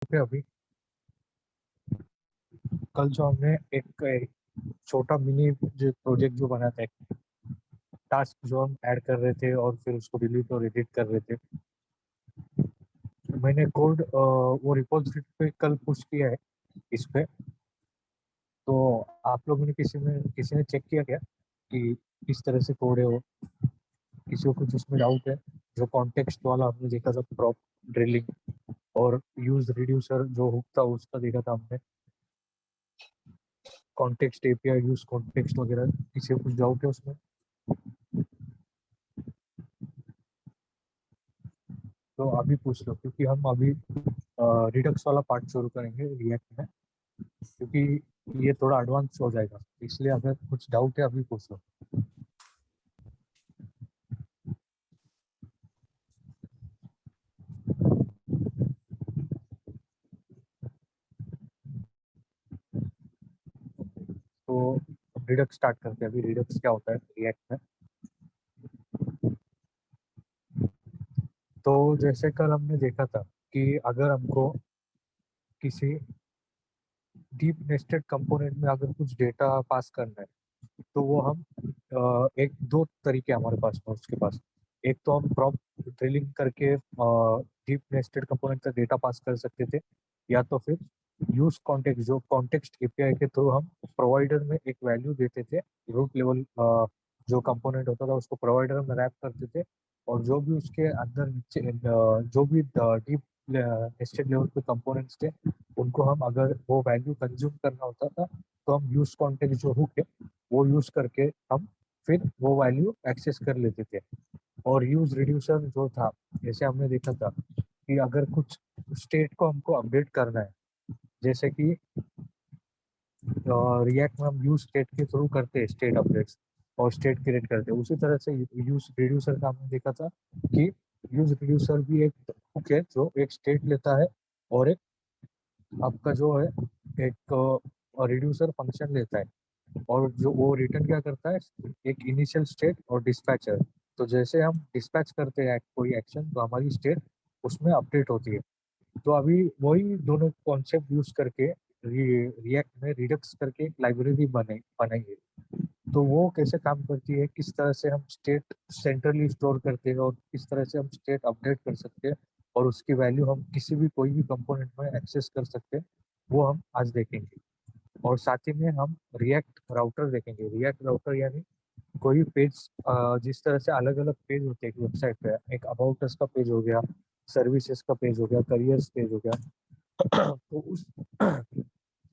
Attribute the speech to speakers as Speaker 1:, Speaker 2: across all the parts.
Speaker 1: पे अभी कल जो हमने एक छोटा मिनी जो प्रोजेक्ट जो बना था, टास्क जो हम ऐड कर रहे थे और फिर उसको डिलीट और एडिट कर रहे थे, मैंने कोड वो रिपोजिटरी पे कल पुश किया है इस पे। तो आप लोगों ने किसी ने चेक किया क्या कि किस तरह से कोड है वो? किसी को कुछ उसमें डाउट है? जो कॉन्टेक्स्ट वाला हमने देखा था, प्रॉप ड्रिलिंग और यूज रिड्यूसर जो हुक था उसका देखा था हमने, कॉन्टेक्स्ट एपीआई यूज कॉन्टेक्स्ट वगैरह, किसी को कुछ डाउट है उसमें? तो अभी पूछ लो, क्योंकि हम अभी रिडक्स वाला पार्ट शुरू करेंगे रिएक्ट में, क्योंकि ये थोड़ा एडवांस हो जाएगा, इसलिए अगर कुछ डाउट है अभी पूछ लो। तो रिडक्स स्टार्ट करते हैं। अभी रिडक्स क्या होता है रिएक्ट में? तो जैसे कल हमने देखा था कि अगर हमको किसी डीप नेस्टेड कंपोनेंट में अगर कुछ डेटा पास करना है, तो वो हम एक दो तरीके हमारे पास में उसके पास। एक तो हम प्रॉप ड्रिलिंग करके डीप नेस्टेड कंपोनेंट का डेटा पास कर सकते थे, या तो फिर यूज कॉन्टेक्स्ट, जो कॉन्टेक्स्ट एपीआई के थ्रू हम प्रोवाइडर में एक वैल्यू देते थे, रूट लेवल जो कंपोनेंट होता था उसको प्रोवाइडर में रैप करते थे, और जो भी उसके अंदर नीचे जो भी डीप नेस्टेड लेवल पे कंपोनेंट्स थे, उनको हम अगर वो वैल्यू कंज्यूम करना होता था, तो हम यूज कॉन्टेक्स्ट जो हुक है वो यूज करके हम फिर वो वैल्यू एक्सेस कर लेते थे। और यूज रिड्यूसर जो था, जैसे हमने देखा था कि अगर कुछ स्टेट को हमको अपडेट करना है, जैसे कि रिएक्ट में हम यूज स्टेट के थ्रू करते हैं स्टेट अपडेट्स और स्टेट क्रिएट करते हैं, उसी तरह से यूज रिड्यूसर का हमने देखा था कि यूज रिड्यूसर भी एक हुक है जो एक स्टेट लेता है और एक आपका जो है एक रिड्यूसर फंक्शन लेता है, और जो वो रिटर्न क्या करता है, एक इनिशियल स्टेट और डिस्पैचर। तो जैसे हम डिस्पैच करते हैं कोई एक्शन, तो हमारी स्टेट उसमें अपडेट होती है। तो अभी वही दोनों कॉन्सेप्ट यूज करके रिएक्ट में रिडक्स करके एक लाइब्रेरी बनाई है। तो वो कैसे काम करती है, किस तरह से हम स्टेट सेंट्रली स्टोर करते हैं और किस तरह से हम स्टेट अपडेट कर सकते हैं, और उसकी वैल्यू हम किसी भी कोई भी कंपोनेंट में एक्सेस कर सकते हैं, वो हम आज देखेंगे। और साथ ही में हम रिएक्ट राउटर देखेंगे। रिएक्ट राउटर यानी कोई पेज, जिस तरह से अलग अलग पेज होते हैं एक वेबसाइट पे, एक अबाउट अस का पेज हो गया, सर्विसेज का पेज हो गया, करियर्स पेज हो गया। तो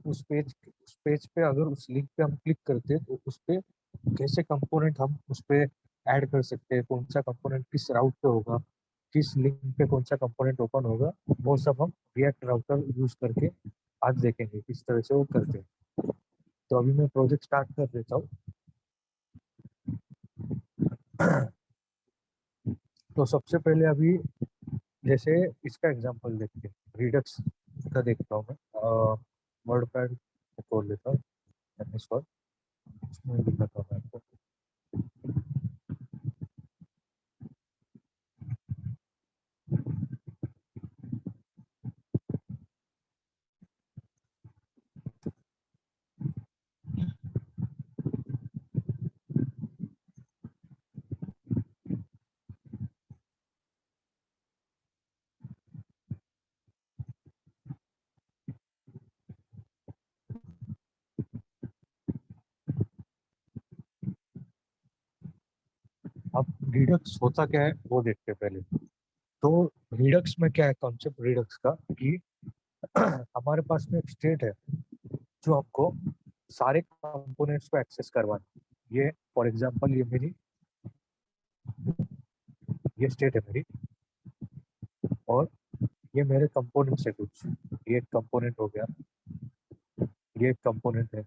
Speaker 1: उस पेज पे अगर उस लिंक पे हम क्लिक करते हैं, तो उस पे कैसे कंपोनेंट हम उस पे ऐड कर सकते हैं, कौन सा कंपोनेंट किस राउट पे होगा, किस लिंक पे कौन सा कंपोनेंट ओपन होगा, वो सब हम रिएक्ट राउटर यूज करके आज देखेंगे किस तरह से वो करते हैं। तो अभी मैं प्रोजेक्ट स्टार्ट कर देता हूँ। तो सबसे पहले अभी जैसे इसका एग्जांपल देखते हैं, रिडक्स का देखता हूँ मैं। वर्ड पैड खोल लेता हूँ, MS वर्ड, उसमें दिखाता हूँ मैं आपको। अब रिडक्स होता क्या है वो देखते हैं पहले। तो रिडक्स में क्या है कॉन्सेप्ट रिडक्स का, कि हमारे पास में एक स्टेट है जो हमको सारे कंपोनेंट्स को एक्सेस करवाना है। ये फॉर एग्जांपल ये स्टेट है मेरी, और ये मेरे कंपोनेंट्स है कुछ। ये एक कंपोनेंट हो गया, ये एक कंपोनेंट है।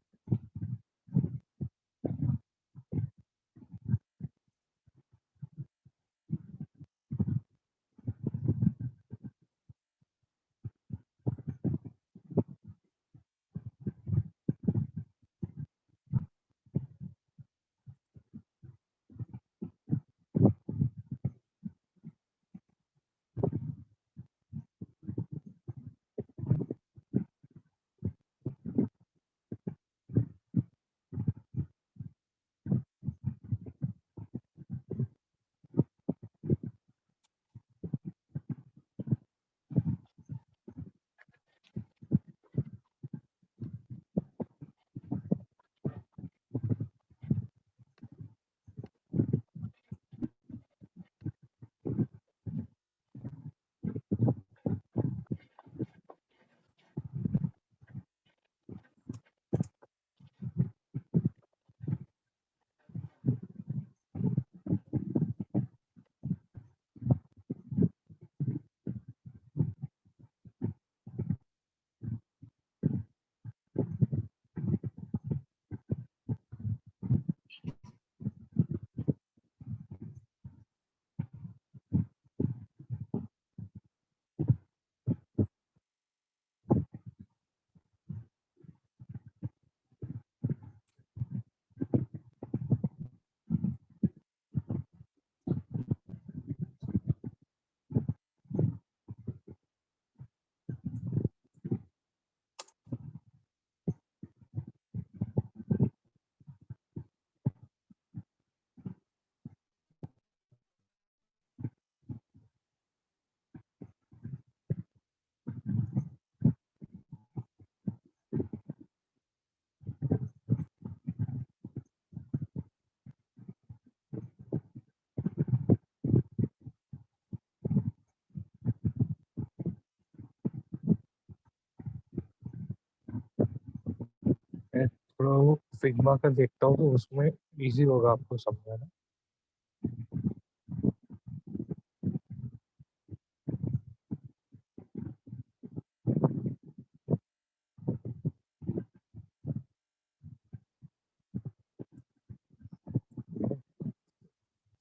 Speaker 1: फिग्मा का देखता हूँ तो उसमें इजी होगा आपको समझाना।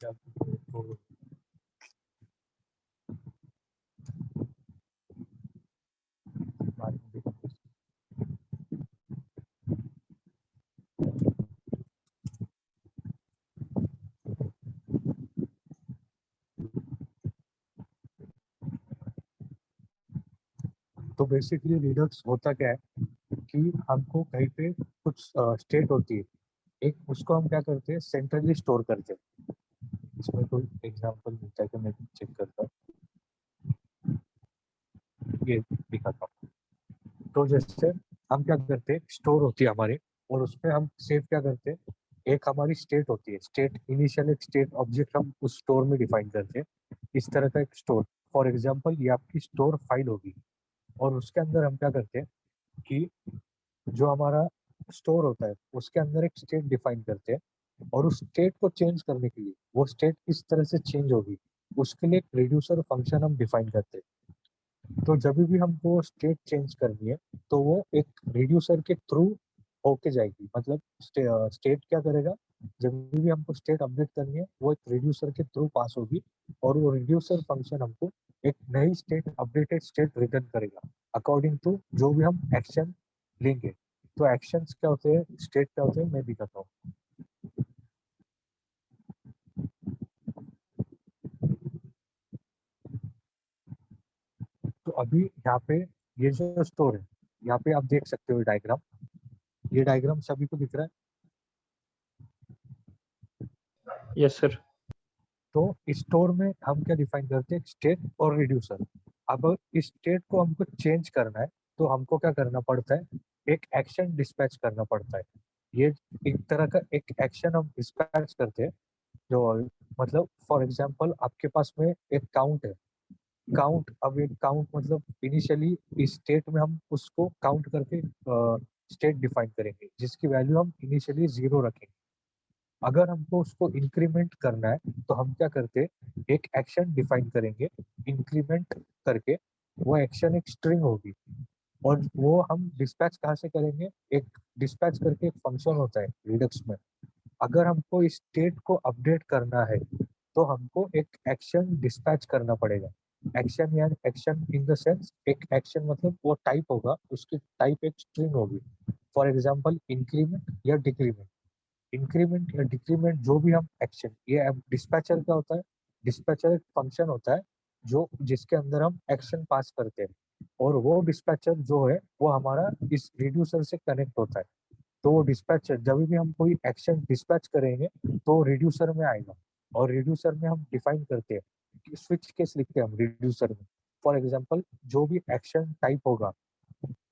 Speaker 1: क्या तो बाद में देखते हैं। तो बेसिकली रिडक्स होता क्या है कि हमको कहीं पे कुछ स्टेट होती है, एक उसको हम क्या करते हैं सेंट्रली स्टोर करते हैं। इसमें कोई एग्जांपल मिलता है कि मैं चेक करता हूँ, ये दिखाता हूँ। तो जैसे हम क्या करते हैं स्टोर होती है हमारी, और उसमें हम सेव क्या करते हैं, एक हमारी स्टेट होती है, स्टेट इनिशियल एक स्टेट ऑब्जेक्ट हम उस स्टोर में डिफाइन करते हैं, इस तरह का एक स्टोर। फॉर एग्जांपल ये आपकी स्टोर फाइल होगी, और उसके अंदर हम क्या करते हैं कि जो हमारा स्टोर होता है उसके अंदर एक स्टेट डिफाइन करते हैं, और उस स्टेट को चेंज करने के लिए वो स्टेट किस तरह से चेंज होगी उसके लिए एक रिड्यूसर फंक्शन हम डिफाइन करते हैं। तो जब भी हमको स्टेट चेंज करनी है तो वो एक रिड्यूसर के थ्रू होके जाएगी, मतलब स्टेट क्या करेगा, जब भी हमको स्टेट अपडेट करनी है वो एक रिड्यूसर के थ्रू पास होगी, और वो रिड्यूसर फंक्शन हमको एक नई स्टेट अपडेटेड स्टेट रिटर्न करेगा अकॉर्डिंग टू जो भी हम एक्शन लेंगे। तो एक्शंस क्या होते हैं, स्टेट क्या होते हैं, मैं दिखाता हूँ। तो अभी यहाँ पे ये जो स्टोर है, यहाँ पे आप देख सकते हो डायग्राम, ये डायग्राम सभी को दिख रहा है।
Speaker 2: Yes sir.
Speaker 1: तो स्टोर में हम क्या डिफाइन करते हैं, स्टेट और रिड्यूसर। अब इस स्टेट को हमको चेंज करना है तो हमको क्या करना पड़ता है, एक एक्शन डिस्पैच करना पड़ता है। ये एक तरह का एक एक्शन हम डिस्पैच करते हैं, जो मतलब फॉर एग्जांपल आपके पास में एक काउंट है, काउंट, अब एक काउंट मतलब इनिशियली इस स्टेट में हम उसको काउंट करके स्टेट डिफाइन करेंगे जिसकी वैल्यू हम इनिशियली 0 रखेंगे। अगर हमको उसको इंक्रीमेंट करना है तो हम क्या करते हैं, एक एक्शन डिफाइन करेंगे इंक्रीमेंट करके, वो एक्शन एक स्ट्रिंग होगी, और वो हम डिस्पैच कहाँ से करेंगे, एक डिस्पैच करके एक फंक्शन होता है रिडक्स में। अगर हमको इस स्टेट को अपडेट करना है तो हमको एक एक्शन डिस्पैच करना पड़ेगा। एक्शन या एक्शन इन द सेंस, एक एक्शन मतलब वो टाइप होगा, उसकी टाइप एक स्ट्रिंग होगी, फॉर एग्जांपल इंक्रीमेंट या डिक्रीमेंट। इंक्रीमेंट या डिक्रीमेंट जो भी हम एक्शन, ये अब डिस्पैचर क्या होता है, डिस्पैचर एक फंक्शन होता है जो जिसके अंदर हम एक्शन पास करते हैं, और वो डिस्पैचर जो है वो हमारा इस रिड्यूसर से कनेक्ट होता है। तो वो डिस्पैचर जब भी हम कोई एक्शन डिस्पैच करेंगे तो रिड्यूसर में आएगा, और रिड्यूसर में हम डिफाइन करते हैं कि स्विच केस लिखते हैं हम रिड्यूसर में। फॉर एग्जांपल जो भी एक्शन टाइप होगा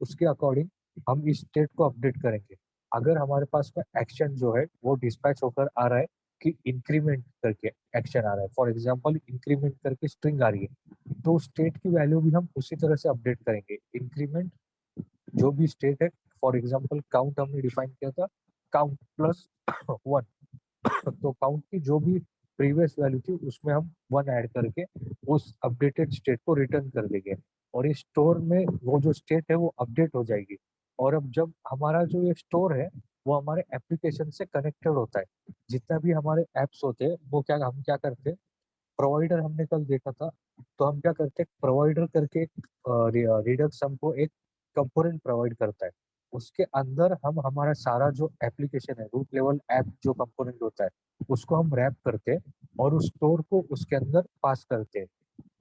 Speaker 1: उसके अकॉर्डिंग हम इस स्टेट को अपडेट करेंगे। अगर हमारे पास में एक्शन जो है वो डिस्पैच होकर आ रहा है कि इंक्रीमेंट करके एक्शन आ रहा है, फॉर एग्जांपल इंक्रीमेंट करके स्ट्रिंग आ रही है, तो स्टेट की वैल्यू भी हम उसी तरह से अपडेट करेंगे। इंक्रीमेंट जो भी स्टेट है, फॉर एग्जांपल काउंट हमने डिफाइन किया था, काउंट प्लस 1, तो काउंट की जो भी प्रीवियस वैल्यू थी उसमें हम 1 ऐड करके उस अपडेटेड स्टेट को रिटर्न कर देंगे, और इस स्टोर में वो जो स्टेट है वो अपडेट हो जाएगी। और अब जब हमारा जो ये स्टोर है वो हमारे एप्लीकेशन से कनेक्टेड होता है, जितना भी हमारे एप्स होते हैं वो क्या हम क्या करते हैं, प्रोवाइडर हमने कल देखा था, तो हम क्या करते हैं प्रोवाइडर करके रिडक्स हमको एक कंपोनेंट प्रोवाइड करता है, उसके अंदर हम हमारा सारा जो एप्लीकेशन है रूट लेवल ऐप जो कंपोनेंट होता है उसको हम रैप करते हैं, और उस स्टोर को उसके अंदर पास करते हैं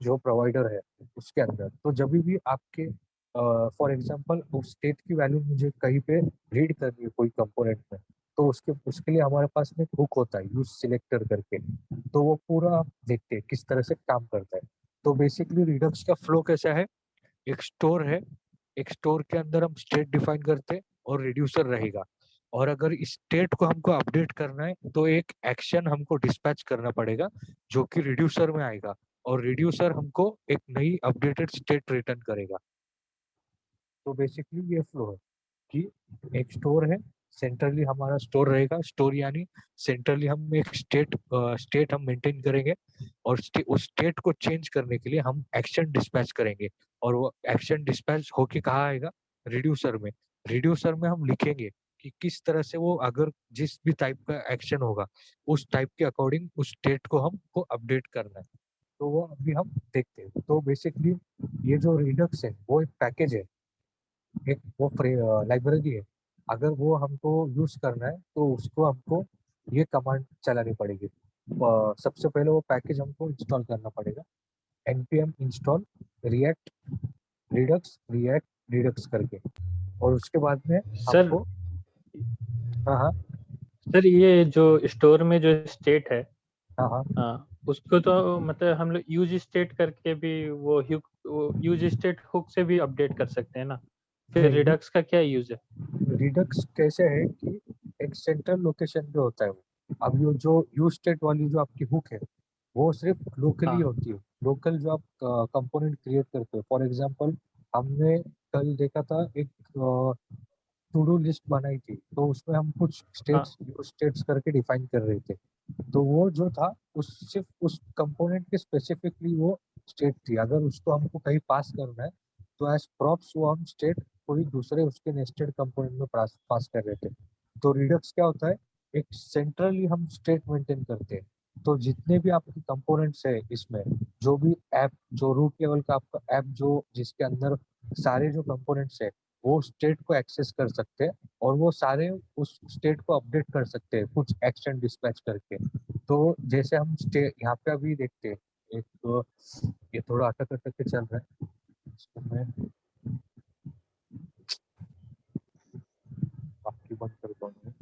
Speaker 1: जो प्रोवाइडर है उसके अंदर। तो जब भी आपके फॉर एग्जांपल उस स्टेट की वैल्यू मुझे कहीं पे रीड करनी है कोई कंपोनेंट में, तो उसके उसके लिए हमारे पास में हुक होता है यूज सिलेक्टर करके, तो वो पूरा आप देखते हैं किस तरह से काम करता है। तो बेसिकली रिडक्स का फ्लो कैसा है, एक स्टोर है, एक स्टोर के अंदर हम स्टेट डिफाइन करते हैं और रिड्यूसर रहेगा, और अगर इस स्टेट को हमको अपडेट करना है तो एक एक्शन हमको डिस्पैच करना पड़ेगा जो कि रिड्यूसर में आएगा, और रिड्यूसर हमको एक नई अपडेटेड स्टेट रिटर्न करेगा। तो बेसिकली ये फ्लो है कि एक स्टोर है, सेंट्रली हमारा स्टोर रहेगा। स्टोर यानी सेंट्रली हम एक स्टेट हम मेंटेन करेंगे, और उस स्टेट को चेंज करने के लिए हम एक्शन डिस्पैच करेंगे, और वो एक्शन डिस्पैच होके कहाँ आएगा, रिड्यूसर में। रिड्यूसर में हम लिखेंगे कि किस तरह से वो, अगर जिस भी टाइप का एक्शन होगा उस टाइप के अकॉर्डिंग उस स्टेट को हमको अपडेट करना है। तो वो अभी हम देखते हैं। तो बेसिकली ये जो रिडक्स है वो एक पैकेज है, एक वो लाइब्रेरी है। अगर वो हमको यूज करना है तो उसको हमको ये कमांड चलानी पड़ेगी। सबसे पहले वो पैकेज हमको इंस्टॉल करना पड़ेगा, npm इंस्टॉल रिएक्ट रिडक्स करके, और उसके बाद में
Speaker 2: सर
Speaker 1: हमको। हाँ हाँ
Speaker 2: सर ये जो स्टोर में जो स्टेट है,
Speaker 1: हाँ हाँ।
Speaker 2: हाँ, उसको तो मतलब हम लोग यूज स्टेट करके भी वो यूज स्टेट हुक से भी अपडेट कर सकते हैं ना। फिर
Speaker 1: नहीं,
Speaker 2: रिडक्स का क्या यूज है?
Speaker 1: रिडक्स कैसे है कि एक सेंट्रल लोकेशन पे होता है वो। अब ये जो यू स्टेट वाली जो आपकी हुक है वो सिर्फ लोकली
Speaker 2: हाँ
Speaker 1: होती है। लोकल जो आप कंपोनेंट क्रिएट करते हो, फॉर एग्जांपल हमने कल देखा था एक टू डू लिस्ट बनाई थी, तो उसमें हम कुछ
Speaker 2: हाँ
Speaker 1: स्टेट्स करके डिफाइन कर रहे थे। तो वो जो था उस सिर्फ उस कंपोनेंट के स्पेसिफिकली वो स्टेट थी। अगर उसको हमको कहीं पास करना है तो एज प्रॉप्स वो हम स्टेट कोई दूसरे उसके नेस्टेड कंपोनेंट में पास कर रहे थे। तो रिडक्स क्या होता है, एक सेंट्रली हम स्टेट मेंटेन करते हैं। तो जितने भी आपके कंपोनेंट्स है इसमें, जो भी ऐप, जो रूट लेवल का आपका ऐप जो जिसके अंदर सारे जो कंपोनेंट्स है वो स्टेट को एक्सेस कर सकते हैं, और वो सारे उस स्टेट को अपडेट कर सकते हैं कुछ एक्शन डिस्पैच करके। तो जैसे हम स्टेट यहाँ पे अभी देखते हैं, एक तो ये थोड़ा अटक अटक के चल रहा है, इसको मैं बाकी बंद कर दूंगा।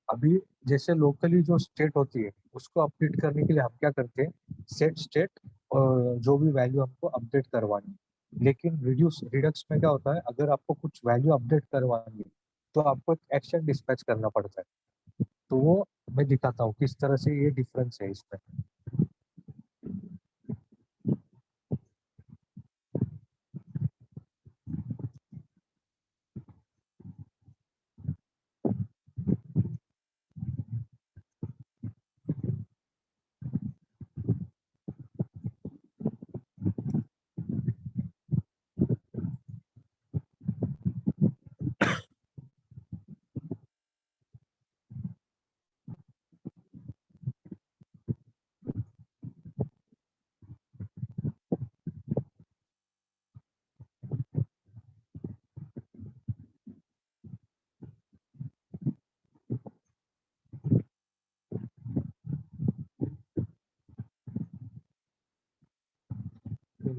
Speaker 1: अभी जैसे लोकली जो स्टेट होती है उसको अपडेट करने के लिए हम क्या करते हैं, सेट स्टेट, और जो भी वैल्यू हमको अपडेट करवानी है। लेकिन रिड्यूस रिडक्स में क्या होता है, अगर आपको कुछ वैल्यू अपडेट करवानी है तो आपको एक एक्शन डिस्पैच करना पड़ता है। तो वो मैं दिखाता हूँ किस तरह से ये डिफरेंस है इसमें।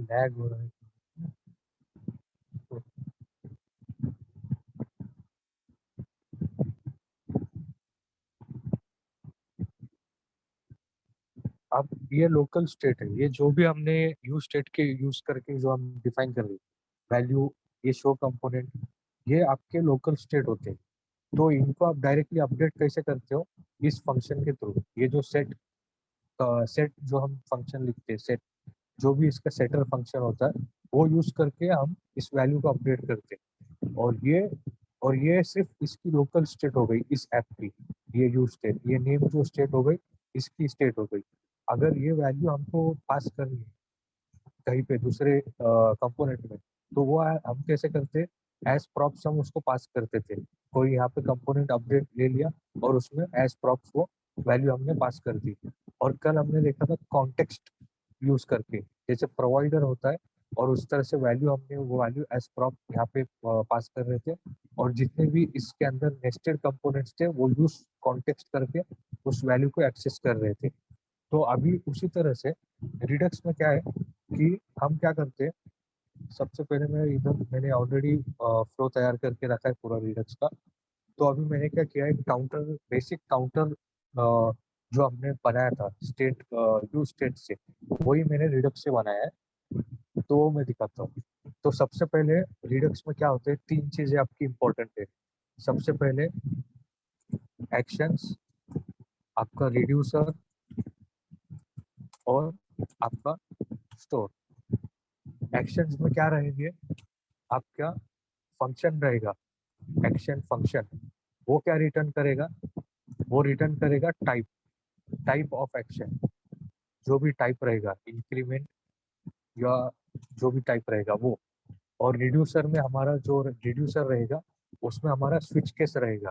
Speaker 1: लैग हो रहा है। तो अब ये लोकल स्टेट है, ये जो भी हमने यूज स्टेट के यूज करके जो हम डिफाइन कर रहे हैं वैल्यू, ये शो कंपोनेंट, ये आपके लोकल स्टेट होते हैं। तो इनको आप डायरेक्टली अपडेट कैसे करते हो, इस फंक्शन के थ्रू। ये जो सेट जो हम फंक्शन लिखते हैं, सेट जो भी इसका सेटर फंक्शन होता है वो यूज करके हम इस वैल्यू को अपडेट करते हैं। और ये सिर्फ इसकी लोकल स्टेट हो गई इस ऐप की, ये यूज स्टेट, ये नेम जो स्टेट हो गई इसकी स्टेट हो गई। अगर ये वैल्यू हमको पास करनी है कहीं पे दूसरे कंपोनेंट में, तो वो हम कैसे करते, एज प्रॉप्स हम उसको पास करते थे। कोई यहाँ पे कंपोनेंट अपडेट ले लिया और उसमें एज प्रॉप्स वो वैल्यू हमने पास कर दी। और कल हमने देखा था कॉन्टेक्स्ट यूज करके, जैसे प्रोवाइडर होता है, और उस तरह से वैल्यू हमने वो वैल्यू एज प्रॉप यहाँ पे पास कर रहे थे, और जितने भी इसके अंदर नेस्टेड कंपोनेंट्स थे वो यूज कॉन्टेक्स्ट करके उस वैल्यू को एक्सेस कर रहे थे। तो अभी उसी तरह से रिडक्स में क्या है कि हम क्या करते हैं, सबसे पहले मैं इधर मैंने ऑलरेडी फ्लो तैयार करके रखा है पूरा रिडक्स का। तो अभी मैंने क्या किया है, काउंटर, बेसिक काउंटर जो हमने बनाया था स्टेट यू स्टेट से, वही मैंने रिडक्स से बनाया है। तो वो मैं दिखाता हूँ। तो सबसे पहले रिडक्स में क्या होते हैं, तीन चीजें आपकी इंपॉर्टेंट है। सबसे पहले एक्शंस, आपका रिड्यूसर, और आपका स्टोर। एक्शंस में क्या रहेंगे, आपका फंक्शन रहेगा, एक्शन फंक्शन, वो क्या रिटर्न करेगा, वो रिटर्न करेगा टाइप, टाइप ऑफ एक्शन, जो भी टाइप रहेगा, इंक्रीमेंट या जो भी टाइप रहेगा वो। और रिड्यूसर में हमारा जो रिड्यूसर रहेगा उसमें हमारा स्विच केस रहेगा।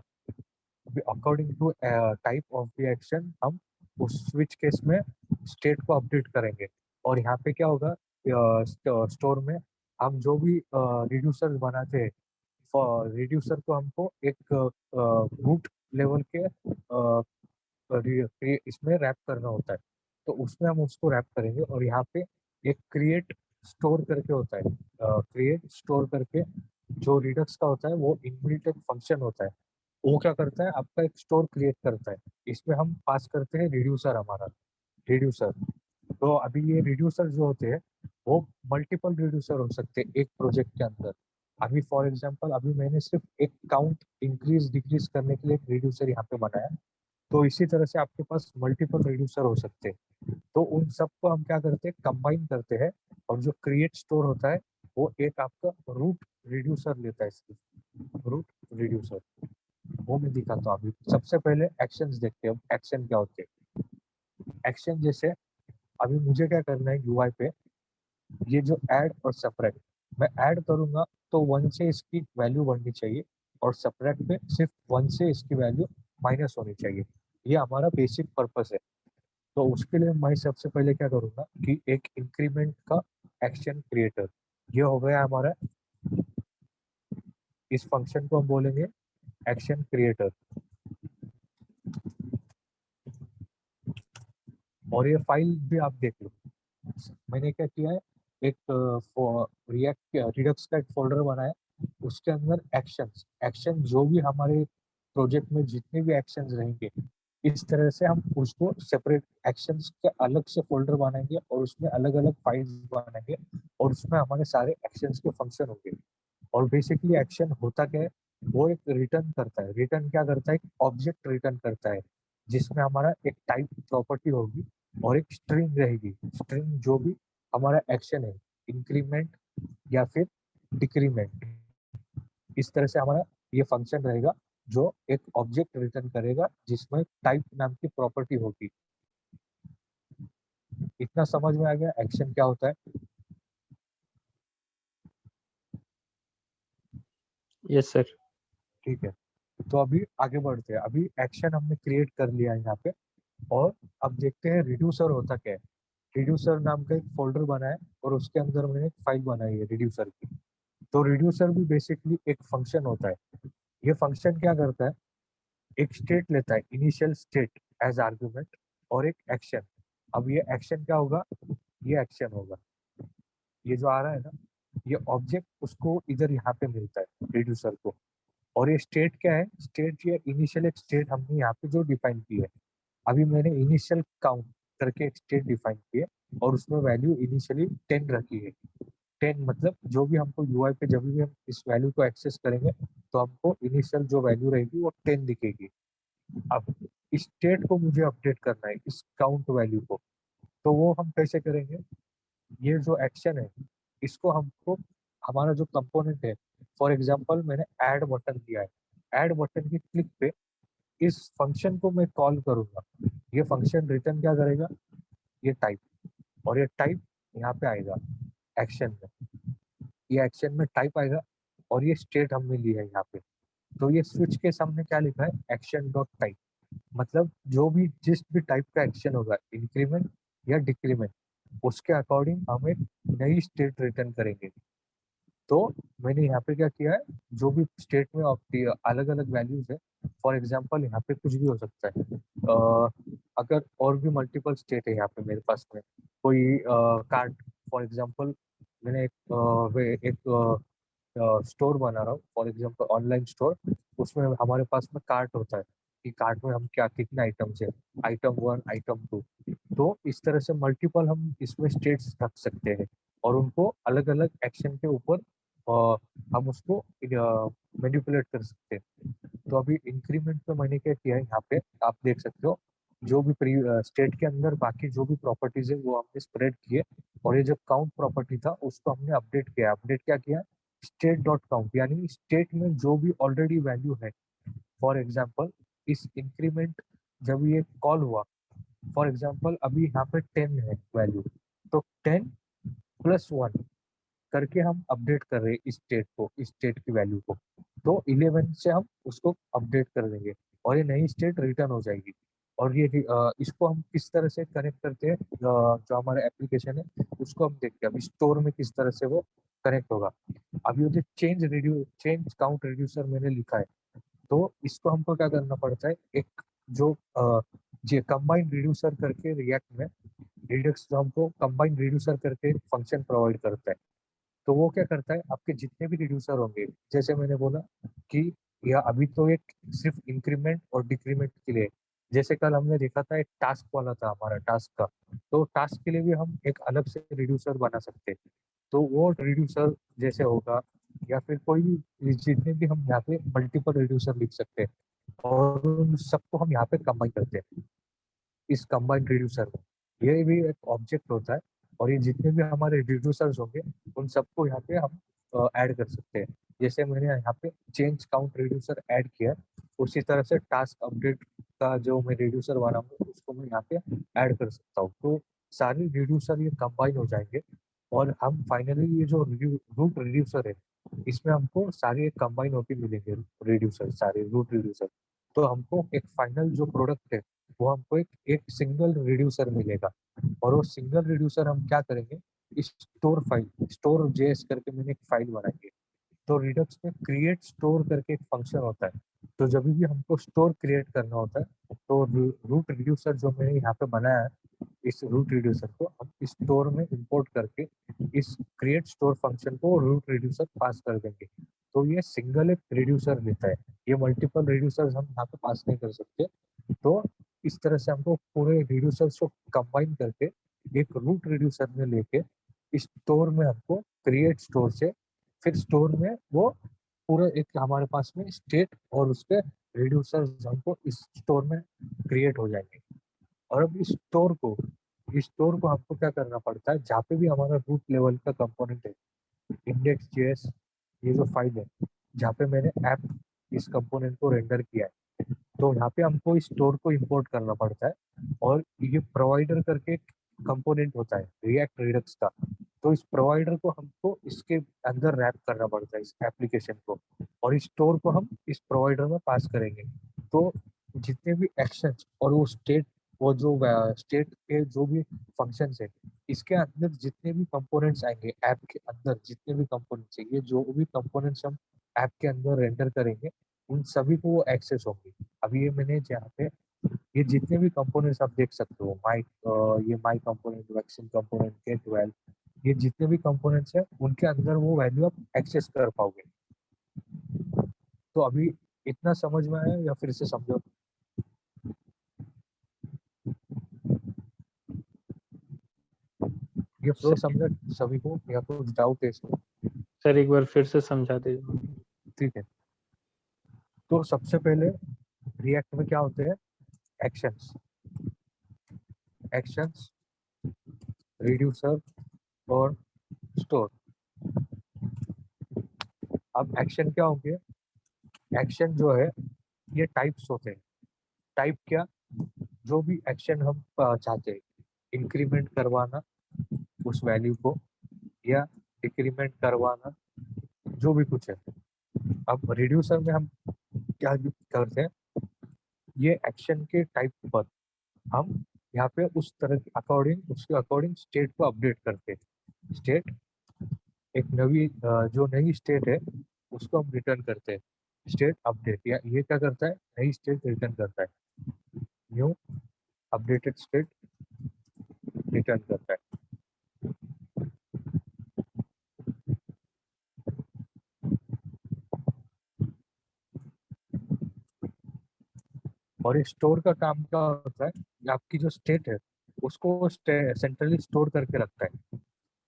Speaker 1: According to type of the action हम उस स्विच केस में स्टेट को अपडेट करेंगे। और यहाँ पे क्या होगा, स्टोर में हम जो भी रिड्यूसर बनाते हैं, रिड्यूसर को हमको एक रूट लेवल के इसमें रैप करना होता है, तो उसमें हम उसको रैप करेंगे। और यहाँ पे एक क्रिएट स्टोर करके होता है, क्रिएट स्टोर करके जो रिडक्स का होता है वो इनबिल्ट एक फंक्शन होता है। वो क्या करता है, आपका एक स्टोर क्रिएट करता है, इसमें हम पास करते हैं रिड्यूसर, हमारा रिड्यूसर। तो अभी ये रिड्यूसर जो होते हैं वो मल्टीपल रिड्यूसर हो सकते हैं एक प्रोजेक्ट के अंदर। अभी फॉर एग्जांपल अभी मैंने सिर्फ एक काउंट इंक्रीज डिक्रीज करने के लिए एक रिड्यूसर यहाँ पे बनाया, तो इसी तरह से आपके पास मल्टीपल रिड्यूसर हो सकते हैं। तो उन सबको हम क्या करते हैं, कंबाइन करते हैं, और जो क्रिएट स्टोर होता है वो एक आपका रूट रिड्यूसर लेता है, सिर्फ रूट रिड्यूसर। वो मैं दिखाता हूँ। अभी सबसे पहले एक्शंस देखते हैं, एक्शन क्या होते हैं। एक्शन जैसे अभी मुझे क्या करना है यूआई पे, ये जो ऐड और सब्ट्रैक्ट, मैं ऐड करूंगा तो 1 से इसकी वैल्यू बढ़नी चाहिए, और सब्ट्रैक्ट पे सिर्फ 1 से इसकी वैल्यू माइनस होनी चाहिए। ये हमारा बेसिक पर्पस है। तो उसके लिए मैं सबसे पहले क्या करूंगा कि एक इंक्रीमेंट का एक्शन क्रिएटर, ये हो गया हमारा। इस फंक्शन को हम बोलेंगे एक्शन क्रिएटर। और ये फाइल भी आप देख लो, मैंने क्या किया है, एक रिएक्ट रिडक्स का एक फोल्डर बनाया, उसके अंदर एक्शंस, एक्शन जो भी हमारे प्रोजेक्ट में जितने भी एक्शंस रहेंगे, इस तरह से हम उसको सेपरेट एक्शंस के अलग से फोल्डर बनाएंगे, और उसमें अलग अलग फाइल्स बनाएंगे, और उसमें हमारे सारे एक्शंस के फंक्शन होंगे। और बेसिकली एक्शन होता क्या है, वो एक रिटर्न करता है। रिटर्न क्या करता है, एक ऑब्जेक्ट रिटर्न करता है, जिसमें हमारा एक टाइप प्रॉपर्टी होगी और एक स्ट्रिंग रहेगी। स्ट्रिंग जो भी हमारा एक्शन है, इंक्रीमेंट या फिर डिक्रीमेंट, इस तरह से हमारा ये फंक्शन रहेगा जो एक ऑब्जेक्ट रिटर्न करेगा जिसमें टाइप नाम की प्रॉपर्टी होगी। इतना समझ में आ गया एक्शन क्या होता है।
Speaker 2: Yes sir.
Speaker 1: ठीक है, तो अभी आगे बढ़ते हैं। अभी एक्शन हमने क्रिएट कर लिया है यहाँ पे, और अब देखते हैं रिड्यूसर होता क्या है। रिड्यूसर नाम का एक फोल्डर बना है, और उसके अंदर मैंने एक फाइल बनाई है रिड्यूसर की। तो रिड्यूसर भी बेसिकली एक फंक्शन होता है। ये फंक्शन क्या करता है, एक स्टेट लेता है, इनिशियल स्टेट एज आर्गुमेंट, और एक एक्शन। अब ये एक्शन क्या होगा, ये एक्शन होगा, ये जो आ रहा है ना, ये ऑब्जेक्ट उसको इधर यहाँ पे मिलता है रिड्यूसर को। और ये स्टेट क्या है, स्टेट ये इनिशियल एक स्टेट हमने यहाँ पे जो डिफाइन की है। अभी मैंने इनिशियल काउंट करके एक स्टेट डिफाइन की है, और उसमें वैल्यू इनिशियली 10 रखी है। 10 मतलब जो भी हमको यूआई पे जब भी हम इस वैल्यू को एक्सेस करेंगे, तो हमको इनिशियल जो वैल्यू रहेगी वो 10 दिखेगी। अब इस स्टेट को मुझे अपडेट करना है, इस काउंट वैल्यू को। तो वो हम कैसे करेंगे, ये जो एक्शन है इसको हमको, हमारा जो कंपोनेंट है, फॉर एग्जांपल मैंने ऐड बटन दिया है, ऐड बटन की क्लिक पे इस फंक्शन को मैं कॉल करूंगा। ये फंक्शन रिटर्न क्या करेगा, ये टाइप, और ये टाइप यहाँ पे आएगा एक्शन में, ये एक्शन में टाइप आएगा, और ये स्टेट हमने ली है यहाँ पे। तो ये स्विच के सामने क्या लिखा है, एक्शन डॉट टाइप, मतलब जो भी जिस भी टाइप का एक्शन होगा, इंक्रीमेंट या डिक्रीमेंट, उसके अकॉर्डिंग हम एक नई स्टेट रिटर्न करेंगे। तो मैंने यहाँ पे क्या किया है, जो भी स्टेट में अलग अलग वैल्यूज है, फॉर एग्जांपल यहाँ पे कुछ भी हो सकता है। अगर और भी मल्टीपल स्टेट है यहाँ पे मेरे पास में, कोई कार्ड, फॉर एग्जांपल मैंने एक स्टोर बना रहा हूँ, फॉर एग्जांपल ऑनलाइन स्टोर। उसमें हमारे पास में कार्ट होता है कि कार्ट में हम क्या कितने आइटम्स है, आइटम 1, आइटम 2। तो इस तरह से मल्टीपल हम इसमें स्टेट्स रख सकते हैं, और उनको अलग अलग एक्शन के ऊपर हम उसको मैनिपुलेट कर सकते हैं। तो अभी इंक्रीमेंट में मैंने क्या किया है, यहाँ पे आप देख सकते हो, जो भी स्टेट के अंदर बाकी जो भी प्रॉपर्टीज है वो हमने स्प्रेड किए, और ये जो काउंट प्रॉपर्टी था उसको हमने अपडेट किया। अपडेट क्या किया, स्टेट डॉट काउंट, यानी स्टेट में जो भी ऑलरेडी वैल्यू है। फॉर एग्जाम्पल इस इंक्रीमेंट जब ये कॉल हुआ, फॉर एग्जाम्पल अभी यहाँ पे 10 है वैल्यू, तो 10+1 करके हम अपडेट कर रहे हैं इस स्टेट को, इस स्टेट की वैल्यू को। तो 11 से हम उसको अपडेट कर देंगे और ये नई स्टेट रिटर्न हो जाएगी। और ये इसको हम किस तरह से कनेक्ट करते हैं, जो हमारा एप्लीकेशन है उसको हम देखते हैं अभी स्टोर में किस तरह से वो कनेक्ट होगा। अभी ये जो चेंज काउंट रिड्यूसर मैंने लिखा है, तो इसको हमको क्या करना पड़ता है, एक जो कंबाइंड रिड्यूसर करके रिएक्ट में रिडक्स जो हमको कंबाइंड रिड्यूसर करके फंक्शन प्रोवाइड करता है। तो वो क्या करता है, आपके जितने भी रिड्यूसर होंगे, जैसे मैंने बोला कि या अभी तो एक सिर्फ इंक्रीमेंट और डिक्रीमेंट के लिए, जैसे कल हमने देखा था एक टास्क वाला था हमारा टास्क का, तो टास्क के लिए भी हम एक अलग से रिड्यूसर बना सकते हैं। तो वो रिड्यूसर जैसे होगा, या फिर कोई भी जितने भी हम यहाँ पे मल्टीपल रिड्यूसर लिख सकते हैं, और उन सबको हम यहाँ पे कंबाइन करते हैं इस कंबाइंड रिड्यूसर में। ये भी एक ऑब्जेक्ट होता है, और ये जितने भी हमारे रिड्यूसर्स होंगे उन सबको यहाँ पे हम ऐड कर सकते हैं। जैसे मैंने यहाँ पे चेंज काउंट रिड्यूसर ऐड किया है, उसी तरह से टास्क अपडेट का जो मैं रिड्यूसर बनाऊंगा उसको मैं यहाँ पे ऐड कर सकता हूँ। तो सारे रिड्यूसर ये कंबाइन हो जाएंगे, और हम फाइनली ये जो रूट रिड्यूसर है इसमें हमको सारे कंबाइन होके मिलेंगे रिड्यूसर, सारे रूट रिड्यूसर। तो हमको एक फाइनल जो प्रोडक्ट है वो हमको एक सिंगल रिड्यूसर मिलेगा। और वो सिंगल रिड्यूसर हम क्या करेंगे, इस स्टोर फाइल, स्टोर जेएस करके मैंने एक फाइल बनाई है। तो रिडक्स में क्रिएट स्टोर करके एक फंक्शन होता है। तो जब भी हमको स्टोर क्रिएट करना होता है, तो रूट रिड्यूसर जो मैंने यहाँ पे बनाया है, इस रूट रिड्यूसर को हम इस स्टोर में इंपोर्ट करके इस क्रिएट स्टोर फंक्शन को रूट रिड्यूसर पास कर देंगे। तो ये सिंगल एक रिड्यूसर लेता है, ये मल्टीपल रिड्यूसर हम यहाँ पे पास नहीं कर सकते। तो इस तरह से हमको पूरे रिड्यूसर्स को कंबाइन करके एक रूट रिड्यूसर में लेके इस स्टोर में हमको क्रिएट स्टोर से, फिर स्टोर में वो पूरा एक हमारे पास में स्टेट और उसके रिड्यूसर्स हमको इस स्टोर में क्रिएट हो जाएंगे। और अब इस स्टोर को हमको क्या करना पड़ता है, जहाँ पे भी हमारा रूट लेवल का कंपोनेंट है, इंडेक्स जेएस ये जो फाइल है जहाँ पे मैंने ऐप इस कंपोनेंट को रेंडर किया है, तो यहाँ पे हमको इस स्टोर को इंपोर्ट करना पड़ता है। और ये प्रोवाइडर करके एक कंपोनेंट होता है रिएक्ट रिडक्स का, तो इस प्रोवाइडर को हमको इसके अंदर रैप करना पड़ता है इस एप्लीकेशन को, और इस स्टोर को हम इस प्रोवाइडर में पास करेंगे। तो जितने भी एक्शंस और वो स्टेट, वो जो स्टेट के जो भी फंक्शंस है, इसके अंदर जितने भी कंपोनेंट्स आएंगे ऐप के अंदर, जितने भी कंपोनेंट्स है, ये जो भी कंपोनेंट्स हम ऐप के अंदर रेंडर करेंगे उन सभी को वो एक्सेस होंगे। अभी ये मैंने जहाँ पे ये जितने भी कंपोनेंट्स आप देख सकते हो, ये my component, vaccine component, get well, ये जितने भी कंपोनेंट्स हैं उनके अंदर वो वैल्यू आप एक्सेस कर पाओगे। तो अभी इतना समझ में आया या फिर से समझो? ये फ्लो
Speaker 2: सर
Speaker 1: समझा सभी को या कुछ डाउट है इसमें?
Speaker 2: सर एक बार फिर से समझा दीजिए।
Speaker 1: ठीक है, तो सबसे पहले रिएक्ट में क्या होते हैं, एक्शंस, एक्शंस, रिड्यूसर और स्टोर। अब एक्शन क्या होंगे, एक्शन जो है ये टाइप्स होते हैं। टाइप क्या, जो भी एक्शन हम चाहते हैं, इंक्रीमेंट करवाना उस वैल्यू को, या डिक्रीमेंट करवाना, जो भी कुछ है। अब रिड्यूसर में हम क्या करते हैं, ये एक्शन के टाइप पर हम यहाँ पे उस तरह के अकॉर्डिंग, उसके अकॉर्डिंग स्टेट को अपडेट करते हैं। स्टेट एक नवी जो नई स्टेट है उसको हम रिटर्न करते हैं, स्टेट अपडेट, या ये क्या करता है, नई स्टेट रिटर्न करता है, न्यू अपडेटेड स्टेट रिटर्न करता है। और इस स्टोर का काम क्या होता है, कि आपकी जो स्टेट है उसको सेंट्रली स्टोर करके रखता है,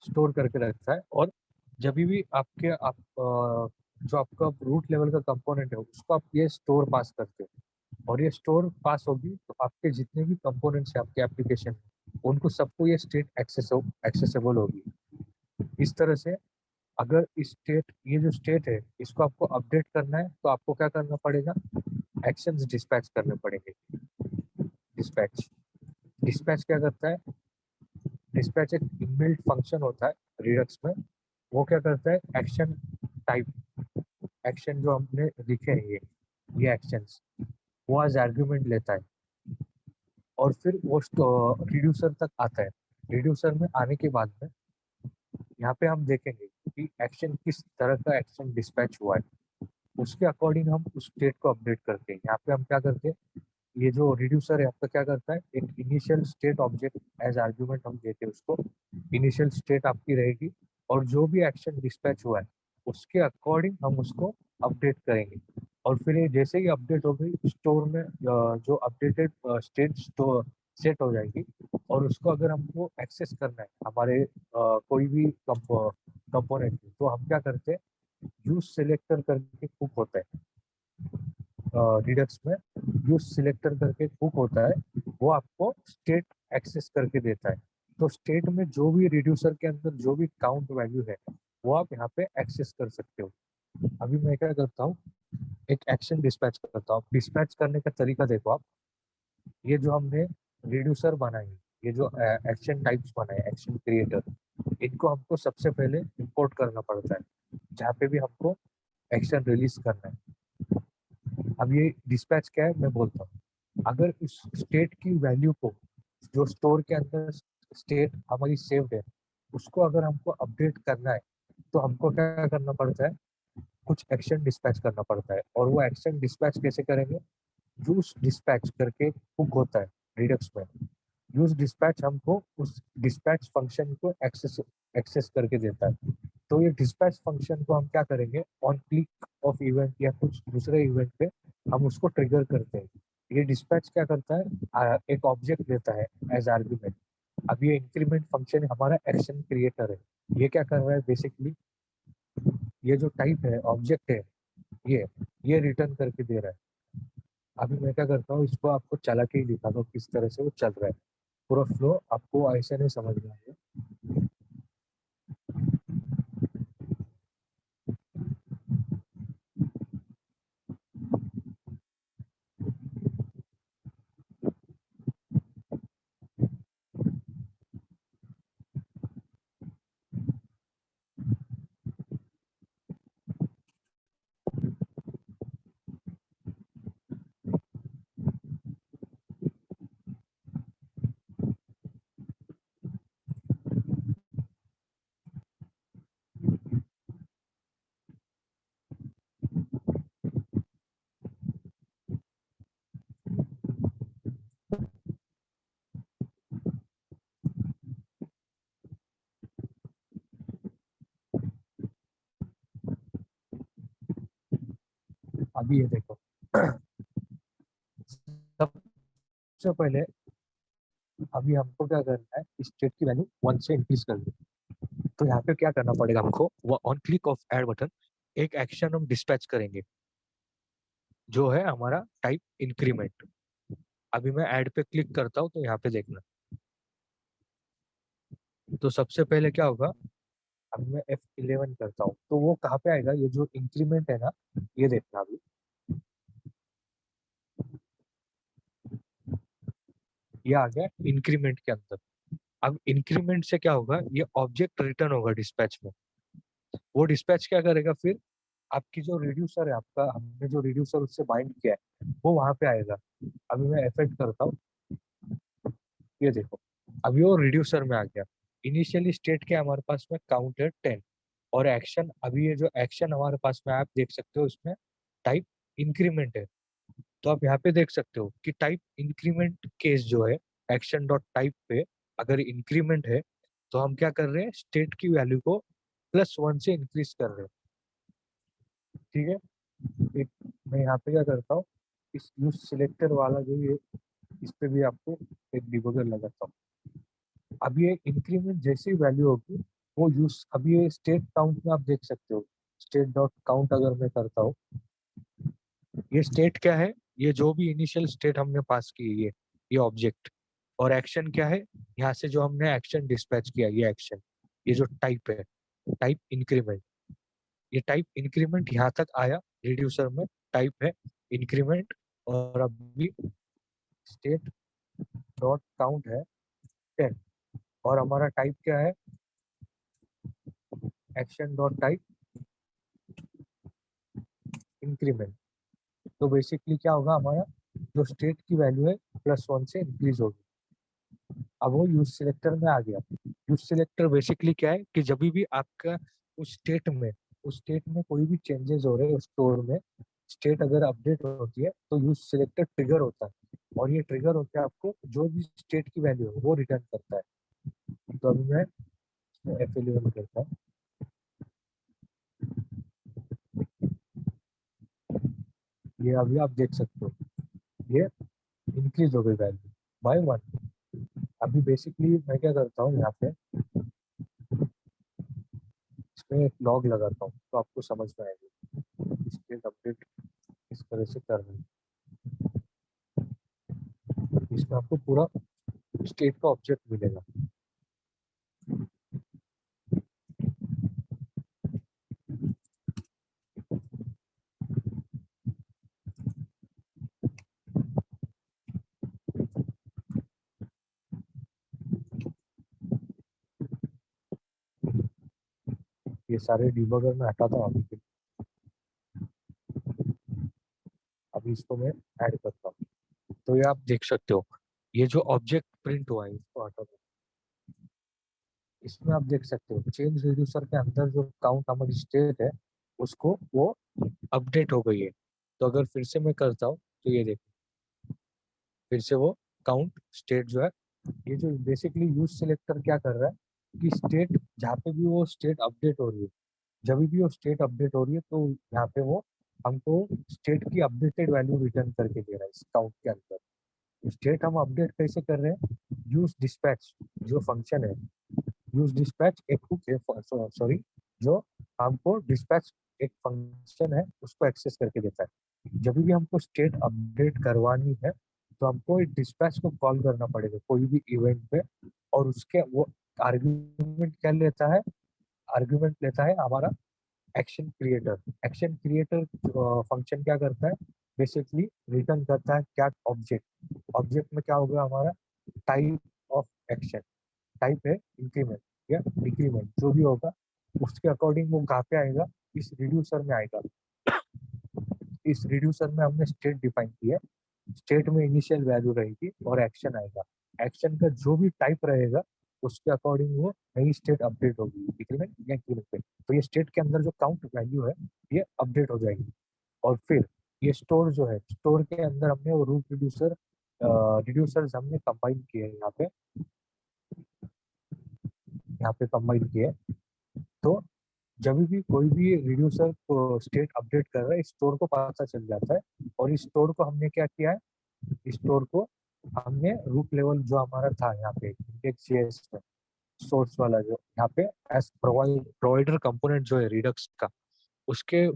Speaker 1: स्टोर करके रखता है। और जब भी जो आपका रूट लेवल का कंपोनेंट है उसको आप ये स्टोर पास करते हो, और ये स्टोर पास होगी तो आपके जितने भी कंपोनेंट्स हैं आपके एप्लीकेशन में, उनको सबको ये स्टेट एक्सेसिबल होगी। इस तरह से अगर इस स्टेट, ये जो स्टेट है इसको आपको अपडेट करना है तो आपको क्या करना पड़ेगा, एक्शंस डिस्पैच करने पड़ेंगे। डिस्पैच डिस्पैच क्या करता है, डिस्पैच एक इनबिल्ट फंक्शन होता है रिडक्स में। वो क्या करता है, एक्शन टाइप, एक्शन जो हमने लिखे हैं ये एक्शंस, वो एज आर्ग्यूमेंट लेता है और फिर वो रिड्यूसर तक आता है। रिड्यूसर में आने के बाद में यहाँ पे हम देखेंगे कि एक्शन किस तरह का एक्शन डिस्पैच हुआ है, उसके अकॉर्डिंग हम उस स्टेट को अपडेट करते हैं। यहाँ पे हम क्या करते हैं, ये जो रिड्यूसर है आपका क्या करता है, एक initial state object as argument हम देते हैं उसको। इनिशियल स्टेट आपकी रहेगी और जो भी एक्शन डिस्पैच हुआ है उसके अकॉर्डिंग हम उसको अपडेट करेंगे। और फिर ये जैसे ही अपडेट हो गई स्टोर में जो अपडेटेड स्टेट स्टोर सेट हो जाएगी। और उसको अगर हमको एक्सेस करना है हमारे कोई भी कंपोनेंट तो हम क्या करते हैं, यूज सिलेक्टर करके हुक होता है रिडक्स में, यूज सिलेक्टर करके हुक होता है, वो आपको स्टेट एक्सेस करके देता है। तो स्टेट में जो भी रिड्यूसर के अंदर जो भी काउंट वैल्यू है वो आप यहाँ पे एक्सेस कर सकते हो। अभी मैं क्या करता हूँ, एक एक्शन डिस्पैच करता हूँ। डिस्पैच करने का तरीका देखो आप, ये जो हमने रिड्यूसर बनाए, ये जो एक्शन टाइप्स बनाए, एक्शन क्रिएटर, इनको हमको सबसे पहले इंपोर्ट करना पड़ता है जहाँ पे भी हमको एक्शन रिलीज करना है। अब ये डिस्पैच क्या है मैं बोलता हूँ, अगर उस स्टेट की वैल्यू को, जो स्टोर के अंदर स्टेट हमारी सेव्ड है, उसको अगर हमको अपडेट करना है तो हमको क्या करना पड़ता है, कुछ एक्शन डिस्पैच करना पड़ता है। और वो एक्शन डिस्पैच कैसे करेंगे, यूज डिस्पैच करके हुक होता है रिडक्स में। यूज डिस्पैच हमको उस डिस्पैच फंक्शन को एक्सेस एक्सेस करके देता है। तो ये डिस्पैच फंक्शन को हम क्या करेंगे, ऑन क्लिक ऑफ इवेंट या कुछ दूसरे इवेंट पे हम उसको ट्रिगर करते हैं। ये डिस्पैच क्या करता है, एक ऑब्जेक्ट लेता है एज आर्ग्यूमेंट। अब ये इंक्रीमेंट फंक्शन हमारा एक्शन क्रिएटर है। ये क्या कर रहा है बेसिकली, ये जो टाइप है ऑब्जेक्ट है, ये ये रिटर्न करके दे रहा है। अभी मैं क्या करता हूँ, इसको आपको चला के ही दिखाता हूँ किस तरह से वो चल रहा है। पूरा फ्लो आपको ऐसे नहीं समझ में आएगा। अभी ये देखो सबसे पहले अभी हमको क्या करना है, स्टेट की वैल्यू 1 से इंक्रीज करनी है। तो यहाँ पे क्या करना पड़ेगा हमको, वो on click of add button एक एक्शन हम डिस्पैच करेंगे जो है हमारा टाइप इंक्रीमेंट। अभी मैं ऐड पे क्लिक करता हूँ तो यहाँ पे देखना, तो सबसे पहले क्या होगा, अब मैं F11 करता हूँ तो वो कहाँ पे आएगा, ये जो इंक्रीमेंट है ना, ये देखना अभी, ये आ गया इंक्रीमेंट के अंदर। अब इंक्रीमेंट से क्या होगा, ये ऑब्जेक्ट रिटर्न होगा डिस्पैच में। वो डिस्पैच क्या करेगा फिर, आपकी जो रिड्यूसर है, आपका हमने जो रिड्यूसर उससे बाइंड किया है वो वहां पे आएगा। अभी मैं इफेक्ट करता हूँ, ये देखो अभी वो रिड्यूसर में आ गया। इनिशियली स्टेट के हमारे पास में काउंट है 10, और एक्शन, अभी ये जो एक्शन हमारे पास में आप देख सकते हो इसमें टाइप इंक्रीमेंट है। तो आप यहाँ पे देख सकते हो कि टाइप इंक्रीमेंट केस जो है, एक्शन डॉट टाइप पे अगर इंक्रीमेंट है तो हम क्या कर रहे हैं, स्टेट की वैल्यू को +1 से इंक्रीज कर रहे हैं। ठीक है, एक मैं यहाँ पे क्या करता हूँ, इस यूज सिलेक्टर वाला जो ये, इस पे भी आपको एक डिबगर लगाता हूँ। अब ये इंक्रीमेंट जैसी वैल्यू होगी वो यूज, अभी ये स्टेट काउंट में आप देख सकते हो, स्टेट डॉट काउंट अगर मैं करता हूँ, ये स्टेट क्या है, ये जो भी इनिशियल स्टेट हमने पास की है, ये ऑब्जेक्ट, और एक्शन क्या है, यहाँ से जो हमने एक्शन डिस्पैच किया, ये एक्शन, ये जो टाइप है, टाइप इंक्रीमेंट, ये टाइप इंक्रीमेंट यहाँ तक आया रिड्यूसर में, टाइप है इंक्रीमेंट, और अभी स्टेट डॉट काउंट है 10, और हमारा टाइप क्या है, एक्शन डॉट टाइप इंक्रीमेंट। तो बेसिकली क्या होगा, हमारा जो स्टेट की वैल्यू है +1 से इंक्रीज होगी। अब वो यूज सिलेक्टर में आ गया। यूज सिलेक्टर बेसिकली क्या है कि जब भी आपका उस स्टेट में कोई भी चेंजेस हो रहे हैं, उस स्टोर में स्टेट अगर अपडेट होती है तो यूज सिलेक्टर ट्रिगर होता है, और ये ट्रिगर होकर आपको जो भी स्टेट की वैल्यू है वो रिटर्न करता है। तो अभी मैं F11 करता हूँ, ये अभी आप देख सकते हो, ये इंक्रीज हो गई वैल्यू बाय 1। अभी बेसिकली मैं क्या करता हूँ, यहाँ पे इसमें एक लॉग लगाता हूँ तो आपको समझ में आएगी स्टेट अपडेट इस तरह से कर रहे हैं। इसमें आपको पूरा स्टेट का ऑब्जेक्ट मिलेगा। ये सारे डिबगर में हटाता हूँ अभी इसको मैं ऐड करता हूँ। तो ये आप देख सकते हो, ये जो ऑब्जेक्ट प्रिंट हुआ है इसको हटा दो। इसमें आप देख सकते हो चेंज रिड्यूसर के अंदर जो काउंट हमारी स्टेट है उसको वो अपडेट हो गई है। तो अगर फिर से मैं करता हूँ तो ये देखो, फिर से वो काउंट स्टेट जो है, ये जो बेसिकली यूज सिलेक्टर क्या कर रहा है कि स्टेट जहाँ पे भी वो स्टेट अपडेट हो रही है, जब भी वो स्टेट अपडेट हो रही है तो यहाँ पे वो हमको स्टेट की अपडेटेड वैल्यू रिटर्न करके दे रहा है इस काउंट के अंदर। स्टेट हम अपडेट कैसे कर रहे हैं, यूज डिस्पैच जो फंक्शन है, यूज डिस्पैच एक हुक है, सॉरी, जो हमको डिस्पैच एक फंक्शन है उसको एक्सेस करके देता है। जब भी हमको स्टेट अपडेट करवानी है तो हमको एक डिस्पैच को कॉल करना पड़ेगा कोई भी इवेंट पे, और उसके वो आर्ग्यूमेंट क्या लेता है, आर्ग्यूमेंट लेता है हमारा action creator. Action creator function क्या करता है, बेसिकली रिटर्न करता है क्या, ऑब्जेक्ट। ऑब्जेक्ट में क्या होगा हमारा, टाइप ऑफ एक्शन, टाइप है इंक्रीमेंट या डिक्रीमेंट, जो भी होगा उसके अकॉर्डिंग वो कहाँ पे आएगा, इस रिड्यूसर में आएगा। इस रिड्यूसर में हमने स्टेट डिफाइन की है, स्टेट में इनिशियल वैल्यू रहेगी और एक्शन आएगा। एक्शन का जो भी टाइप रहेगा उसके अकॉर्डिंग वो नई स्टेट अपडेट होगी, डिक्रीमेंट या इंक्रीमेंट पे। तो ये स्टेट के अंदर जो काउंट वैल्यू है ये अपडेट हो जाएगी। और फिर ये स्टोर जो है, स्टोर के अंदर हमने वो रूट रिड्यूसर रिड्यूसर्स हमने कंबाइन किए हैं यहाँ पे कंबाइन किए। तो जब भी कोई भी रिड्यूसर को स्टेट अपडेट कर रहा है, स्टोर को पता चल जाता है, और इस स्टोर को हमने क्या किया है, स्टोर को हमने रूट लेवल जो हमारा था यहाँ पे इंडेक्स में, सोर्स वाला जो यहाँ पे एस प्रोवाइडर कंपोनेंट जो है रिडक्स का, उसके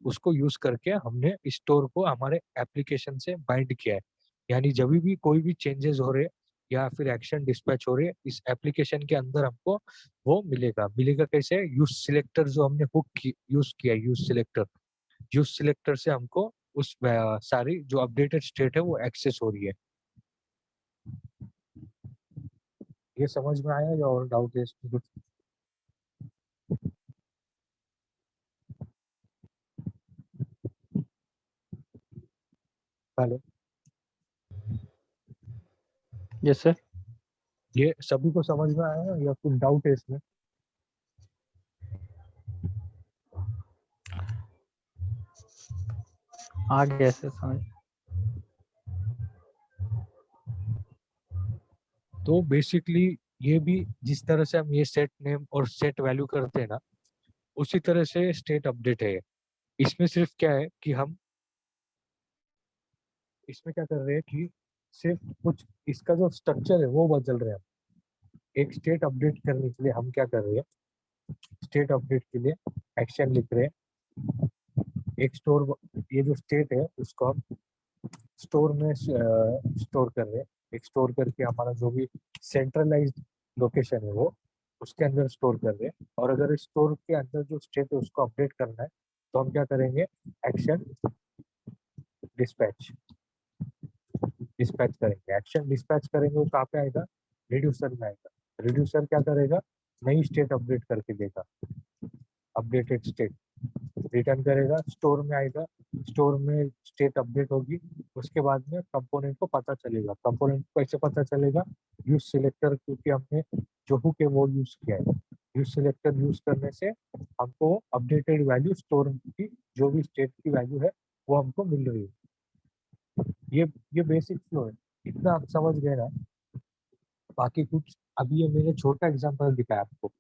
Speaker 1: उसको यूज करके हमने स्टोर को हमारे एप्लीकेशन से बाइंड किया है। यानी जब भी कोई भी चेंजेस हो रहे या फिर एक्शन डिस्पैच हो रहे इस एप्लीकेशन के अंदर हमको वो मिलेगा। मिलेगा कैसे, यूज सिलेक्टर जो हमने हुक यूज किया, यूज सिलेक्टर से हमको उस सारी जो अपडेटेड स्टेट है वो एक्सेस हो रही है। ये समझ में आया या और डाउट है इसमें कुछ? Hello,
Speaker 2: yes sir.
Speaker 1: ये सभी को समझ में आया या कुछ डाउट है इसमें?
Speaker 2: आ गया सर समझ।
Speaker 1: तो बेसिकली ये भी जिस तरह से हम ये सेट नेम और सेट वैल्यू करते हैं ना, उसी तरह से स्टेट अपडेट है। इसमें सिर्फ क्या है कि हम इसमें क्या कर रहे हैं कि सिर्फ कुछ इसका जो स्ट्रक्चर है वो बदल रहे हैं। एक स्टेट अपडेट करने के लिए हम क्या कर रहे हैं, स्टेट अपडेट के लिए एक्शन लिख रहे हैं, एक स्टोर, ये जो स्टेट है उसको हम स्टोर में स्टोर कर रहे हैं, एक स्टोर करके हमारा जो भी सेंट्रलाइज्ड लोकेशन है वो उसके अंदर स्टोर कर रहे हैं। और अगर स्टोर के अंदर जो स्टेट है उसको अपडेट करना है तो हम क्या करेंगे, एक्शन डिस्पैच डिस्पैच करेंगे। एक्शन डिस्पैच करेंगे वो कहाँ पे आएगा, रिड्यूसर में आएगा। रिड्यूसर क्या करेगा, नई स्टेट अपडेट करके देगा, अपडेटेड स्टेट रिटर्न करेगा, स्टोर में आएगा, स्टोर में स्टेट अपडेट होगी। उसके बाद में कंपोनेंट को पता चलेगा। कंपोनेंट को कैसे पता चलेगा, यूज सिलेक्टर, क्योंकि हमने जो हुक है वो यूज किया है। यूज सिलेक्टर यूज करने से हमको अपडेटेड वैल्यू स्टोर की जो भी स्टेट की वैल्यू है वो हमको मिल रही है। ये बेसिक फ्लो है, इतना आप समझ गए ना। बाकी कुछ अभी ये मैंने छोटा एग्जांपल दिखाया आपको,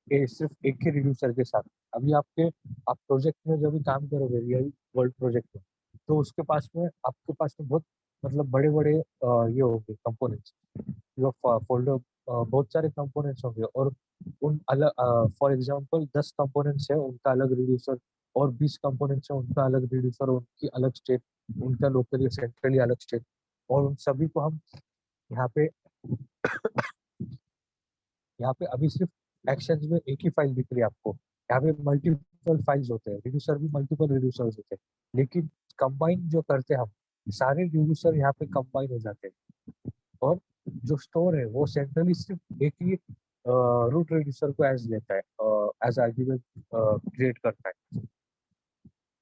Speaker 1: ये सिर्फ एक ही रिड्यूसर के साथ। अभी आप प्रोजेक्ट में जब भी काम करोगे रियल वर्ल्ड प्रोजेक्ट में, तो उसके पास में आपके पास में बहुत मतलब बड़े बड़े ये होंगे कंपोनेंट्स, जो फोल्डर बहुत सारे कंपोनेंट्स होंगे। और उन अलग फॉर एग्जांपल 10 कंपोनेंट्स है उनका अलग रिड्यूसर, और 20 कंपोनेंट्स है उनका अलग रिड्यूसर, उनकी अलग स्टेट, उनका लोकली सेंट्रली अलग स्टेट। और उन सभी को हम यहाँ पे यहाँ पे अभी सिर्फ एक्शंस में एक ही फाइल दिख रही है आपको। यहाँ पे मल्टीपल फाइल्स होते हैं, रिड्यूसर भी मल्टीपल रिड्यूसर्स होते हैं, लेकिन कंबाइन जो करते हैं हम, सारे रिड्यूसर यहाँ पे कंबाइन हो जाते हैं। और जो स्टोर है वो सेंट्रली सिर्फ एक ही रूट रिड्यूसर को एज लेता है, एज आर्ग्यूमेंट क्रिएट करता है।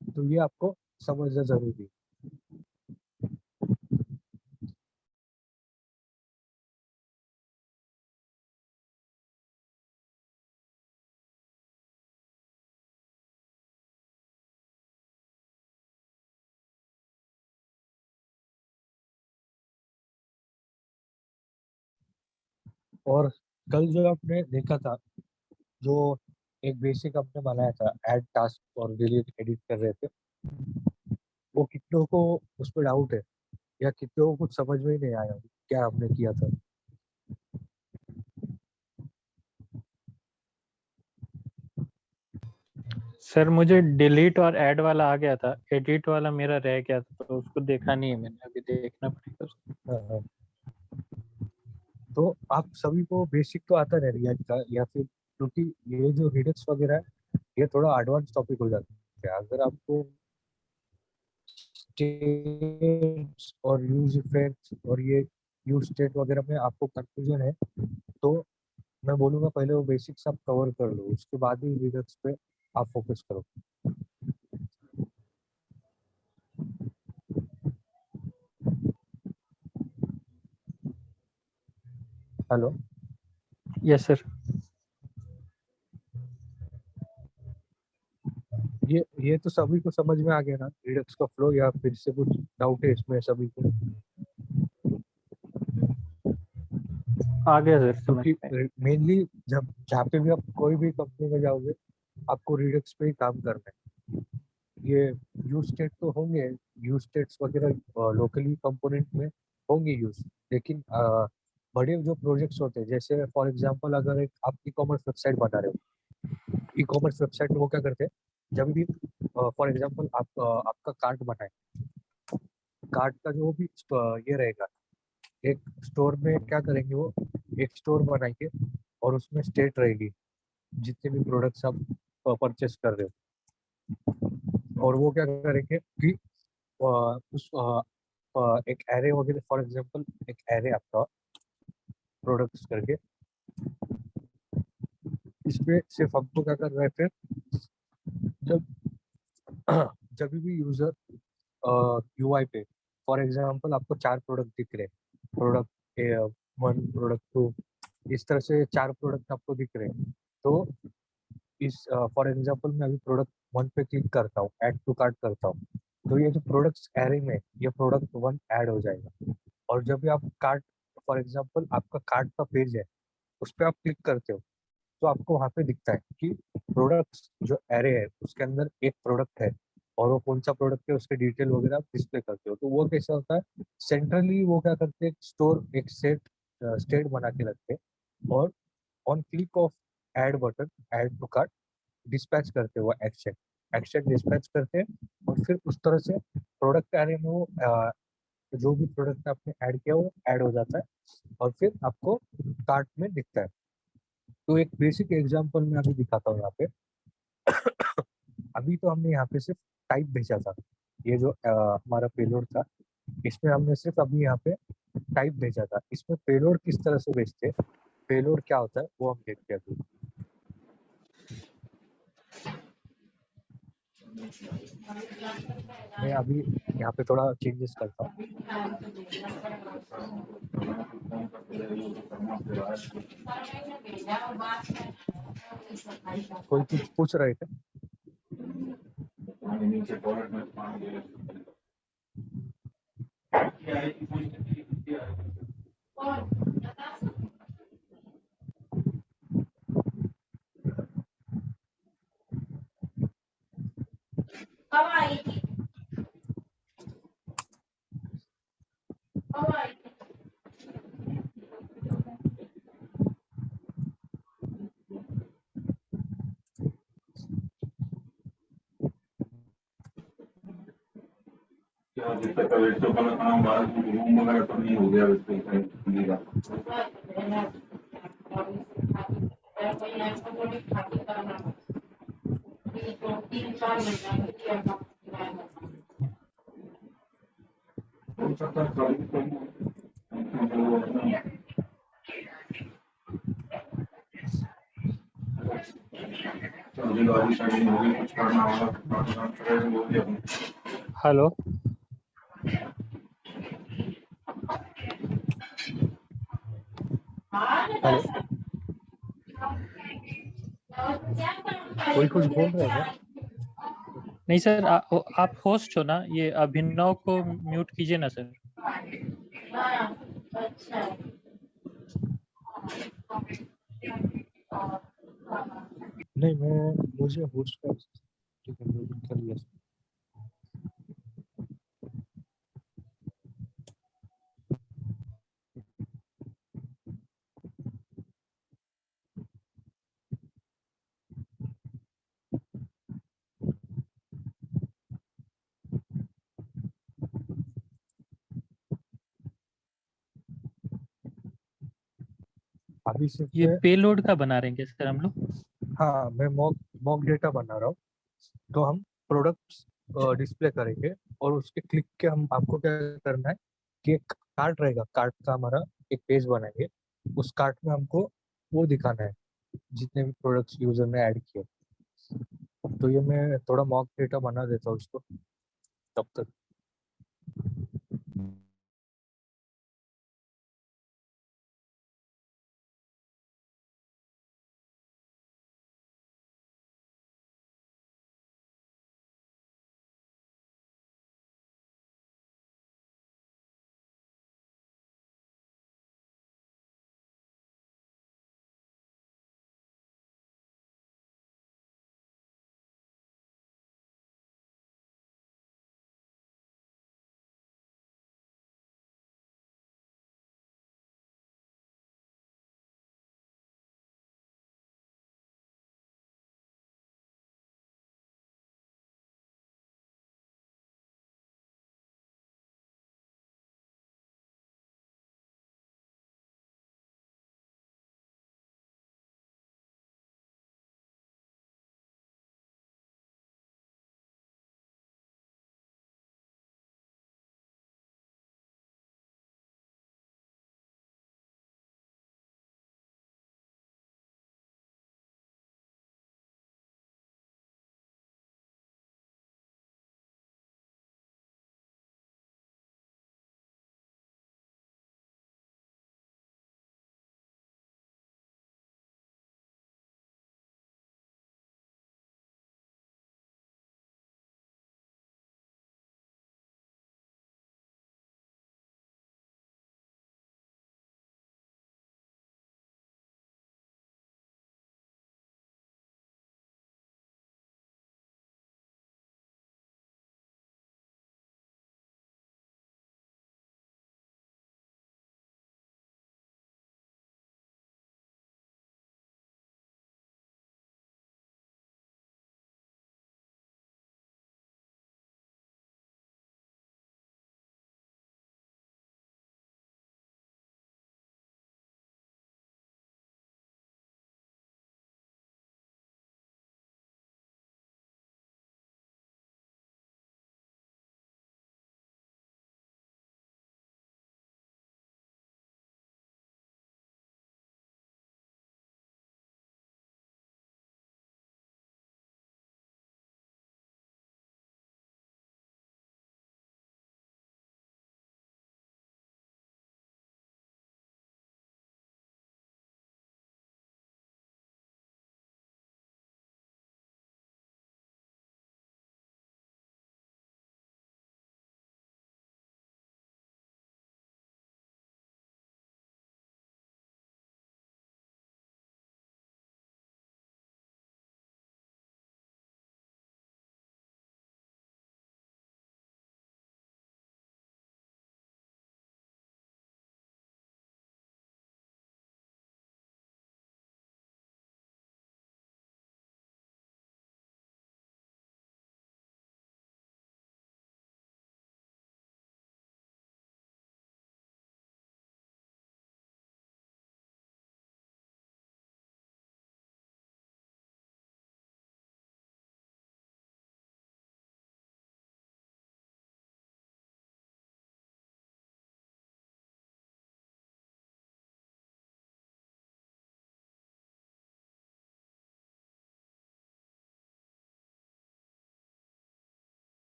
Speaker 1: तो ये आपको समझना जरूरी है। और कल जो आपने देखा था, जो एक बेसिक हमने बनाया था, ऐड टास्क और डिलीट एडिट कर रहे थे, वो कितनों को उस पर डाउट है, या कितनों को कुछ समझ में ही नहीं आया क्या हमने किया था।
Speaker 2: सर मुझे डिलीट और ऐड वाला आ गया था, एडिट वाला मेरा रह गया था, तो उसको देखा नहीं है मैंने, अभी देखना पड़ेगा उसको।
Speaker 1: हाँ, हाँ। तो आप सभी को बेसिक तो आता है रिएक्ट का, या फिर क्योंकि ये जो रिडक्स वगैरह है ये थोड़ा एडवांस टॉपिक हो जाता है। अगर आपको स्टेट्स और यूज इफेक्ट्स और ये यूज स्टेट वगैरह में आपको कंफ्यूजन है, तो मैं बोलूँगा पहले वो बेसिक्स आप कवर कर लो, उसके बाद ही रिडक्स पे आप फोकस करो। हेलो।
Speaker 2: Yes sir.
Speaker 1: ये तो सभी को समझ में आ गया ना रिडक्स का फ्लो, या फिर से कुछ डाउट है इसमें सभी को?
Speaker 2: आ गया सर, समझ
Speaker 1: क्योंकि
Speaker 2: में।
Speaker 1: मेनली जब जहाँ पे भी आप कोई भी कंपनी में जाओगे, आपको रिडक्स पे ही काम करना है। ये यूज स्टेट तो होंगे, यूज स्टेट्स वगैरह लोकली कंपोनेंट में होंगे यूज, लेकिन बड़े जो प्रोजेक्ट्स होते हैं, जैसे फॉर एग्जांपल अगर एक आप ई कॉमर्स वेबसाइट बना रहे हो, ई कॉमर्स वेबसाइट में वो क्या करते हैं, जब भी फॉर एग्जांपल आप आपका कार्ट बनाए, कार्ट का जो भी ये रहेगा, एक स्टोर में क्या करेंगे वो, एक स्टोर बनाएंगे और उसमें स्टेट रहेगी जितने भी प्रोडक्ट्स आप परचेस कर रहे हो। और वो क्या करेंगे कि उस एक एरे वगैरह, फॉर एग्जांपल एक एरे आपका प्रोडक्ट्स करके, इसमें सिर्फ हमको क्या करना है फिर, जब जब भी यूजर यूआई पे फॉर एग्जांपल आपको 4 प्रोडक्ट दिख रहे हैं, प्रोडक्ट 1, प्रोडक्ट 2, इस तरह से 4 प्रोडक्ट आपको दिख रहे हैं। तो इस फॉर एग्जांपल मैं अभी प्रोडक्ट 1 पे क्लिक करता हूँ, ऐड टू कार्ट करता हूँ, तो ये जो प्रोडक्ट्स एरे में ये प्रोडक्ट 1 ऐड हो जाएगा। और जब भी आप कार्ट, फॉर एग्जांपल आपका कार्ट का पेज है, उस पर आप क्लिक करते हो, तो आपको वहाँ पे दिखता है कि प्रोडक्ट्स जो एरे है उसके अंदर एक प्रोडक्ट है, और वो कौन सा प्रोडक्ट है उसके डिटेल वगैरह आप डिस्प्ले करते हो। तो वो कैसा होता है, सेंट्रली वो क्या करते हैं, स्टोर एक स्टेट बना के रखते हैं, और on click of add button, add to cart, dispatch करते हैं वो एक्शन, एक्शन डिस्पैच करते हैं। और फिर उस तरह से प्रोडक्ट एरे में वो जो भी प्रोडक्ट आपने ऐड किया वो ऐड हो जाता है और फिर आपको कार्ट में दिखता है। तो एक बेसिक एग्जांपल मैं अभी दिखाता हूँ यहाँ पे। अभी तो हमने यहाँ पे सिर्फ टाइप भेजा था, ये जो हमारा पेलोड था, इसमें हमने सिर्फ अभी यहाँ पे टाइप भेजा था। इसमें पेलोड किस तरह से भेजते हैं, पेलोड क्या होता है वो हम देखते हैं अभी। मैं अभी यहाँ पे थोड़ा चेंजेस करता हूँ। कोई कुछ पूछ रहे थे?
Speaker 3: अभी तक का वेट तो अपना काम बाहर रूम वगैरह तो नहीं हो गया उसको हिंदी का। हो सकता है कभी गाड़ी शादी होगी कुछ करना होगा।
Speaker 2: हेलो।
Speaker 1: हेलो, कोई कुछ बोल रहा है क्या?
Speaker 2: नहीं सर, आप होस्ट हो ना, ये अभिनव को म्यूट कीजिए ना सर।
Speaker 1: नहीं, मुझे होस्ट का, ठीक है, म्यूट कर लिया। अभी
Speaker 2: ये
Speaker 1: सिर्फ
Speaker 2: पेलोड का बना रहे हैं क्या सर हम लोग?
Speaker 1: हाँ, मैं मॉक मॉक डेटा बना रहा हूँ। तो हम प्रोडक्ट्स डिस्प्ले करेंगे और उसके क्लिक के हम आपको क्या करना है कि एक कार्ट रहेगा, कार्ट का हमारा एक पेज बनाएंगे। उस कार्ट में हमको वो दिखाना है जितने भी प्रोडक्ट्स यूजर ने ऐड किए। तो ये मैं थोड़ा मॉक डेटा बना देता हूँ इसको तब तक।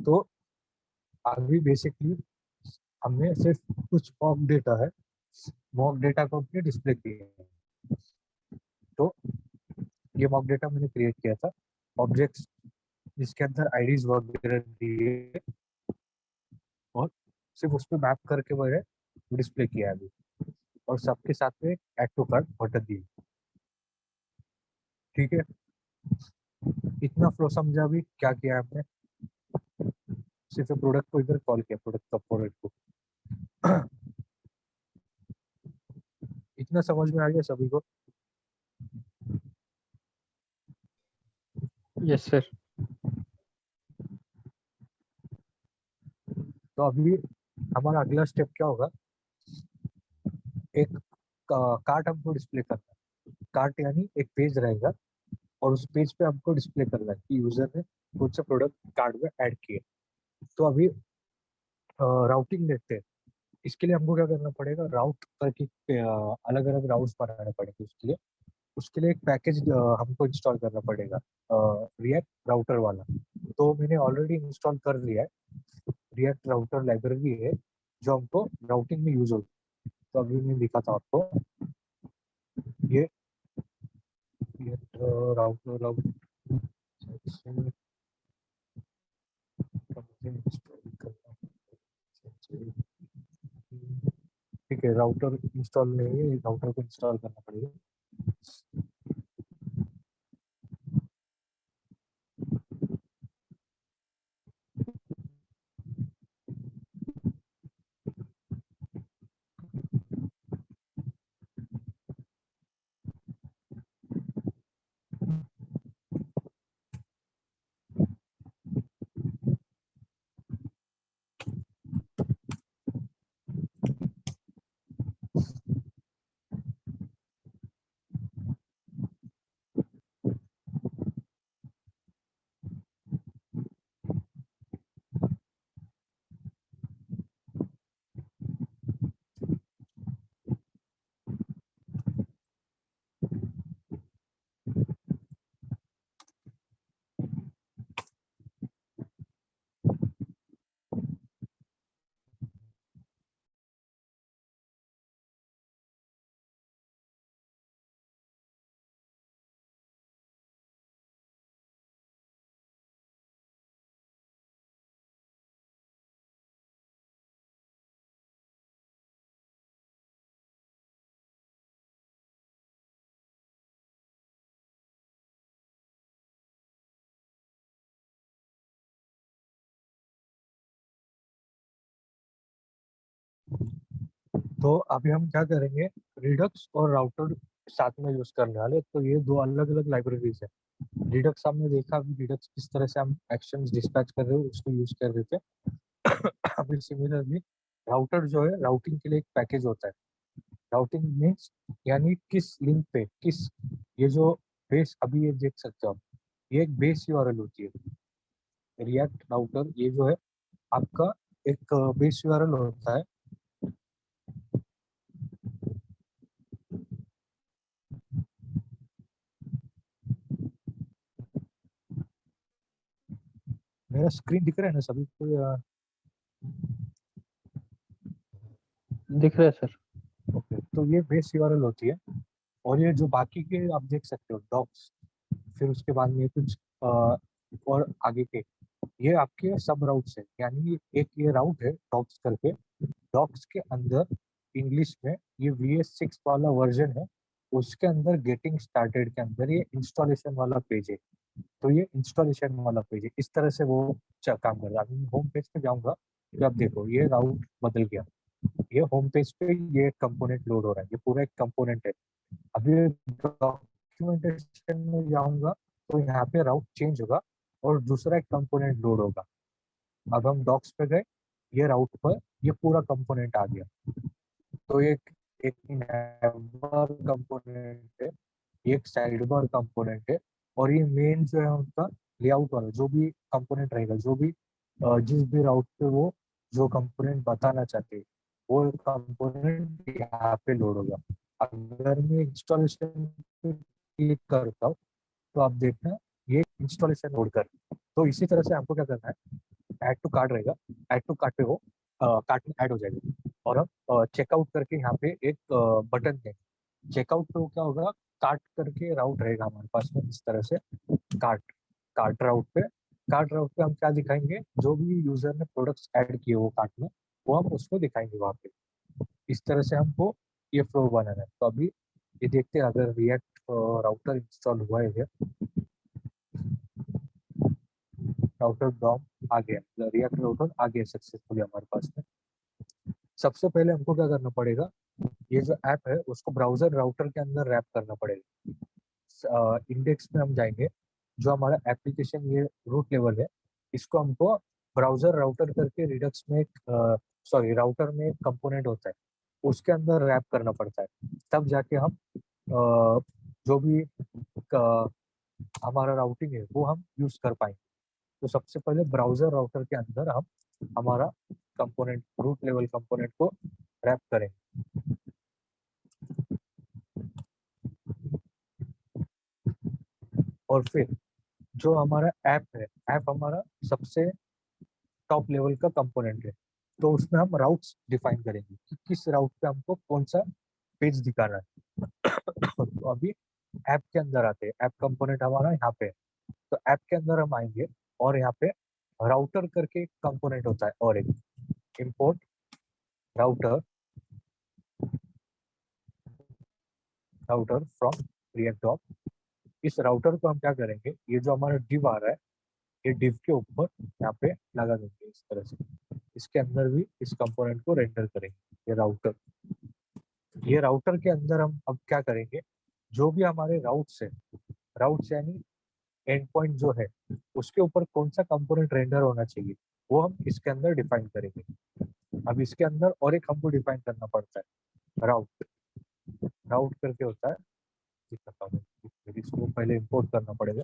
Speaker 1: तो अभी बेसिकली हमने सिर्फ कुछ मॉक डेटा है, मॉक डेटा को हमने डिस्प्ले किया है। तो ये मॉक डेटा मैंने क्रिएट किया था, ऑब्जेक्ट्स जिसके अंदर आईडीज वगैरह दिए और सिर्फ उस पर मैप करके मैंने डिस्प्ले किया है अभी, और सबके साथ में ऐड टू कार्ट बटन दिए। ठीक है, इतना फ्लो समझा। अभी क्या किया हमने, सिर्फ प्रोडक्ट को इधर कॉल किया, प्रोडक्ट कंपोनेंट को। इतना समझ में आ गया सभी को?
Speaker 2: Yes sir.
Speaker 1: तो अभी हमारा अगला स्टेप क्या होगा, एक कार्ट हमको डिस्प्ले करना है। कार्ट यानी एक पेज रहेगा और उस पेज पे हमको डिस्प्ले करना है कि यूजर ने कौन सा प्रोडक्ट कार्ट में ऐड किए। तो अभी राउटिंग देखते हैं। इसके लिए हमको क्या करना पड़ेगा, राउट करके अलग अलग राउट्स बनाने पड़ेंगे। उसके लिए एक पैकेज हमको इंस्टॉल करना पड़ेगा, रिएक्ट राउटर वाला। तो मैंने ऑलरेडी इंस्टॉल कर लिया है, रिएक्ट राउटर लाइब्रेरी है जो हमको राउटिंग में यूज होती है। तो अभी मैं दिखाता हूँ आपको, ये राउटर ठीक है, राउटर इंस्टॉल नहीं है, राउटर को इंस्टॉल करना पड़ेगा। तो अभी हम क्या करेंगे, रिडक्स और राउटर साथ में यूज करने वाले। तो ये दो अलग अलग लाइब्रेरीज है। रिडक्स हमने देखा, अभी रिडक्स किस तरह से हम एक्शंस डिस्पैच कर रहे हो उसको यूज कर रहे थे। अभी सिमिलरली राउटर जो है, राउटिंग के लिए एक पैकेज होता है। राउटिंग मीन्स यानी किस लिंक पे किस, ये जो बेस अभी ये देख सकते हो आप, ये एक बेस यूआरएल होती है। रिएक्ट राउटर ये जो है आपका एक बेस यूआरएल होता है। मेरा स्क्रीन दिख रहा है ना सभी को या?
Speaker 2: दिख रहा है सर।
Speaker 1: ओके, तो ये बेस यूआरएल होती है। और ये जो बाकी के आप देख सकते हो डॉक्स, फिर उसके बाद में कुछ और आगे के, ये आपके सब राउट्स है। यानी एक ये राउट है डॉक्स करके, डॉक्स के अंदर इंग्लिश में ये VS6 वाला वर्जन है। उसके अंदर गेटिंग स्टार्टेड के अंदर ये इंस्टॉलेशन वाला पेज है। तो ये इंस्टॉलेशन वाला पेज है, इस तरह से वो काम कर रहा है। अभी होम पेज पे जाऊंगा तो आप देखो ये राउट बदल गया। ये होम पेज पे ये कंपोनेंट लोड हो रहा है, ये पूरा एक कंपोनेंट है। अभी डॉक्यूमेंटेशन में जाऊंगा तो यहाँ पे राउट चेंज होगा और दूसरा एक कंपोनेंट लोड होगा। अब हम डॉक्स पे गए, ये राउट पर ये पूरा कंपोनेंट आ गया। तो एक एक नैवर कंपोनेंट है, एक साइड बार कंपोनेंट है, और ये मेन जो है उनका लेआउट वाला जो भी कंपोनेंट रहेगा, जो भी जिस भी राउट पे वो जो कंपोनेंट बताना चाहते हैं वो कंपोनेंट यहाँ पे लोड होगा। अगर मैं इंस्टॉलेशन पे क्लिक करता हूँ तो आप देखना ये इंस्टॉलेशन लोड कर। तो इसी तरह से आपको क्या करना है, ऐड टू कार्ट रहेगा, ऐड टू कार्ट पे वो कार्ट में ऐड हो जाएगा। और हम चेकआउट करके यहाँ पे एक बटन देंगे। चेकआउट पे क्या होगा, कार्ट करके राउट रहेगा हमारे पास में इस तरह से। कार्ट कार्ट राउट पे हम क्या दिखाएंगे, जो भी यूजर ने प्रोडक्ट्स ऐड किए वो कार्ट में, वो हम उसको दिखाएंगे वहाँ पे। इस तरह से हमको ये फ्लो बनाना है। तो अभी ये देखते हैं अगर रिएक्ट राउटर इंस्टॉल हुआ है क्या। राउटर डॉम आ गया, रिएक्ट राउटर आ गया सक्सेसफुली हमारे पास में। सबसे पहले हमको क्या करना पड़ेगा, ये जो ऐप है उसको ब्राउजर राउटर के अंदर रैप करना पड़ेगा। इंडेक्स में हम जाएंगे, जो हमारा एप्लीकेशन ये रूट लेवल है, इसको हमको ब्राउजर राउटर करके रिडक्स में राउटर में एक कंपोनेंट होता है, उसके अंदर रैप करना पड़ता है। तब जाके हम जो भी हमारा राउटिंग है वो हम यूज कर पाएंगे। तो सबसे पहले ब्राउजर राउटर के अंदर हम हमारा कंपोनेंट, रूट लेवल कंपोनेंट को रैप करेंगे। और फिर जो हमारा ऐप है, ऐप हमारा सबसे टॉप लेवल का कंपोनेंट है, तो उसमें हम राउट्स डिफाइन करेंगे कि किस राउट पे हमको कौन सा पेज दिखाना है। तो अभी ऐप के अंदर आते हैं, ऐप कंपोनेंट हमारा यहाँ पे है। तो ऐप के अंदर हम आएंगे और यहाँ पे राउटर करके कंपोनेंट होता है, और एक import router from react dot. इस राउटर को हम क्या करेंगे, ये जो हमारा डिव आ रहा है, ये डिव के ऊपर यहाँ पे लगा देंगे इस तरह से। इसके अंदर भी इस कंपोनेंट को रेंडर करेंगे। ये राउटर के अंदर हम अब क्या करेंगे, जो भी हमारे राउट्स है, राउट्स यानी एंड पॉइंट जो है, उसके ऊपर कौन सा कंपोनेंट रेंडर होना चाहिए वो हम इसके अंदर डिफाइन करेंगे। अब इसके अंदर और एक हमको डिफाइन करना पड़ता है, राउट। राउट करके होता है, इसको पहले इंपोर्ट करना पड़ेगा।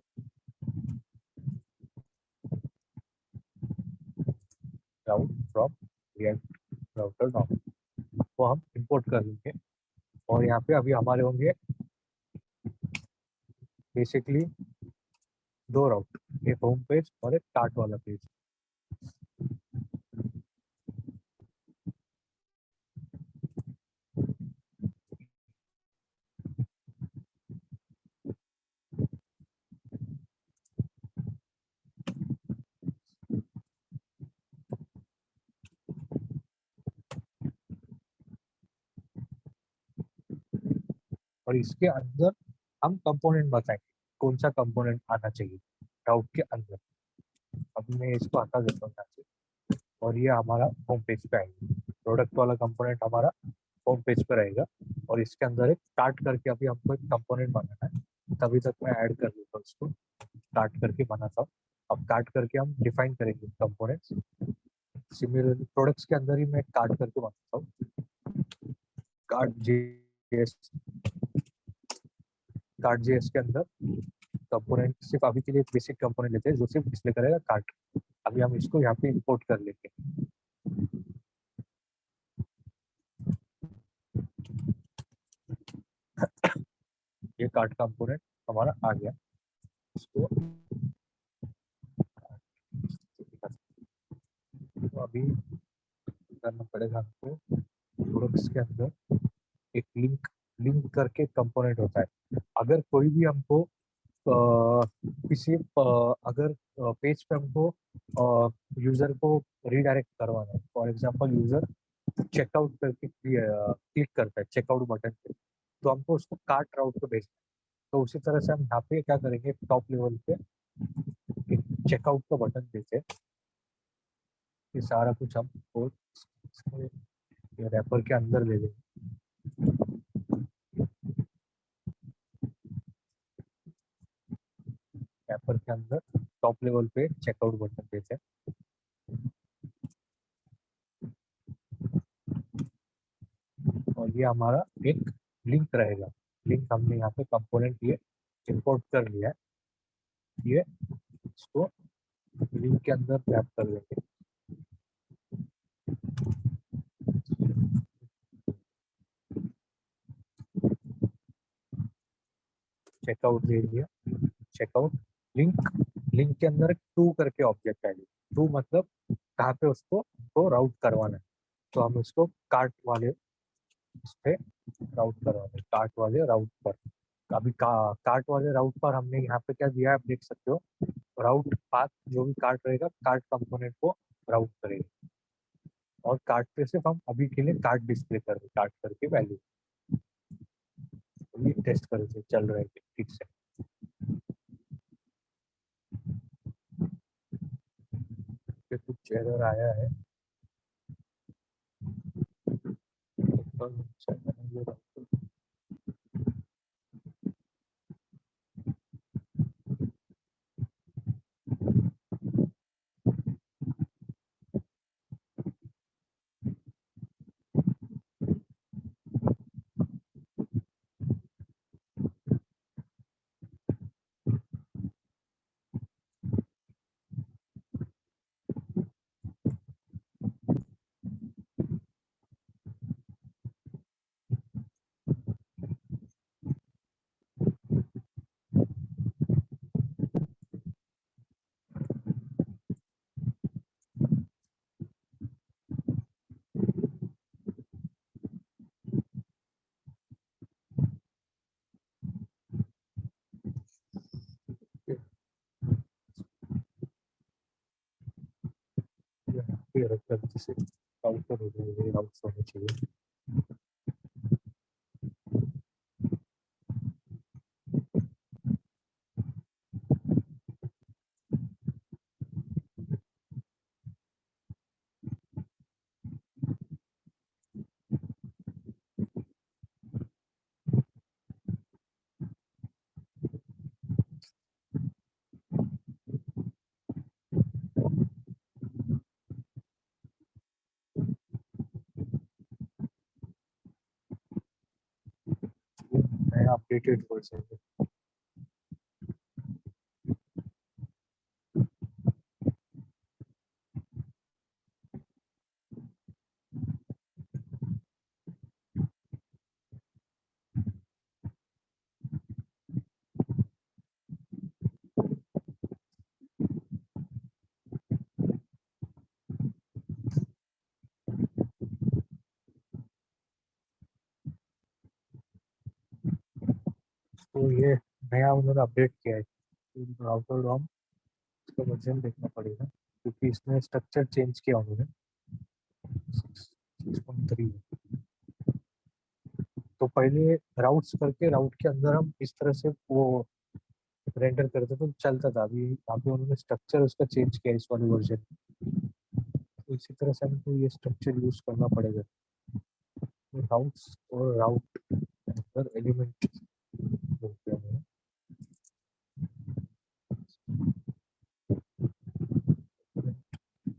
Speaker 1: राउट फ्रॉम रिएक्ट राउटर डॉट, वो हम इंपोर्ट कर लेंगे। और यहाँ पे अभी हमारे होंगे बेसिकली दो राउट, एक होम पेज और एक कार्ट वाला पेज। और इसके अंदर हम कंपोनेंट बताएंगे कौन सा कंपोनेंट आना चाहिए राउट के अंदर। अब मैं इसको हटा देता हूँ यहाँ से, और ये हमारा होम पेज पे आएगा। प्रोडक्ट वाला कंपोनेंट हमारा होम पेज पे रहेगा, और इसके अंदर एक स्टार्ट करके अभी हमको एक कंपोनेंट बनाना है। तभी तक मैं ऐड कर देता हूँ इसको, स्टार्ट करके बनाता हूँ। अब काट करके हम डिफाइन करेंगे कंपोनेंट्स। सिमिलर प्रोडक्ट्स के अंदर ही मैं काट करके बनाता हूँ। कार्ट जेएस के अंदर कंपोनेंट सिर्फ अभी के लिए बेसिक कंपोनेंट लेते हैं जो सिर्फ डिस्प्ले करेगा कार्ट। अभी हम इसको यहाँ पे इंपोर्ट कर लेंगे। ये कार्ट कंपोनेंट हमारा आ गया। इसको तो अभी करना पड़ेगा हमको, प्रोडक्ट्स के अंदर एक लिंक करके कंपोनेंट होता है। अगर कोई भी हमको किसी अगर पेज पे हमको यूजर को रीडायरेक्ट करवाना है, फॉर एग्जांपल यूजर चेकआउट करके क्लिक करता है चेकआउट बटन पे, तो हमको उसको कार्ट राउट पे भेजना है। तो उसी तरह से हम यहाँ पे क्या करेंगे, टॉप लेवल पे एक चेकआउट का बटन देते हैं। ये सारा कुछ हम रैपर के अंदर ले लेंगे। रैपर के अंदर टॉप लेवल पे चेकआउट बटन देते हैं। और ये हमारा एक लिंक रहेगा। लिंक हमने यहाँ पे कंपोनेंट ये इंपोर्ट कर लिया है, ये इसको लिंक के अंदर रैप कर लेंगे। चेकआउट दे दिया, चेकआउट लिंक के अंदर टू करके ऑब्जेक्ट है। टू मतलब कहाँ पे उसको राउट करवाना है। तो हम इसको कार्ट वाले इस पे राउट करवाना है, कार्ट वाले राउट पर। अभी कार्ट वाले राउट पर हमने यहाँ पे क्या दिया है आप देख सकते हो, राउट पाथ जो भी कार्ट रहेगा कार्ट कंपोनेंट को राउट करेगा, और कार्ट पे सिर्फ हम अभी के लिए कार्ट डिस्प्ले कर रहे हैं, कार्ट करके वैल्यू ये टेस्ट कर रहे चल रहा है ठीक से। फिर कुछ एरर आया है गलती से काउंटर हो गया, आउट होना चाहिए। नया अपडेटेड वर्जन है। तो ये नया उन्होंने अपडेट किया है, राउटर रॉम इसका वर्जन देखना पड़ेगा क्योंकि इसमें स्ट्रक्चर चेंज किया उन्होंने 6.3। तो पहले राउट्स करके राउट के अंदर हम इस तरह से वो रेंडर करते तो चलता था, अभी यहाँ पे उन्होंने स्ट्रक्चर उसका चेंज किया इस वाले वर्जन। तो इसी तरह से हमको ये स्ट्रक्चर यूज करना पड़ेगा, राउट्स और राउट एलिमेंट बोलते हैं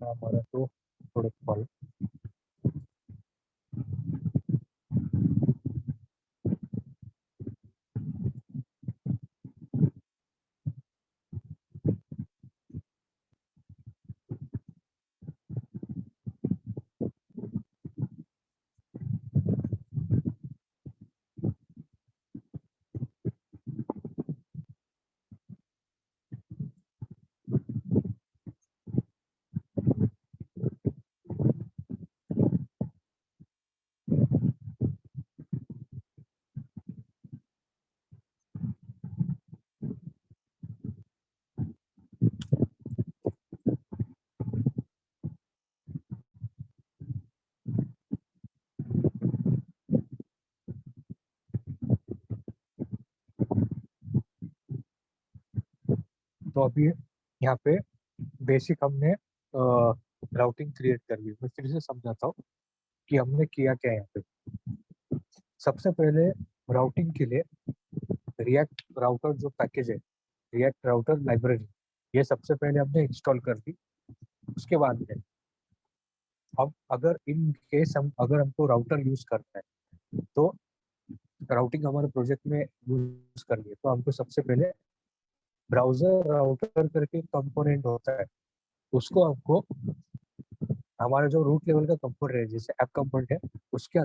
Speaker 1: हमारा तो प्रोडक्ट फॉल। तो अभी यहाँ पे बेसिक हमने राउटिंग क्रिएट कर ली। मैं फिर से समझाता हूँ कि हमने किया क्या यहाँ पे। सबसे पहले राउटिंग के लिए रिएक्ट राउटर जो पैकेज है, रिएक्ट राउटर लाइब्रेरी, ये सबसे पहले हमने इंस्टॉल कर दी। उसके बाद में अब अगर इन केस अगर हमको राउटर यूज करना है तो राउटिंग हमारे प्रोजेक्ट में यूज करनी है, तो हमको सबसे पहले ब्राउजर राउटर करके कंपोनेंट होता है, उसको हमको हमारा जो रूट लेवल का कंपोनेंट है जैसे ऐप कंपोनेंट है उसके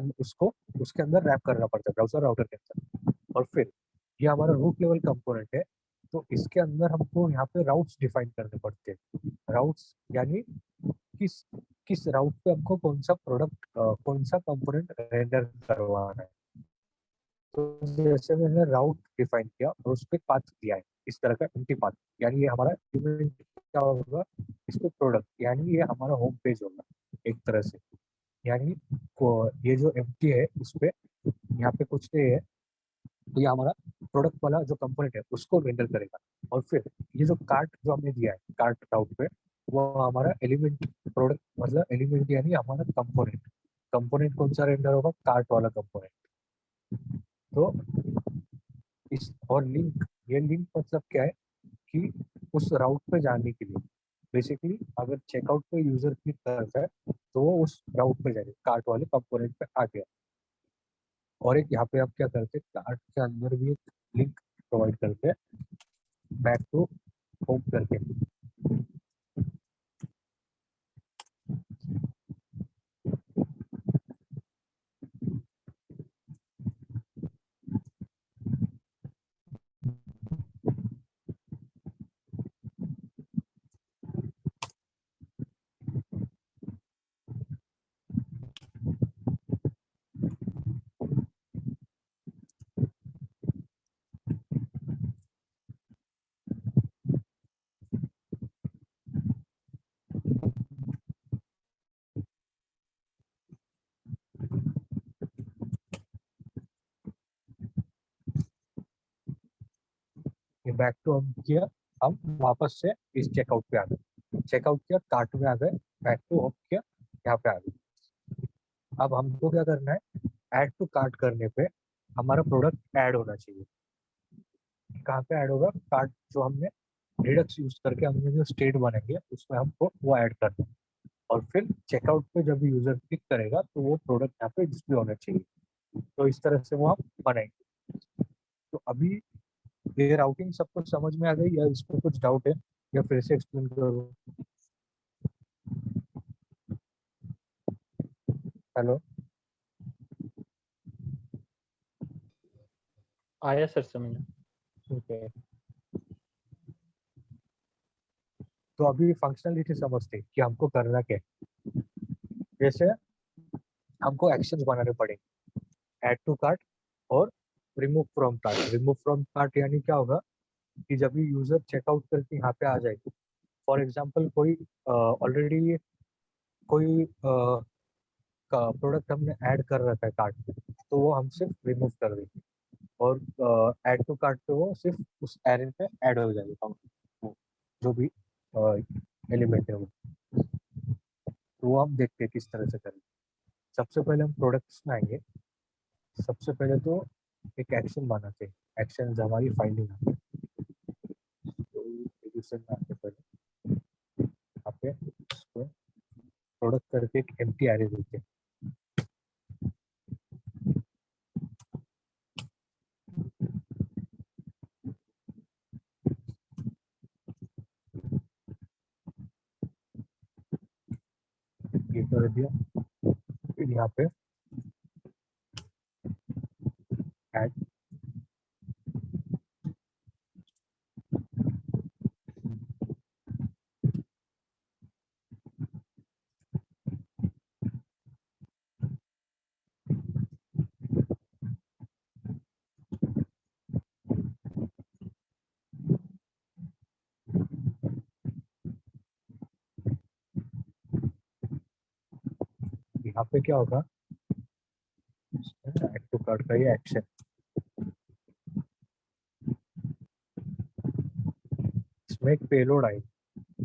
Speaker 1: अंदर रैप करना पड़ता है ब्राउजर राउटर के अंदर। और फिर ये हमारा रूट लेवल कंपोनेंट है, तो इसके अंदर हमको यहाँ पे राउट्स डिफाइन करने पड़ते हैं। राउट्स यानी किस किस राउट पे हमको कौन सा प्रोडक्ट कौन सा कंपोनेंट रेंडर करवाना है। तो जैसे मैंने राउट डिफाइन किया और उस पर पाथ दिया है इस तरह का एम्प्टी पाथ, यानी ये हमारा element क्या होगा, इस पे प्रोडक्ट यानी ये हमारा होम पेज होगा एक तरह से। यानी ये जो एम्प्टी है उस पे यहाँ पे कुछ नहीं है, तो ये हमारा प्रोडक्ट वाला जो कंपोनेंट है उसको रेंडर करेगा। और फिर ये जो कार्ट जो हमने दिया है कार्ट राउट पे, वो हमारा एलिमेंट प्रोडक्ट मतलब एलिमेंट यानी हमारा कंपोनेंट। कंपोनेंट कौन सा रेंडर होगा, कार्ट वाला कंपोनेंट। तो इस और लिंक, ये लिंक मतलब क्या है कि उस राउट पे जाने के लिए बेसिकली अगर चेकआउट पे यूजर क्लिक करता है तो वो उस राउट पे जाएगा, कार्ट वाले कंपोनेंट पे आ गया। और एक यहाँ पे आप क्या करते हैं, कार्ट के अंदर भी एक लिंक प्रोवाइड करते हैं बैक टू होम करके। ये बैक टू होम किया, हम वापस से इस चेकआउट पे आ गए, चेकआउट किया कार्ट में आ गए, बैक टू होम किया, यहाँ पे आ गए। अब हमको क्या करना है, ऐड टू कार्ट करने पे हमारा प्रोडक्ट ऐड होना चाहिए। कहाँ पे ऐड होगा, कार्ट जो हमने रिडक्स यूज करके हमने जो स्टेट बनेंगे उसमें हमको वो ऐड करना है। और फिर चेकआउट पे जब यूजर क्लिक करेगा तो वो प्रोडक्ट यहाँ पे डिस्प्ले होना चाहिए। तो इस तरह से वो हम बनाएंगे। तो अभी ये राउटिंग सबको समझ में आ गई या इसमें कुछ डाउट है, या फिर से एक्सप्लेन करो। हेलो।
Speaker 2: आया सर समझ में।
Speaker 1: ठीक है, तो अभी फंक्शनलिटी समझते हैं कि हमको करना क्या है। जैसे हमको एक्शंस बनाने पड़ेंगे, ऐड टू कार्ट और remove from cart. Remove from cart यानी क्या होगा कि जब भी यूजर चेकआउट करके यहाँ पे आ जाएगी, फॉर एग्जांपल कोई ऑलरेडी कोई प्रोडक्ट हमने ऐड कर रखा है कार्ट में, तो वो हम सिर्फ रिमूव कर देंगे और ऐड टू कार्ट पे वो सिर्फ उस एरे पे ऐड हो जाएगा वो जो भी एलिमेंट है वो। तो वो हम देखते हैं किस तरह से करें। सबसे पहले हम प्रोडक्ट्स में आएंगे। सबसे पहले तो एक एक्शन बनाते हैं, एक्शन हमारी फाइलिंग आती है। तो एडिशन में आते पहले यहाँ पे प्रोडक्ट करके एक एम्प्टी एरे देते हैं। ये कर दिया, फिर यहाँ पे ऐड, यहाँ पे क्या होगा, ऐड टू कार्ट का ये एक्शन, इसमें एक पेलोड आएगी।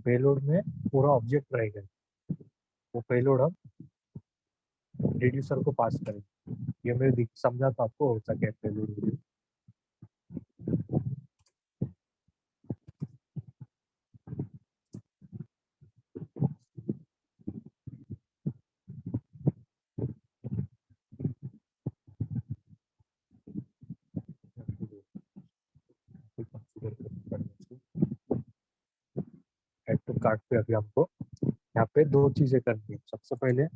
Speaker 1: पेलोड में पूरा ऑब्जेक्ट रहेगा, वो पेलोड हम रिड्यूसर को पास करेंगे। ये मेरे समझा तो आपको होता क्या पेलोड। ऐड टू कार्ट पे अभी हमको यहाँ पे दो चीजें करनी है। सबसे पहले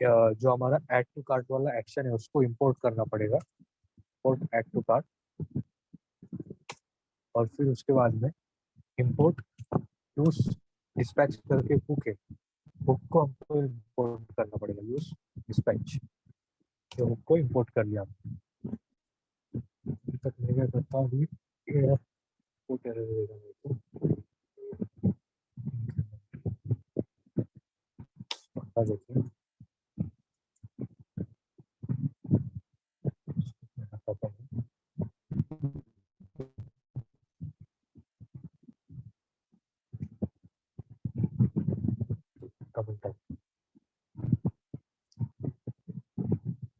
Speaker 1: जो हमारा ऐड टू कार्ट वाला एक्शन है उसको इंपोर्ट करना पड़ेगा, इंपोर्ट ऐड टू कार्ट। और फिर उसके बाद में इंपोर्ट यूज डिस्पैच करके हुक है, हुक को हमको इंपोर्ट करना पड़ेगा, यूज डिस्पैच। तो हुक को इंपोर्ट कर लिया अभी तक मैं क्या करता हूँ अभी, ये input error देगा मेरे को। हटा देते हैं, हटाता हूँ। Double type.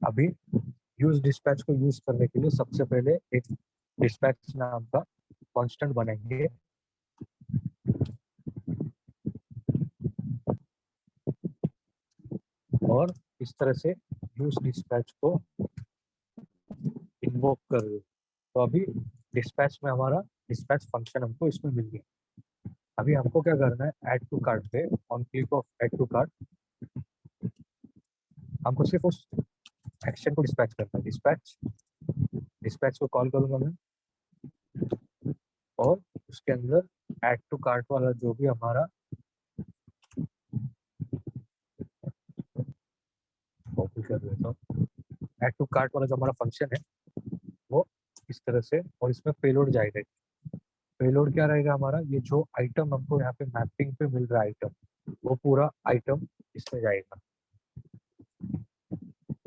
Speaker 1: अभी यूज डिस्पैच को यूज करने के लिए सबसे पहले एक डिस्पैच नाम का कांस्टेंट बनाएंगे, और इस तरह से यूज डिस्पैच को इन्वोक कर रहे हो। तो अभी डिस्पैच में हमारा डिस्पैच फंक्शन हमको इसमें मिल गया। अभी हमको क्या करना है, ऐड टू कार्ट पे on click of add to cart हमको सिर्फ उस एक्शन को डिस्पैच करना है। डिस्पैच को कॉल करूंगा मैं, और उसके अंदर ऐड टू कार्ट वाला जो भी हमारा कॉपी कर देता हूँ, ऐड टू कार्ट वाला जो हमारा फंक्शन है वो इस तरह से, और इसमें पेलोड जाएगा। पेलोड क्या रहेगा हमारा, ये जो आइटम हमको यहाँ पे मैपिंग पे मिल रहा है आइटम, वो पूरा आइटम इसमें जाएगा।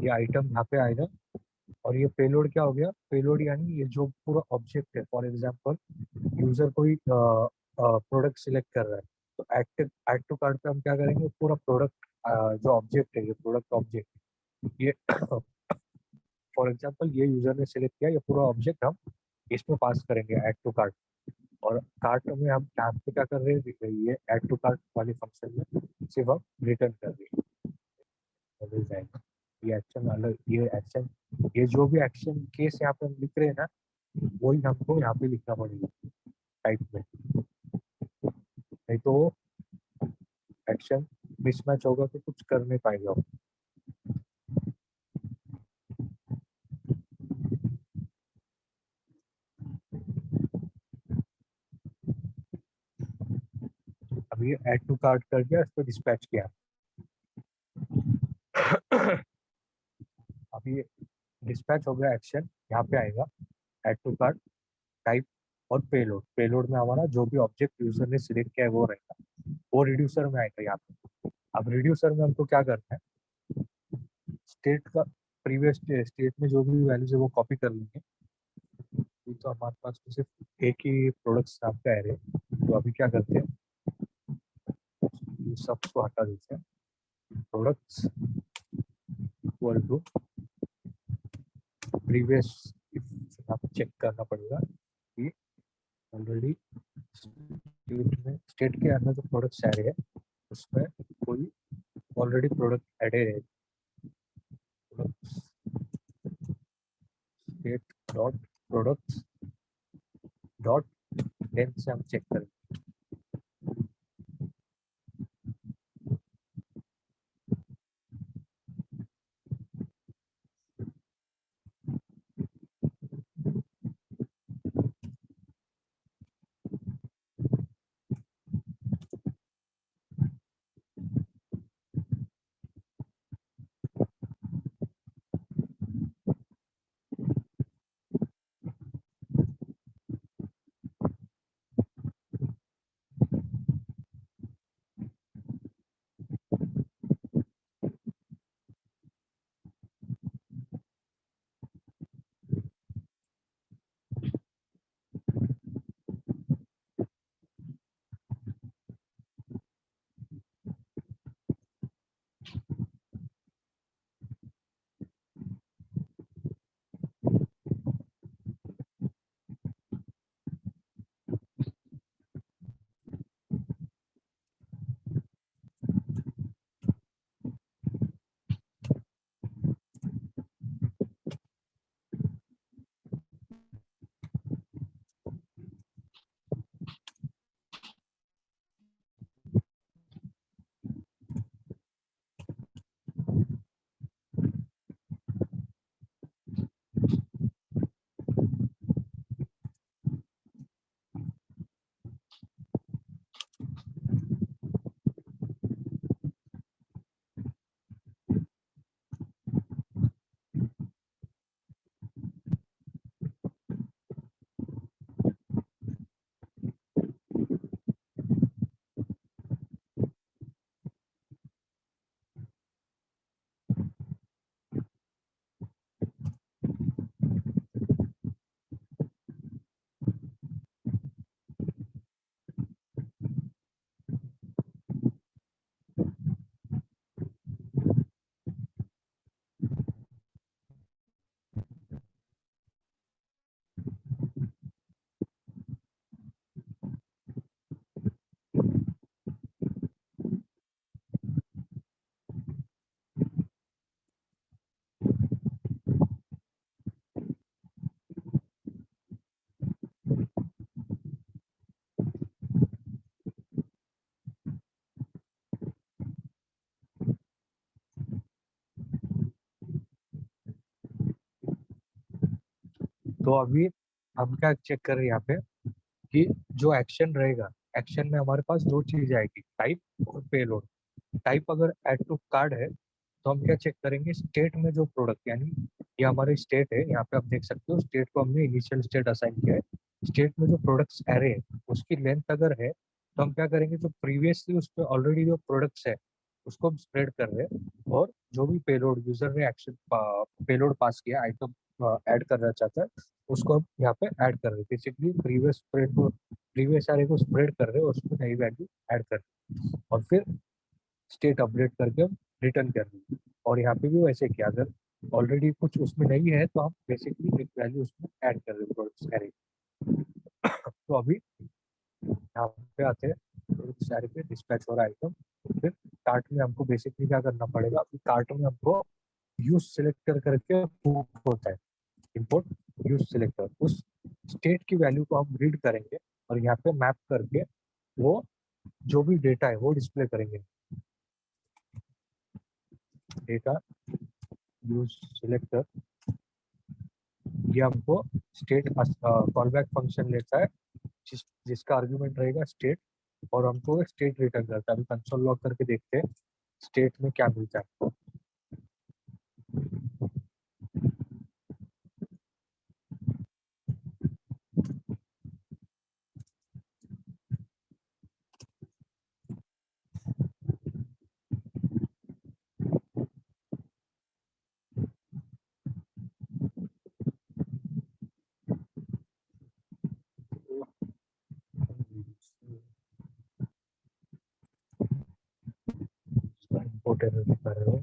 Speaker 1: ये आइटम यहाँ पे आएगा, और ये पेलोड क्या हो गया, पेलोड यानी ये जो पूरा ऑब्जेक्ट है। फॉर एग्जांपल यूजर कोई प्रोडक्ट सिलेक्ट कर रहा है, तो ऐड टू कार्ट पे हम क्या करेंगे, पूरा प्रोडक्ट जो ऑब्जेक्ट है, ये प्रोडक्ट ऑब्जेक्ट, ये फॉर एग्जांपल ये यूजर ने सिलेक्ट किया, ये पूरा ऑब्जेक्ट हम इसमें पास करेंगे ऐड टू कार्ट। और कार्ट में हम यहाँ पे क्या कर रहे हैं, ये ऐड टू कार्ट वाले फंक्शन में सिर्फ हम रिटर्न कर रहे हैं, मिल जाएगा। ये एक्शन अलग, ये जो भी एक्शन केस यहाँ पे हम लिख रहे हैं ना, वही हमको यहाँ पे लिखना पड़ेगा टाइप में, नहीं तो एक्शन मिसमैच होगा तो कुछ कर नहीं पाएगा। अब ये ऐड टू कार्ट कर दिया, इसको डिस्पैच किया। अब ये डिस्पैच हो गया एक्शन, यहाँ पे आएगा ऐड टू कार्ट टाइप और पेलोड। पेलोड में हमारा जो भी ऑब्जेक्ट यूजर ने सिलेक्ट किया है वो रहेगा, वो रिड्यूसर में आएगा यहाँ पे। अब रिड्यूसर में हमको क्या करना है, स्टेट का प्रीवियस स्टेट में जो भी वैल्यूज है वो कॉपी कर लेंगे। तो हमारे पास तो सिर्फ एक ही प्रोडक्ट्स नाम का एरे, तो अभी क्या करते हैं, ये सबको हटा देते हैं। प्रोडक्ट्स इक्वल टू प्रीवियस, आपको चेक करना पड़ेगा कि ऑलरेडी स्टेट के अंदर जो प्रोडक्ट्स एरे है उसमें कोई ऑलरेडी प्रोडक्ट एडे है। Products state dot products dot length से हम चेक करें। तो अभी हम क्या चेक कर रहे हैं यहाँ पे कि जो एक्शन रहेगा, एक्शन में हमारे पास दो चीज आएगी, टाइप और पेलोड। टाइप अगर ऐड टू कार्ड है तो हम क्या चेक करेंगे, स्टेट में जो प्रोडक्ट, यानी ये हमारी स्टेट है, यहाँ पे आप देख सकते हो स्टेट को हमने इनिशियल स्टेट असाइन किया है। स्टेट में जो प्रोडक्ट्स एरे है उसकी लेंथ अगर है तो हम क्या करेंगे, जो प्रीवियसली उस पर ऑलरेडी जो प्रोडक्ट्स है उसको हम स्प्रेड कर रहे हैं, और जो भी पेलोड यूजर ने एक्शन पेलोड पास किया, आइटम ऐड करना चाहता है, उसको हम यहाँ पे ऐड कर रहे हैं। बेसिकली प्रीवियस एरे को स्प्रेड कर रहे हैं और उसमें नई वैल्यू ऐड कर रहे हैं, और फिर स्टेट अपडेट करके हम रिटर्न कर देंगे। और यहाँ पे भी वैसे किया, अगर ऑलरेडी कुछ उसमें नहीं है तो हम बेसिकली एक वैल्यू उसमें ऐड कर रहे हैं प्रोडक्ट्स एरे। तो अभी यहाँ पे आते हैं, प्रोडक्ट्स एरे पे डिस्पैच हो रहा है आइटम। फिर कार्ट में हमको बेसिकली क्या करना पड़ेगा, अभी कार्ट में हमको यूज सिलेक्ट कर करके होता है, इंपोर्ट यूज सिलेक्टर, उस स्टेट की वैल्यू को हम रीड करेंगे और यहाँ पे मैप करके वो जो भी डेटा है वो डिस्प्ले करेंगे। डेटा यूज सिलेक्टर, ये हमको स्टेट कॉलबैक फंक्शन लेता है जिसका आर्गुमेंट रहेगा स्टेट, और हमको स्टेट रिटर्न करता है। अभी कंसोल लॉग करके देखते हैं स्टेट में क्या मिलता है। इंपोर्ट एरर दिखा रहे हो,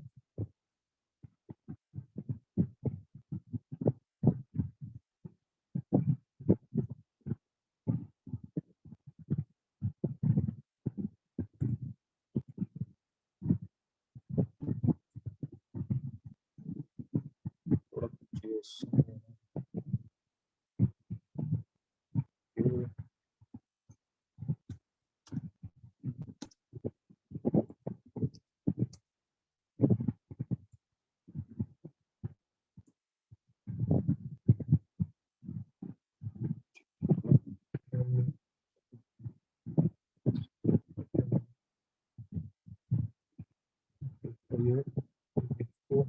Speaker 1: तो ये इसको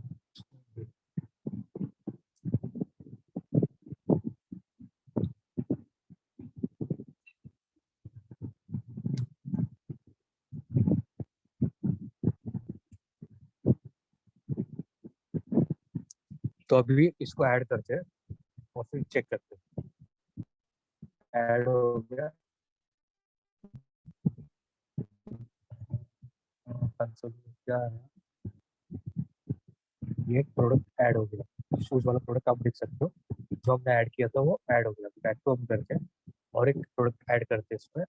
Speaker 1: तो अभी इसको ऐड करते हैं और फिर चेक करते हैं, ऐड हो गया कंसोल में, क्या है ये प्रोडक्ट ऐड हो गया, शूज वाला प्रोडक्ट आप देख सकते हो, जो हमने ऐड किया था वो ऐड हो गया। बैक को हम करते हैं और एक प्रोडक्ट ऐड करते हैं इसमें,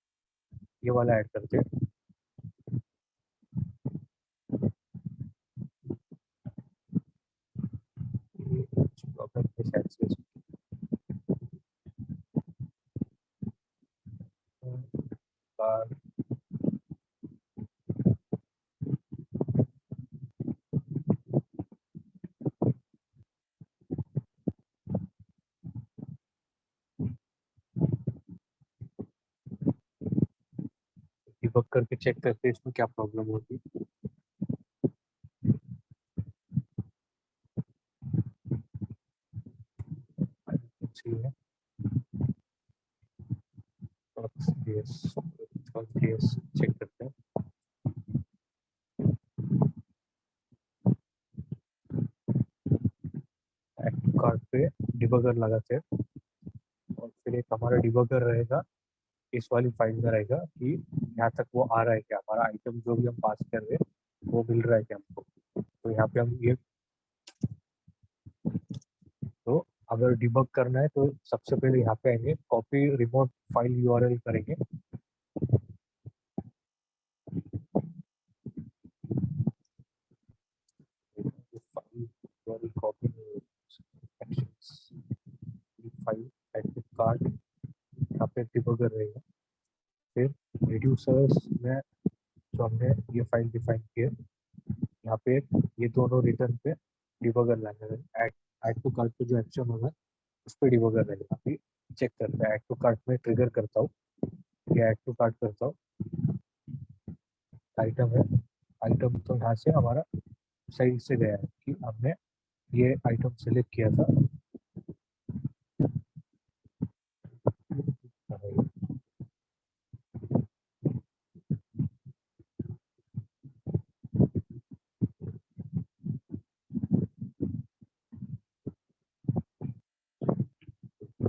Speaker 1: ये वाला ऐड करते हैं। ये प्रॉब्लम के साइड से डिबग करके चेक करते हैं इसमें क्या प्रॉब्लम होगी। है चेक करते हैं, एक्टिव कार्ड पे डिबगर लगाते हैं, और फिर एक हमारा डिबगर रहेगा इस वाली फाइल में रहेगा कि यहाँ तक वो आ रहा है क्या, हमारा आइटम जो भी हम पास कर रहे हैं वो मिल रहा है क्या हमको। तो यहाँ पे हम ये, तो अगर डिबग करना है तो सबसे पहले यहाँ पे आएंगे, कॉपी रिमोट फाइल यूआरएल करेंगे, file copy file active card, यहाँ पे डिबगर रहेगा। फिर रिड्यूसर्स में जो हमने ये फाइल डिफाइन की है, यहाँ पे ये दोनों रिटर्न पे डिबगर लाना है, ऐड टू कार्ड पे जो एक्शन होगा उस पर डिबगर रहेगा। अभी चेक करते हैं, ऐड टू कार्ट में ट्रिगर करता हूँ, ये ऐड टू कार्ट करता हूँ, आइटम है, आइटम तो यहाँ से हमारा सही से गया है कि हमने ये आइटम सेलेक्ट किया था।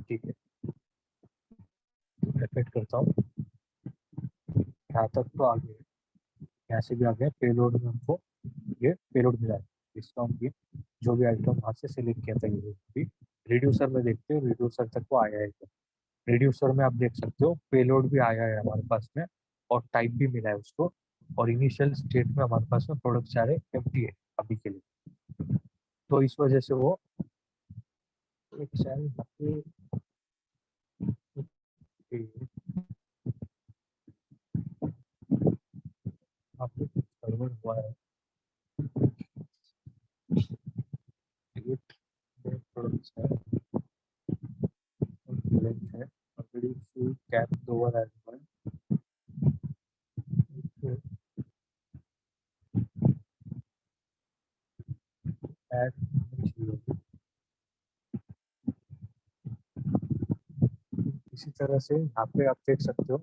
Speaker 1: ठीक है, रिपीट करता हूँ, यहाँ तक तो आ गया, यहाँ से भी आ गया। पेलोड में हमको ये पेलोड मिला है, इसका हम ये जो भी आइटम वहाँ से सिलेक्ट किया था ये भी रिड्यूसर में देखते हो, रिड्यूसर तक वो आया है। रिड्यूसर में आप देख सकते हो पेलोड भी आया है हमारे पास में, और टाइप भी मिला है उसको, और इनिशियल स्टेट में हमारे पास में प्रोडक्ट सारे एम्प्टी है अभी के लिए। तो इस वजह से वो एक सेल गड़बड़ हुआ है। ये प्रोडक्ट्स है, लेंथ है, already full cap over as one, add इसी तरह से यहाँ पे आप देख सकते हो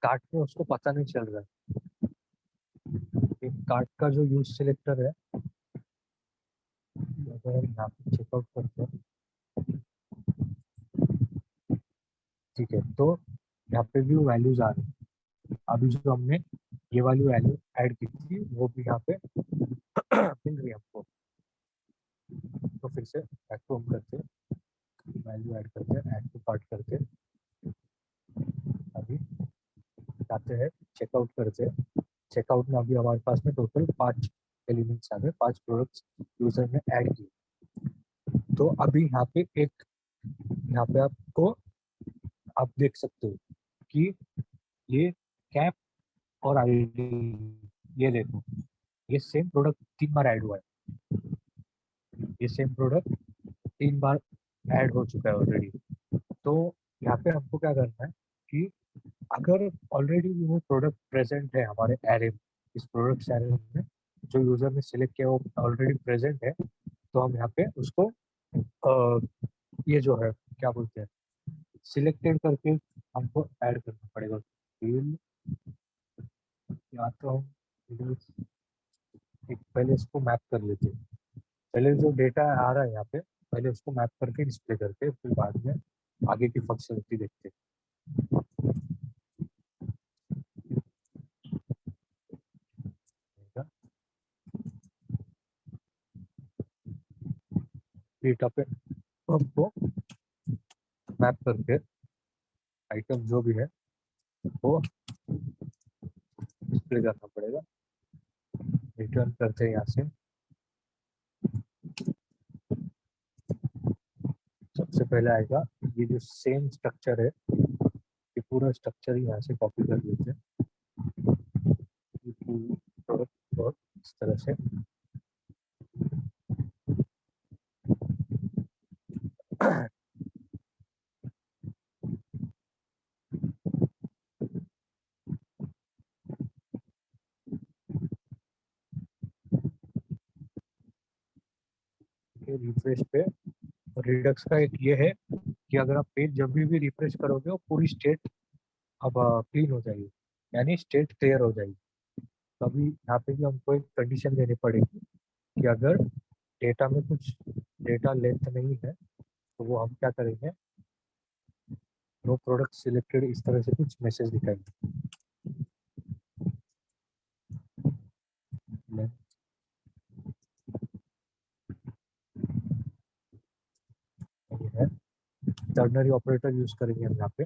Speaker 1: कार्ट में उसको पता नहीं चल रहा है। एक कार्ट का जो यूज सिलेक्टर है, अगर हम यहाँ पे चेकआउट करते हैं, ठीक है, तो यहाँ पे भी वैल्यूज आ रही है। अभी जो हमने ये वाली वैल्यू ऐड की थी वो भी यहाँ पे मिल रही है हमको। तो फिर से बैक टू हम करते हैं, वैल्यू ऐड करते हैं, ऐड टू कार्ट करते हैं, अभी जाते हैं चेकआउट करते हैं। चेकआउट में अभी हमारे पास में टोटल 5 एलिमेंट्स आ गए, 5 प्रोडक्ट्स यूजर ने ऐड किए। तो अभी यहाँ पे एक, यहाँ पे आपको आप देख सकते हो कि ये कैप और आईडी, ये देखो, ये सेम प्रोडक्ट 3 बार ऐड हुआ है, ये सेम प्रोडक्ट 3 बार ऐड हो चुका है ऑलरेडी। तो यहाँ पे हमको क्या करना है कि अगर ऑलरेडी वो प्रोडक्ट प्रेजेंट है हमारे एरे में, इस प्रोडक्ट एरे में जो यूजर ने सिलेक्ट किया वो ऑलरेडी प्रेजेंट है, तो हम यहाँ पे उसको ये जो है क्या बोलते हैं, सिलेक्टेड करके हमको ऐड करना पड़ेगा। फील्ड या तो हम पहले इसको मैप कर लेते हैं, पहले जो डेटा आ रहा है यहाँ पे पहले उसको मैप करके डिस्प्ले करके फिर बाद में आगे की फंक्शनलिटी देखते हैं। डेटा पे हमको मैप करके आइटम जो भी है वो डिस्प्ले करना पड़ेगा। रिटर्न करते हैं यहाँ से, सबसे पहले आएगा ये जो सेम स्ट्रक्चर है, ये पूरा स्ट्रक्चर ही यहाँ से कॉपी कर लेते हैं, प्रोडक्ट और इस तरह से रिफ्रेश पे। रिडक्स का एक ये है कि अगर आप पेज जब भी रिफ्रेश करोगे वो पूरी स्टेट अब क्लीन हो जाएगी, यानी स्टेट क्लियर हो जाएगी। तो अभी यहाँ पे भी हमको एक कंडीशन देनी पड़ेगी कि अगर डेटा में कुछ डेटा लेंथ नहीं है तो वो हम क्या करेंगे, नो प्रोडक्ट सिलेक्टेड, इस तरह से कुछ मैसेज दिखाएंगे। टर्नरी ऑपरेटर यूज करेंगे हम यहाँ पे।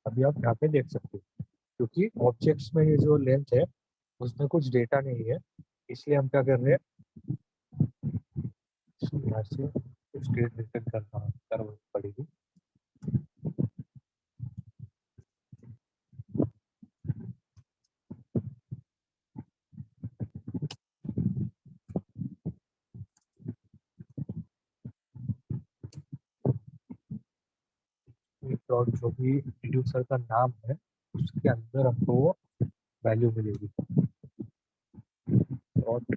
Speaker 1: अभी आप यहाँ पे देख सकते हो क्योंकि ऑब्जेक्ट्स में ये जो लेंथ है उसमें कुछ डेटा नहीं है, इसलिए हम क्या कर रहे हैं, यहाँ से स्टेट रिटर्न करनी पड़ेगी। डॉट जो भी रिड्यूसर का नाम है उसके अंदर हमको वो वैल्यू मिलेगी। Dot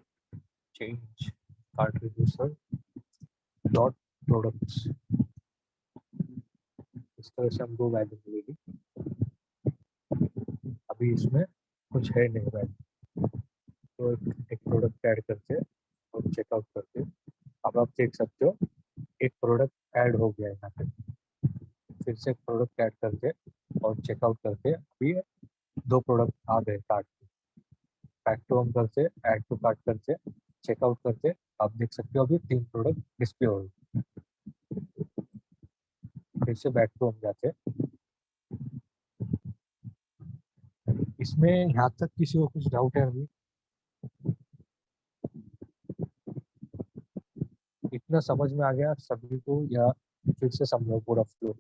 Speaker 1: change cart reducer dot products, इस तरह से हमको वैल्यू मिलेगी। अभी इसमें कुछ है नहीं वैल्यू, तो एक प्रोडक्ट ऐड करते और चेकआउट करते। अब आप देख सकते हो एक प्रोडक्ट ऐड हो गया है यहाँ पे। फिर से प्रोडक्ट ऐड करके और चेकआउट करके अभी 2 प्रोडक्ट आ गए कार्ट में। बैक टू होम करते, ऐड टू कार्ट करते, चेकआउट करते, आप देख सकते हो अभी 3 प्रोडक्ट डिस्प्ले हो गए। फिर से बैक टू होम जाते। इसमें यहाँ तक किसी को कुछ डाउट है अभी? इतना समझ में आ गया सभी को या फिर से समझो पूरा फ्लो?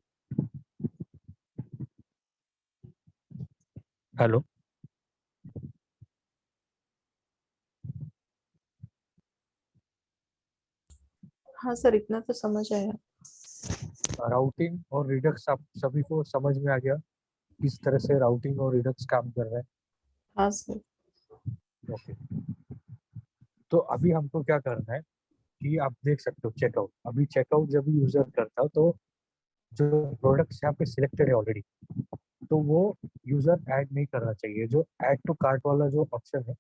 Speaker 1: हेलो,
Speaker 4: हाँ सर, इतना तो समझ आया।
Speaker 1: राउटिंग और रिडक्स आप सभी को समझ में आ गया किस तरह से राउटिंग और रिडक्स काम कर रहा है?
Speaker 4: हाँ सर।
Speaker 1: ओके, तो अभी हमको क्या करना है कि आप देख सकते हो चेकआउट। अभी चेकआउट जब यूजर करता है तो जो प्रोडक्ट्स यहाँ पे सिलेक्टेड है ऑलरेडी, तो वो यूजर ऐड नहीं करना चाहिए। जो ऐड टू कार्ट वाला जो ऑप्शन है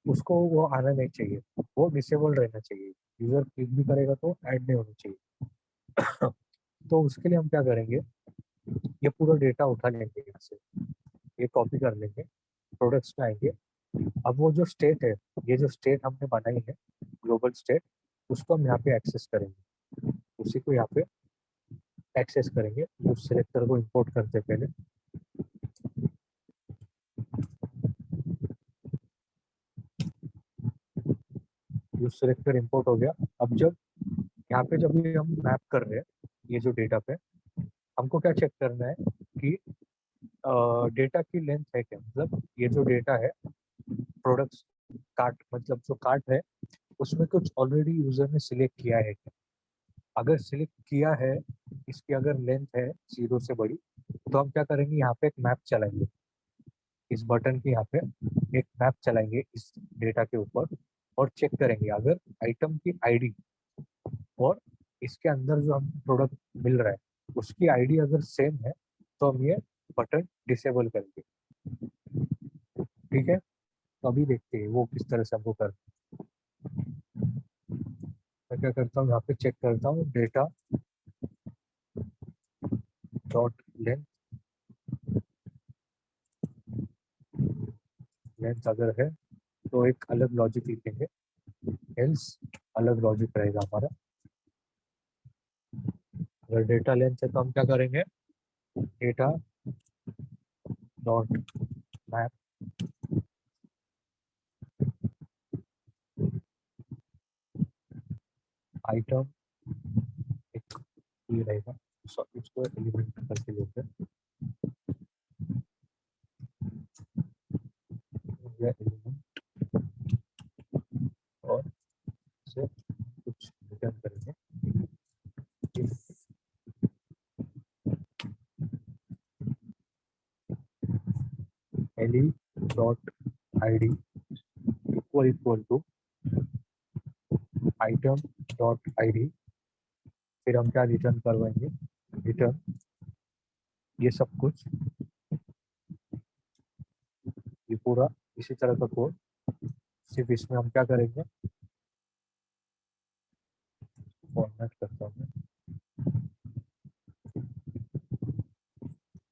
Speaker 1: उसको वो आना नहीं चाहिए, वो डिसेबल रहना चाहिए। यूजर क्लिक भी करेगा तो ऐड नहीं होना चाहिए। तो उसके लिए हम क्या करेंगे, ये पूरा डेटा उठा लेंगे यहाँ से, ये कॉपी कर लेंगे, प्रोडक्ट्स में आएंगे। अब वो जो स्टेट है, ये जो स्टेट हमने बनाई है ग्लोबल स्टेट, उसको हम यहाँ पे एक्सेस करेंगे। उसी को यहाँ पे एक्सेस करेंगे। उस सिलेक्टर को इंपोर्ट करते पहले। यूज सिलेक्टर इंपोर्ट हो गया। अब जब यहाँ पे जब भी हम मैप कर रहे हैं ये जो डेटा पे, हमको क्या चेक करना है कि डेटा की लेंथ है क्या, मतलब ये जो डेटा है प्रोडक्ट्स कार्ट, मतलब जो कार्ट है उसमें कुछ ऑलरेडी यूजर ने सिलेक्ट किया है क्या। अगर सिलेक्ट किया है, इसकी अगर लेंथ है 0 से बड़ी, तो हम क्या करेंगे, यहाँ पे एक मैप चलाएंगे। इस बटन के यहाँ पे एक मैप चलाएंगे इस डेटा के ऊपर और चेक करेंगे अगर आइटम की आईडी और इसके अंदर जो हम प्रोडक्ट मिल रहा है उसकी आईडी अगर सेम है तो हम ये बटन डिसेबल करेंगे। ठीक है, तो अभी देखते हैं वो किस तरह से हमको कर। मैं क्या करता हूँ, यहाँ पे चेक करता हूँ डेटा डॉट लेंथ। लेंथ अगर है तो एक अलग लॉजिक लिखेंगे, एल्स अलग लॉजिक रहेगा हमारा। अगर डेटा लेंथ है तो हम क्या करेंगे, डेटा डॉट मैप आइटम, एक ये रहेगा, इसको एलिमेंट करके लेते हैं, ये एलिमेंट और से कुछ रिटर्न करेंगे। Ele dot ID equal to item dot ID. फिर हम क्या रिटर्न करवाएंगे, रिटर्न ये सब कुछ, ये पूरा इसी तरह का कोड। सिर्फ इसमें हम क्या करेंगे, फॉर्मेट करता हूँ मैं।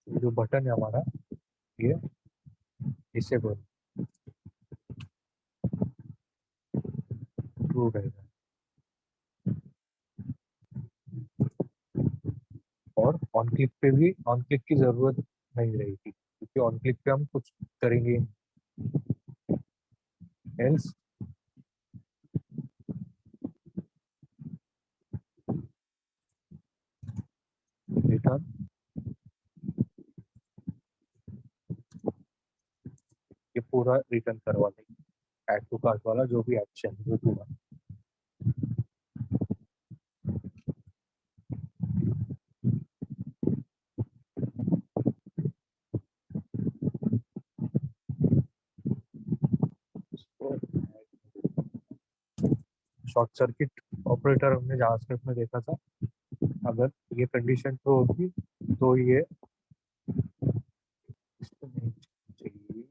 Speaker 1: ये जो बटन है हमारा ये डिसेबल ट्रू रहेगा और ऑन क्लिक पे भी ऑन क्लिक की जरूरत नहीं रहेगी क्योंकि ऑन क्लिक पे हम कुछ करेंगे। एल्स done, ये पूरा रिटर्न करवा देंगे ऐड टू कार्ट वाला जो भी एक्शन है वो पूरा। शॉर्ट सर्किट ऑपरेटर हमने जावास्क्रिप्ट में देखा था, अगर ये कंडीशन ट्रू होगी तो ये इसको नहीं चाहिए।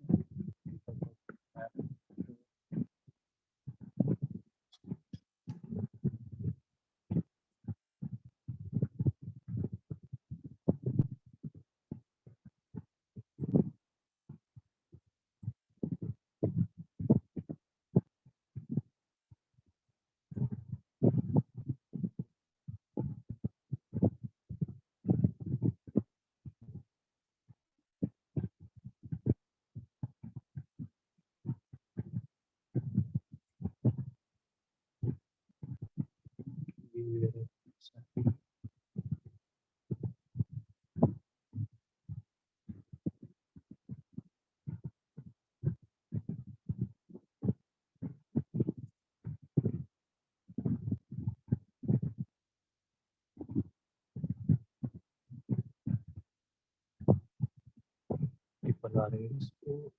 Speaker 1: ये बना रहे हैं इसको।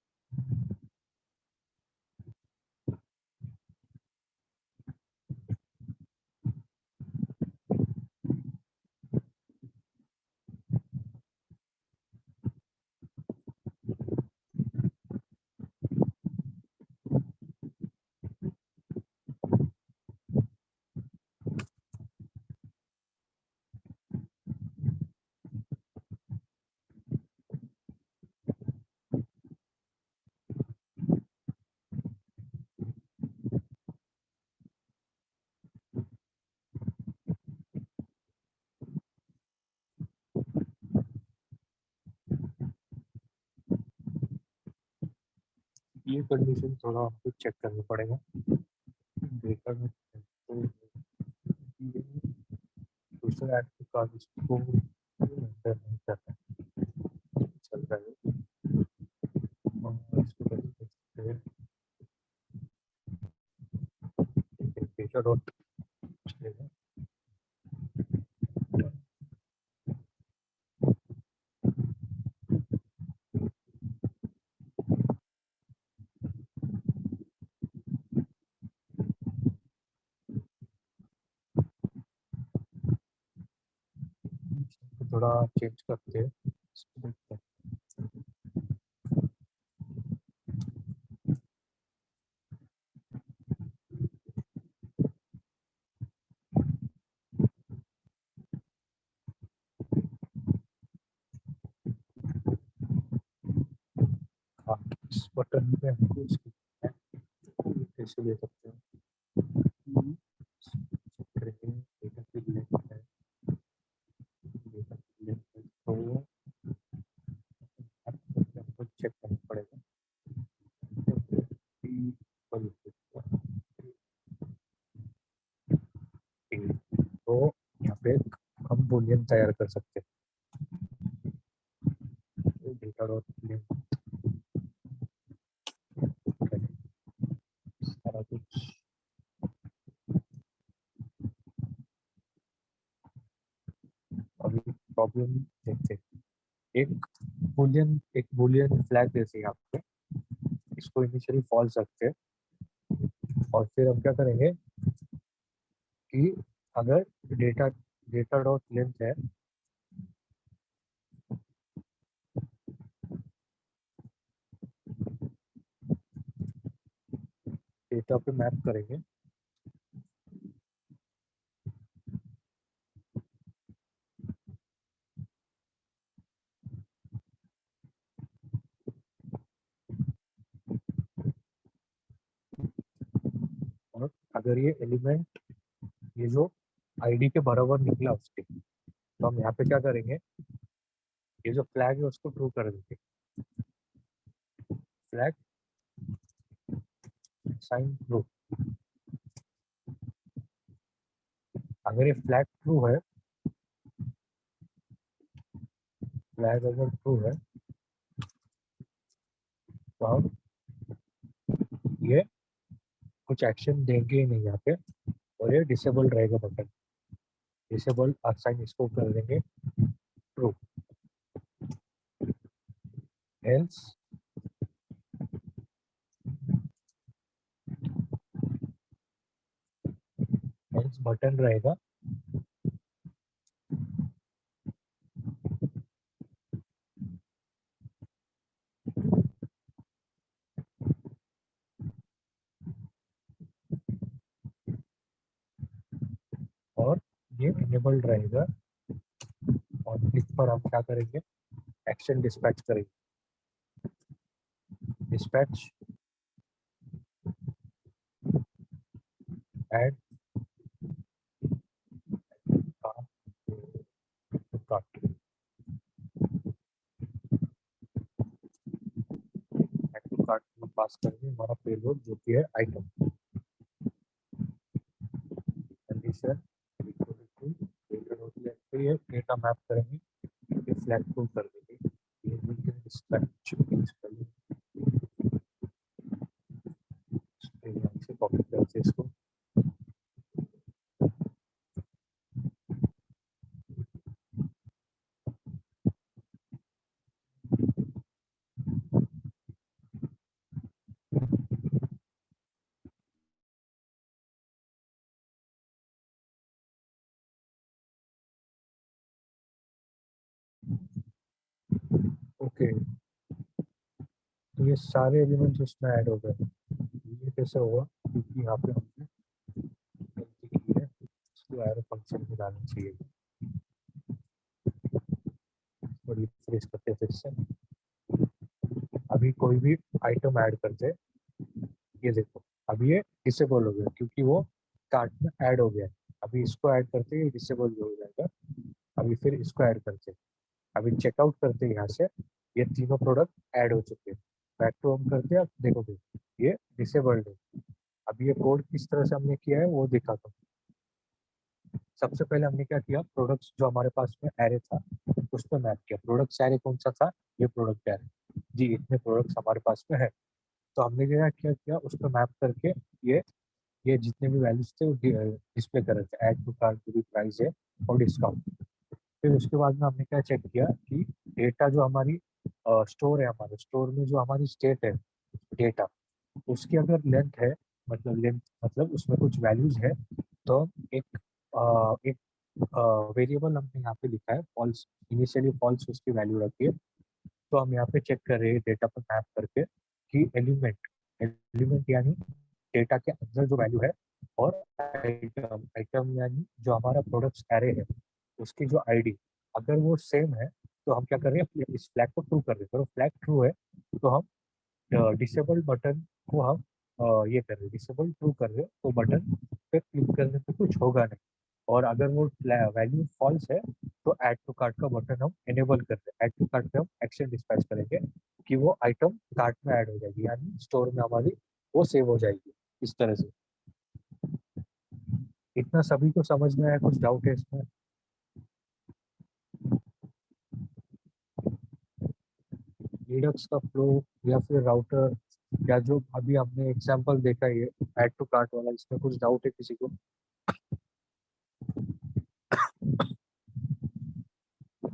Speaker 1: ये कंडीशन थोड़ा हमको चेक करना पड़ेगा डेटा में, तो ये दूसरा ऐड टू कार्ट इसको एंटर नहीं कर रहा है, चल रहा है और इसको कैसे देख सकते हैं डेटा डॉट थोड़ा चेंज करते हैं, इसको देखते हैं। हाँ, इस बटन पे हमको इसको कैसे ले सकते हैं, चेक करेंगे डेटा की लेंथ है, डेटा की लेंथ है तो हमको चेक करना पड़ेगा तो यहाँ पे हम बूलियन तैयार कर सकते हैं डेटा डॉट सारा कुछ। अभी प्रॉब्लम देखते हैं, एक बूलियन फ्लैग जैसे यहाँ पे इसको इनिशियली फॉल्स रखते हैं और फिर हम क्या करेंगे कि अगर डेटा डेटा डॉट लेंथ है डेटा पे मैप करेंगे और अगर ये एलिमेंट ये जो आईडी के बराबर निकला उसके, तो हम यहाँ पे क्या करेंगे, ये जो फ्लैग है उसको ट्रू कर देंगे, फ्लैग साइन ट्रू। अगर ये फ्लैग ट्रू है फ्लैग अगर ट्रू है तो हम ये कुछ एक्शन देंगे ही नहीं यहाँ पे, और ये डिसेबल रहेगा बटन। डिसेबल साइन इसको कर देंगे ट्रू। एल्स एल्स बटन रहेगा और ये इनेबल्ड रहेगा। और क्लिक पर हम क्या करेंगे, एक्शन डिस्पैच करेंगे। डिस्पैच ऐड कार्ट में पास करेंगे हमारा पेलोड जो कि है आइटम। कंडीशन ये डेटा मैप करेंगे, ये फ्लैग प्रूफ कर देंगे। ये डिस्पैच से कॉपी करते इसको। ओके, तो ये सारे एलिमेंट्स उसमें ऐड हो गए। ये कैसे होगा, क्योंकि यहाँ पे हमने गलती की है, इसको एरो फंक्शन में डालना चाहिए। और रिफ्रेश करते हैं फिर से। अभी कोई भी आइटम ऐड करते, ये देखो अभी ये डिसेबल हो गया क्योंकि वो कार्ट में ऐड हो गया है। अभी इसको ऐड करते ये डिसेबल हो जाएगा। अभी फिर इसको ऐड करते, अभी चेकआउट करते यहाँ से, ये तीनों प्रोडक्ट ऐड हो चुके हैं। बैक टू होम करते आप देखोगे ये डिसेबल्ड है। अभी ये कोड किस तरह से हमने किया है वो दिखाता हूँ। सबसे पहले हमने क्या किया, प्रोडक्ट्स जो हमारे पास में एरे था उस पर मैप किया। प्रोडक्ट्स एरे कौन सा था, ये प्रोडक्ट एरे जी, इतने प्रोडक्ट्स हमारे पास में है। तो हमने क्या किया उस पर मैप करके ये जितने भी वैल्यूज थे वो डिस्प्ले कर रहे थे, ऐड टू कार्ट जो भी प्राइस है और डिस्काउंट। फिर उसके बाद में हमने क्या चेक किया कि डेटा जो हमारी स्टोर है, हमारे स्टोर में जो हमारी स्टेट है डेटा, उसकी अगर लेंथ है, मतलब लेंथ मतलब उसमें कुछ वैल्यूज है, तो एक वेरिएबल हमने यहाँ पे लिखा है फॉल्स, इनिशियली फॉल्स उसकी वैल्यू रखी है। तो हम यहाँ पे चेक कर रहे हैं डेटा पर मैप करके कि एलिमेंट एलिमेंट यानी डेटा के अंदर जो वैल्यू है, और आइटम आइटम यानी जो हमारा प्रोडक्ट्स एरे है उसकी जो आईडी, अगर वो सेम है तो हम क्या कर रहे हैं, इस फ्लैग को ट्रू कर रहे हैं। तो फ्लैग ट्रू है तो हम डिसेबल बटन को हम ये कर रहे हैं, डिसेबल ट्रू कर रहे हैं, तो बटन पे क्लिक करने पे कुछ होगा नहीं। और अगर वो वैल्यू फॉल्स है तो ऐड टू कार्ट का बटन हम इनेबल कर रहे हैं। ऐड टू कार्ट पे हम एक्शन डिस्पैच करेंगे कि वो आइटम कार्ट में ऐड हो जाएगी, यानी स्टोर में हमारी वो सेव हो जाएगी। इस तरह से इतना सभी को समझ में आया, कुछ डाउट है इसमें? लिनक्स का फ्लो या फिर राउटर, या जो अभी हमने एग्जांपल देखा है ऐड टू कार्ट वाला, इसमें कुछ डाउट है किसी को?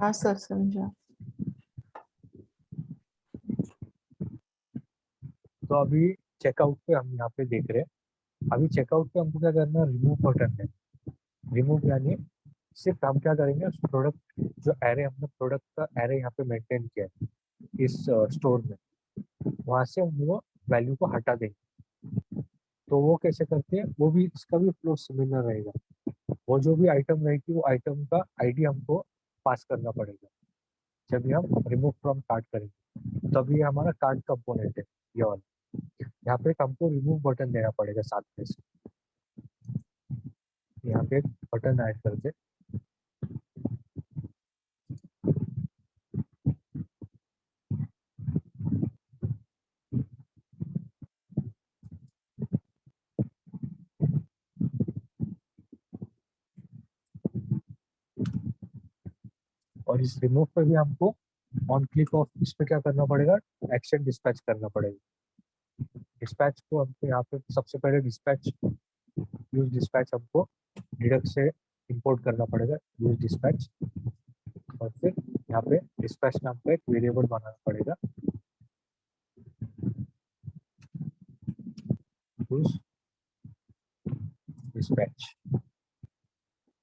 Speaker 4: हाँ सर, समझा।
Speaker 1: तो अभी चेकआउट पे हम यहाँ पे देख रहे हैं। अभी चेकआउट पे हमको क्या करना है, रिमूव बटन है। रिमूव यानी सिर्फ हम क्या करेंगे, उस प्रोडक्ट जो एरे हमने प्रोडक्ट का एरे यहाँ पे मेंटेन किया है इस स्टोर में, वहां से हम वो वैल्यू को हटा देंगे। तो वो कैसे करते हैं, वो भी इसका भी फ्लो सिमिलर रहेगा। वो जो भी आइटम रहेगी वो आइटम का आईडी हमको पास करना पड़ेगा जब भी हम रिमूव फ्रॉम कार्ट करेंगे। तब ये हमारा कार्ट कंपोनेंट है ये वाला। यहाँ पे एक हमको रिमूव बटन देना पड़ेगा साथ में से। यहाँ पे एक बटन ऐड कर दे, और इस रिमूव पे भी हमको ऑन क्लिक ऑफ इसमें क्या करना पड़ेगा, एक्शन डिस्पैच करना पड़ेगा। डिस्पैच को हमको यहाँ पे सबसे पहले डिस्पैच यूज डिस्पैच हमको डिडक्ट से इंपोर्ट करना पड़ेगा, यूज डिस्पैच, और फिर यहाँ पे डिस्पैच नाम का एक वेरिएबल बनाना पड़ेगा, यूज डिस्पैच।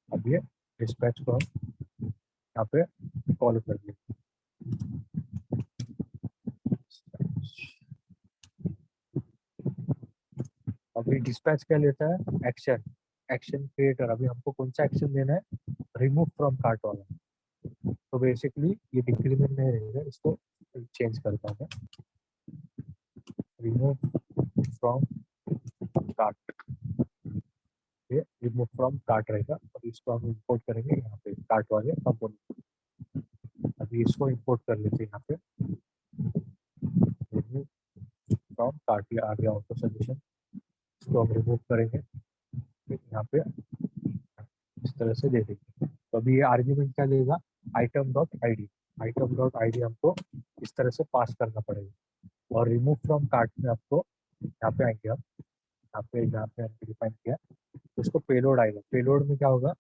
Speaker 1: अब ये डिस्पैच को हम यहाँ पे कॉल कर देंगे। अभी डिस्पैच क्या लेता है, एक्शन, एक्शन क्रिएटर। अभी हमको कौन सा एक्शन देना है, रिमूव फ्रॉम कार्ट वाला। तो बेसिकली ये डिक्रीमेंट नहीं रहेगा, इसको चेंज करता हूँ मैं, रिमूव फ्रॉम कार्ट, ये रिमूव फ्रॉम कार्ट रहेगा। और इसको हम इंपोर्ट करेंगे यहाँ पे कार्ट वाले कंपोनेंट। अभी इसको इंपोर्ट कर लेते हैं यहाँ पे, रिमूव फ्रॉम कार्ट, ये आ गया ऑटो सजेशन। इसको हम रिमूव करेंगे, फिर यहाँ पे इस तरह से दे देंगे। तो अभी ये आर्ग्यूमेंट क्या देगा, item dot ID, item dot ID हमको इस तरह से पास करना पड़ेगा। और रिमूव फ्रॉम कार्ट में आपको यहाँ पे आएंगे हम, यहाँ पे हमने डिफाइन किया, तो उसको पेलोड आएगा। पेलोड में क्या होगा,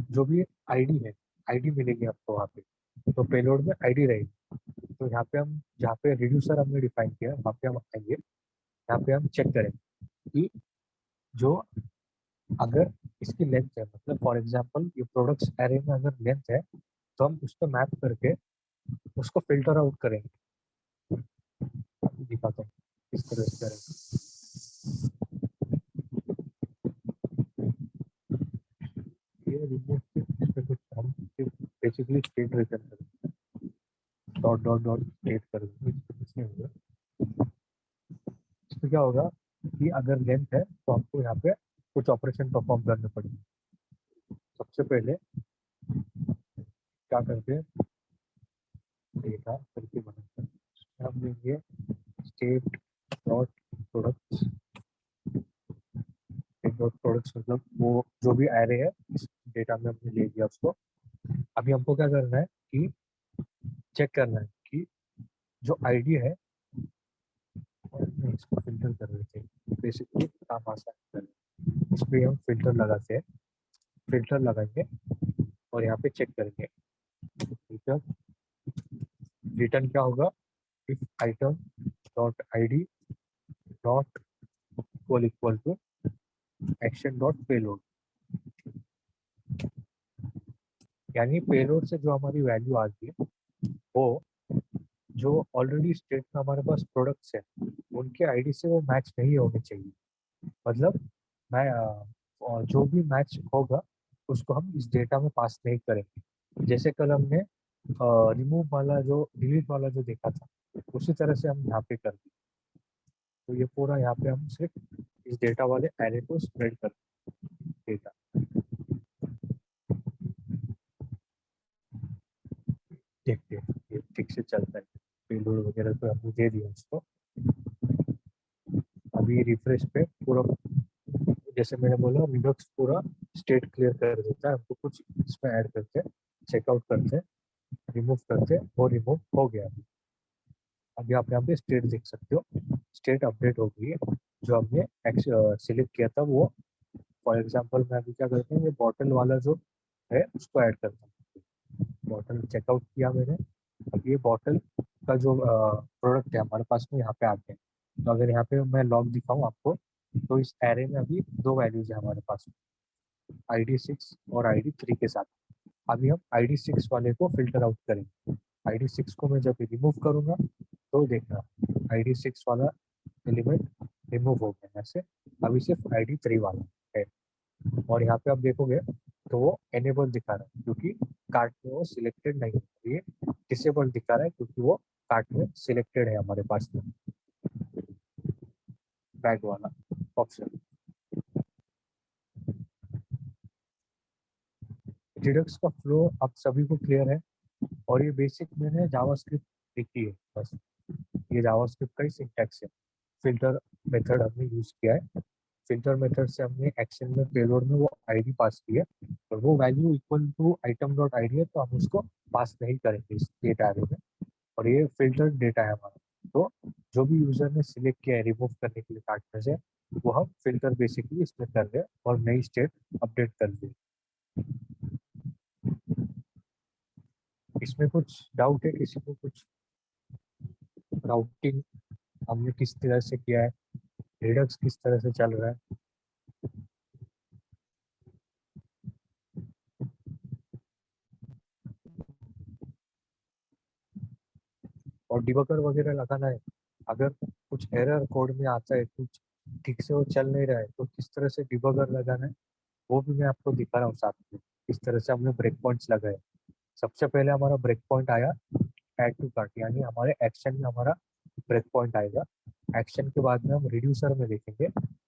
Speaker 1: जो भी आईडी है, आईडी मिलेगी आपको वहाँ पे, तो पेलोड में आईडी रहेगी। तो यहाँ पे हम, जहाँ पे रिड्यूसर हमने डिफाइन किया वहाँ पे हम आएंगे, यहाँ पे हम चेक करें कि जो, अगर इसकी लेंथ है, मतलब फॉर एग्जांपल ये प्रोडक्ट्स एरे में अगर लेंथ है, तो हम उस पर मैप करके उसको फिल्टर आउट करेंगे। दिखाता हूँ इस तरह से करेंगे। ये रिमूव इसमें कुछ हम बेसिकली स्टेट रिटर्न करेंगे, डॉट डॉट डॉट स्टेट करेंगे। इसमें होगा, इसमें क्या होगा कि अगर लेंथ है तो आपको यहाँ पे कुछ ऑपरेशन परफॉर्म करने पड़ेंगे। सबसे पहले क्या करते हैं, डेटा करके बनाते, हम लेंगे state dot products, dot products मतलब वो जो भी एरे है इस डेटा में हमने ले लिया उसको। अभी हमको क्या करना है कि चेक करना है कि जो आईडी है, और नहीं, इसको फिल्टर कर रहे थे, बेसिकली काम आसान कर, इस पे हम फिल्टर लगाते हैं, फिल्टर लगाएंगे और यहाँ पे चेक करेंगे रिटर्न। रिटर्न क्या होगा, if item dot ID dot equal to action dot payload, यानी पेलोड से जो हमारी वैल्यू आ रही है वो जो ऑलरेडी स्टेट में हमारे पास प्रोडक्ट्स है उनके आईडी से वो मैच नहीं होने चाहिए। मतलब मैं जो भी मैच होगा उसको हम इस डेटा में पास नहीं करेंगे। जैसे कल हमने रिमूव वाला जो डिलीट वाला जो देखा था, उसी तरह से हम यहाँ पे कर दें। तो ये पूरा यहाँ पे हम सिर्फ इस डेटा वाले एरे को स्प्रेड कर डेटा। देखते हैं ये ठीक से चलता है, पेलोड वगैरह तो हमने दे दिया उसको। अभी रिफ्रेश पे पूरा, जैसे मैंने बोला, रिडक्स पूरा स्टेट क्लियर कर देता है, हमको कुछ इसमें ऐड करते हैं, चेकआउट करते हैं, रिमूव करते हैं, वो रिमूव हो गया। अभी आप यहाँ पे स्टेट देख सकते हो, स्टेट अपडेट हो गई है। जो हमने सिलेक्ट किया था वो, फॉर एग्जांपल मैं अभी क्या करता हूँ, ये बॉटल वाला जो है उसको ऐड करता हूँ। बॉटल चेकआउट किया मैंने, अब ये बॉटल का जो प्रोडक्ट है हमारे पास में यहाँ पे आते हैं। तो अगर यहाँ पे मैं लॉग दिखाऊँ आपको, तो इस एरे में अभी दो वैल्यूज है हमारे पास, ID6 और ID3 के साथ। अभी हम ID6 वाले को फिल्टर आउट करेंगे। ID6 को मैं जब रिमूव करूंगा तो देखना ID6 वाला एलिमेंट रिमूव हो गया ऐसे, अभी सिर्फ ID3 वाला है। और यहाँ पे आप देखोगे तो वो एनेबल दिखा रहा है क्योंकि कार्ट में वो सिलेक्टेड नहीं है, ये डिसेबल दिखा रहा है क्योंकि वो कार्ट में सिलेक्टेड है हमारे पास में बैग वाला ऑप्शन। रिडक्स का फ्लो आप सभी को क्लियर है, और ये बेसिक मैंने जावास्क्रिप्ट लिखी है बस, ये जावास्क्रिप्ट का ही सिंटैक्स है। फिल्टर मेथड हमने यूज किया है, फिल्टर मेथड से हमने एक्शन में पेलोड में वो आईडी पास की है और वो value equal to item dot ID है, तो हम उसको पास नहीं करेंगे इस डेटा एरे में। और ये फिल्टर्ड डेटा है हमारा, तो जो भी यूजर ने सिलेक्ट किया है रिमूव करने के लिए कार्ट में से, वो हम फिल्टर बेसिकली इसमें कर रहे हैं और नई स्टेट अपडेट कर रहे हैं। इसमें कुछ डाउट है किसी को? कुछ राउटिंग हमने किस तरह से किया है, रिडक्स किस तरह से चल रहा है? और डिबगर वगैरह लगाना है, अगर कुछ एरर कोड में आता है, कुछ ठीक से वो चल नहीं रहा है, तो किस तरह से डिबगर लगाना है वो भी मैं आपको दिखा रहा हूँ साथ में। किस तरह से हमने ब्रेक पॉइंट्स लगाए। सबसे पहले हमारा ब्रेक पॉइंट आया ऐड टू कार्ट, यानी हमारे एक्शन में हमारा ब्रेक पॉइंट आएगा। एक्शन के बाद में हम रिड्यूसर में देखेंगे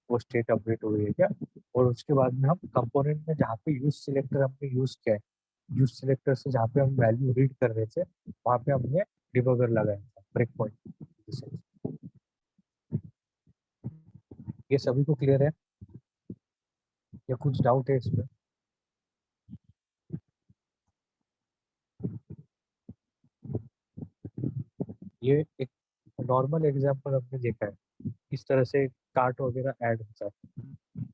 Speaker 1: वो स्टेट अपडेट हो रही है क्या, और उसके बाद में हम कंपोनेंट में जहाँ पे यूज सिलेक्टर हमने यूज किया है, यूज सिलेक्टर से जहाँ पे हम वैल्यू रीड कर रहे थे, वहाँ पे हमने डिबगर लगाया था ब्रेक पॉइंट। ये सभी को क्लियर है या कुछ डाउट है इसमें? ये एक नॉर्मल एग्जांपल हमने देखा है किस तरह से कार्ट वगैरह ऐड होता है।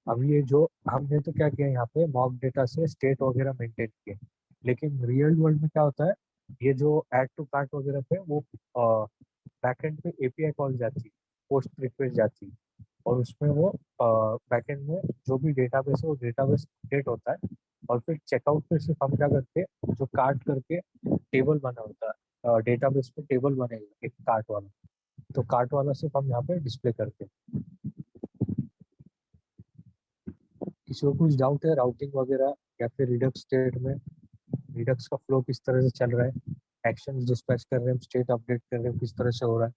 Speaker 1: अब ये जो हमने तो क्या किया यहाँ पे मॉक डेटा से स्टेट वगैरह मेंटेन किए, लेकिन रियल वर्ल्ड में क्या होता है, ये जो ऐड टू कार्ट वगैरह पे वो बैकएंड पे एपीआई कॉल जाती है, पोस्ट रिक्वेस्ट जाती है, और उसमें वो बैकएंड में जो भी डेटाबेस है वो डेटाबेस अपडेट होता है। और फिर चेकआउट पे सिर्फ हम क्या करते हैं, जो कार्ट करके टेबल बना होता है डेटाबेस पे, टेबल बनेगा एक कार्ट वाला, तो कार्ट वाला सिर्फ हम यहाँ पे डिस्प्ले करते हैं। किसी को कुछ डाउट है राउटिंग वगैरह या फिर रिडक्स स्टेट में, रिडक्स का फ्लो किस तरह से चल रहा है, एक्शन डिस्पैच कर रहे हैं, स्टेट अपडेट कर रहे हैं, किस तरह से हो रहा है?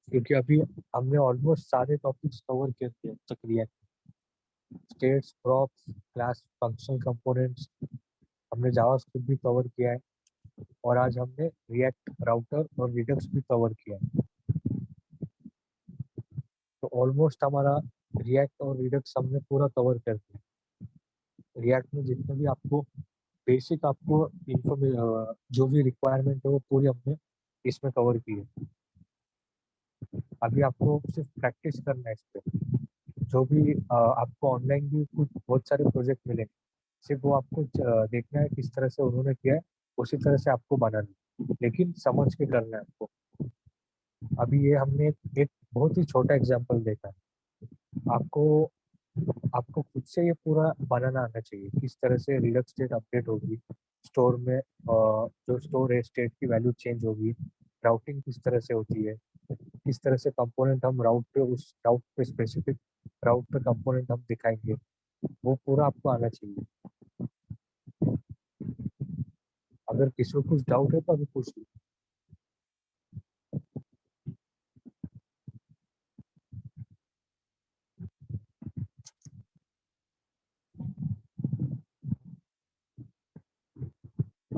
Speaker 1: क्योंकि अभी हमने ऑलमोस्ट सारे टॉपिक्स कवर कर दिए तक, react states, props, class, functional components, हमने जावास्क्रिप्ट भी कवर किया है, और आज हमने रिएक्ट, राउटर और रिडक्स भी कवर किया है। तो ऑलमोस्ट हमारा रिएक्ट और रिडक्स हमने पूरा कवर कर दिया। रिएक्ट में जितने भी आपको बेसिक आपको जो भी रिक्वायरमेंट है वो पूरी हमने इसमें कवर की है। अभी आपको सिर्फ प्रैक्टिस करना है इस पे। जो भी आपको ऑनलाइन भी कुछ बहुत सारे प्रोजेक्ट मिलेंगे, सिर्फ वो आपको देखना है किस तरह से उन्होंने किया है, उसी तरह से आपको बनाना है, लेकिन समझ के करना है आपको। अभी ये हमने एक बहुत ही छोटा एग्जांपल देखा है। आपको आपको खुद से ये पूरा बनाना आना चाहिए, किस तरह से रिडक्स स्टेट अपडेट होगी, स्टोर में जो स्टोर है स्टेट की वैल्यू चेंज होगी, राउटिंग किस तरह से होती है, किस तरह से कंपोनेंट हम राउट पे, उस राउट पे स्पेसिफिक राउट पे कंपोनेंट हम दिखाएंगे, वो पूरा आपको आना चाहिए। अगर किसी को कुछ डाउट है तो अभी पूछ लो।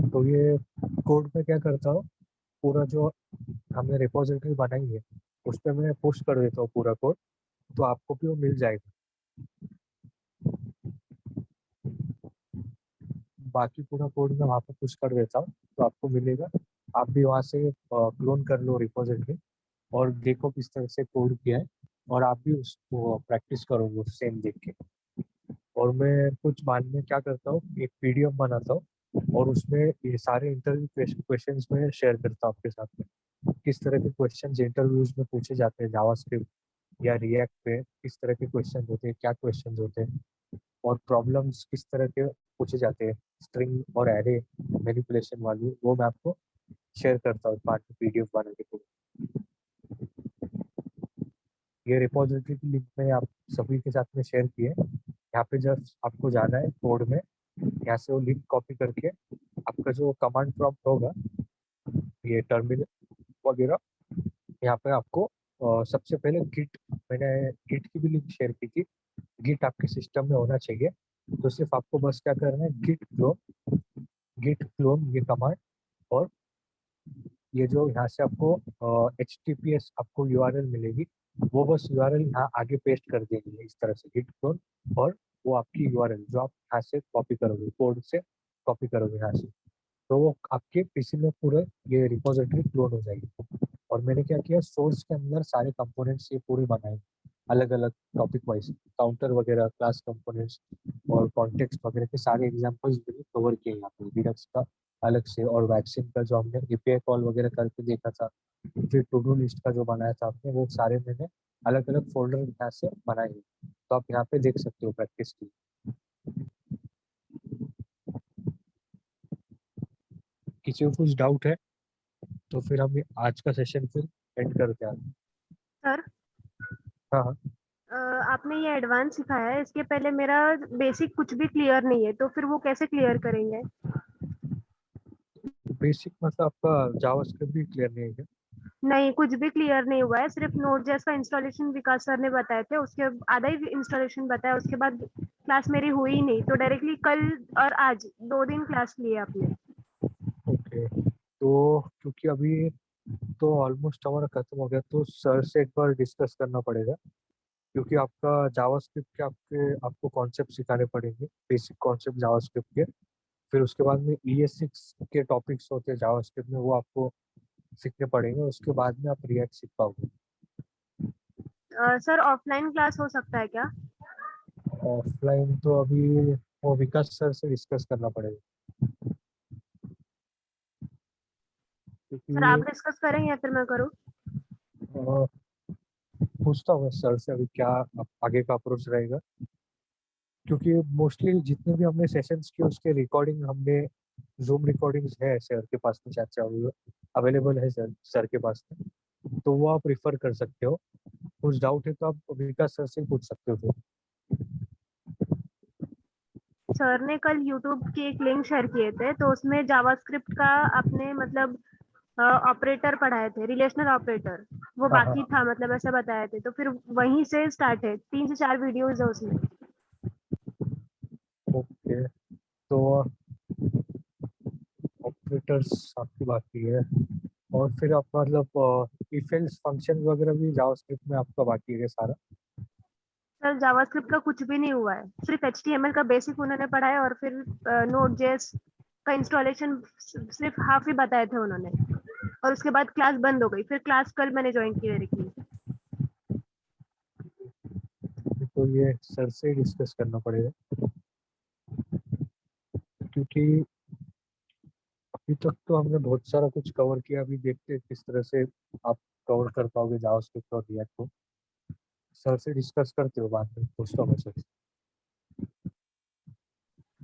Speaker 1: तो ये कोड में क्या करता हूँ, पूरा जो हमने रिपोजिटरी बनाई है उस पर मैं पुश कर देता हूँ पूरा कोड, तो आपको भी वो मिल जाएगा। बाकी पूरा कोड मैं वहाँ पे पुश कर देता हूँ तो आपको मिलेगा। आप भी वहाँ से क्लोन कर लो रिपोजिटरी और देखो किस तरह से कोड किया है, और आप भी उसको प्रैक्टिस करोगे सेम देख के। और मैं कुछ बाद में क्या करता हूँ, एक पीडीएफ बनाता हूँ और उसमें ये सारे इंटरव्यू क्वेश्चंस में शेयर करता हूँ आपके साथ में, किस तरह के क्वेश्चंस इंटरव्यूज में पूछे जाते हैं जावास्क्रिप्ट या रिएक्ट पे, किस तरह के क्वेश्चन होते हैं, क्या क्वेश्चन होते हैं, और प्रॉब्लम्स किस तरह के पूछे जाते हैं, स्ट्रिंग और एरे मैनिपुलेशन वाली, वो मैं आपको शेयर करता हूँ पार्ट में पीडीएफ बना के पूरा। ये रिपोजिटरी की लिंक में आप सभी के साथ में शेयर किए, यहाँ पे जस्ट आपको जाना है कोड में, यहाँ से वो लिंक कॉपी करके आपका जो कमांड प्रॉम्प्ट होगा, ये टर्मिनल वगैरह, यहाँ पे आपको सबसे पहले गिट, मैंने गिट की भी लिंक शेयर की थी, गिट आपके सिस्टम में होना चाहिए। तो सिर्फ आपको बस क्या करना है, गिट क्लोन ये कमांड, और ये जो यहाँ से आपको HTTPS आपको URL मिलेगी, वो बस URL यहाँ आगे पेस्ट कर देंगे इस तरह से git clone, और वो आपकी URL जो आप यहाँ से कॉपी करोगे, कोड से कॉपी करोगे यहाँ से, तो वो आपके पीसी में पूरे ये रिपोजिटरी क्लोन हो जाएगी। और मैंने क्या किया, सोर्स के अंदर सारे कंपोनेंट्स ये पूरे बनाए अलग अलग टॉपिक वाइज, काउंटर वगैरह, क्लास कंपोनेंट्स और कॉन्टेक्स्ट वगैरह के सारे एग्जांपल्स मैंने कवर किए यहाँ पे लिनक्स का अलग से, और वैक्सीन का जो हमने API कॉल वगैरह करके देखा था, फिर टू डू लिस्ट का जो बनाया था आपने, वो सारे मैंने अलग अलग फोल्डर यहाँ से बनाए हैं। तो आप यहाँ पे देख सकते हो प्रैक्टिस की। किसी को कुछ डाउट है तो फिर हम आज का सेशन फिर एंड करते हैं।
Speaker 5: सर
Speaker 1: हाँ हाँ,
Speaker 5: आपने ये एडवांस सिखाया है, इसके पहले मेरा बेसिक कुछ भी क्लियर नहीं है, तो फिर वो कैसे क्लियर करेंगे?
Speaker 1: बेसिक मतलब आपका जावास्क्रिप्ट भी क्लियर नहीं है क्या?
Speaker 5: नहीं, कुछ भी क्लियर नहीं हुआ है, सिर्फ नोड.जेएस का इंस्टॉलेशन विकास सर ने बताए थे, उसके आधा ही इंस्टॉलेशन बताया, उसके बाद क्लास मेरी हुई ही नहीं, तो डायरेक्टली कल और आज 2 दिन क्लास ली है आपने।
Speaker 1: ओके, तो क्योंकि अभी तो ऑलमोस्ट हमारा खत्म हो गया, तो सर से एक बार डिस्कस करना पड़ेगा, क्योंकि आपका जावास्क्रिप्ट के आपको कॉन्सेप्ट सिखाने पड़ेंगे, बेसिक कॉन्सेप्ट जावास्क्रिप्ट के। फिर उसके बाद में ES6 के टॉपिक्स होते हैं जावास्क्रिप्ट में, वो आपको सीखने पड़ेंगे, उसके बाद में आप रिएक्ट सीख पाओगे।
Speaker 5: सर ऑफलाइन क्लास हो सकता है क्या?
Speaker 1: ऑफलाइन तो अभी वो विकास सर से डिस्कस करना पड़ेगा,
Speaker 5: सर आप
Speaker 1: क्योंकि
Speaker 5: डिस्कस करेंगे या फिर मैं करूँ?
Speaker 1: अ, पूछता हूँ सर से अभी क्या आगे का अप्रोच रहेगा, क्योंकि मोस्टली जितने भी हमने सेशंस किए उसके रिकॉर्डिंग हमने, जूम रिकॉर्डिंग्स है सर के पास में, शायद से अवेलेबल है सर के पास में, तो वो आप रिफर कर सकते हो। कुछ डाउट है तो आप विकास सर से पूछ सकते हो फिर।
Speaker 5: सर ने कल यूट्यूब की एक लिंक शेयर किए थे, तो उसमें जावास्क्रिप्ट का आपने मतलब ऑपरेटर पढ़ाए थे, रिलेशनल ऑपरेटर, वो
Speaker 1: हाँ
Speaker 5: बाकी
Speaker 1: हाँ,
Speaker 5: था, मतलब ऐसा बताए थे, तो फिर वहीं से स्टार्ट है, 3 से 4 वीडियोस है उसमें।
Speaker 1: ओके, तो ऑपरेटर्स आपकी बात की है, और फिर आप मतलब इफ एल्स फंक्शन वगैरह भी जावास्क्रिप्ट में आपका बाकी है सारा?
Speaker 5: सर जावास्क्रिप्ट का कुछ भी नहीं हुआ है, सिर्फ HTML का बेसिक उन्होंने पढ़ाया, और फिर नोड.जेएस का इंस्टॉलेशन सिर्फ हाफ ही बताए थे उन्होंने, और उसके बाद क्लास बंद हो गई, फिर क्लास कल मैंने ज्वाइन की डायरेक्टली।
Speaker 1: तो ये सर से डिस्कस करना पड़ेगा, क्योंकि अभी तक तो हमने बहुत सारा कुछ कवर किया, अभी देखते हैं किस तरह से आप कवर कर पाओगे जावास्क्रिप्ट और रिएक्ट को। सर से डिस्कस करते हो बाद में, पूछता हूँ मैं सर से।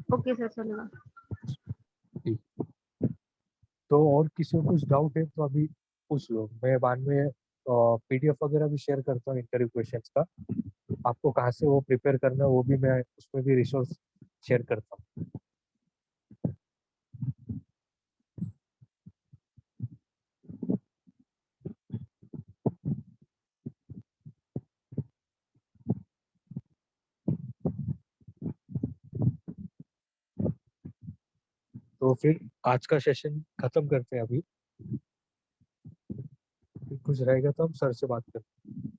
Speaker 5: ओके सर, चलेगा।
Speaker 1: ठीक। तो और किसी को कुछ डाउट है तो अभी पूछ लो, मैं बाद में PDF वगैरह भी शेयर करता हूँ इंटरव्यू क्वेश्चंस का, आपको कहाँ से वो प्रिपेयर करना है वो भी मैं उसमें भी रिसोर्स शेयर करता हूँ। तो फिर आज का सेशन खत्म करते हैं अभी, कुछ रहेगा तो हम सर से बात करते हैं।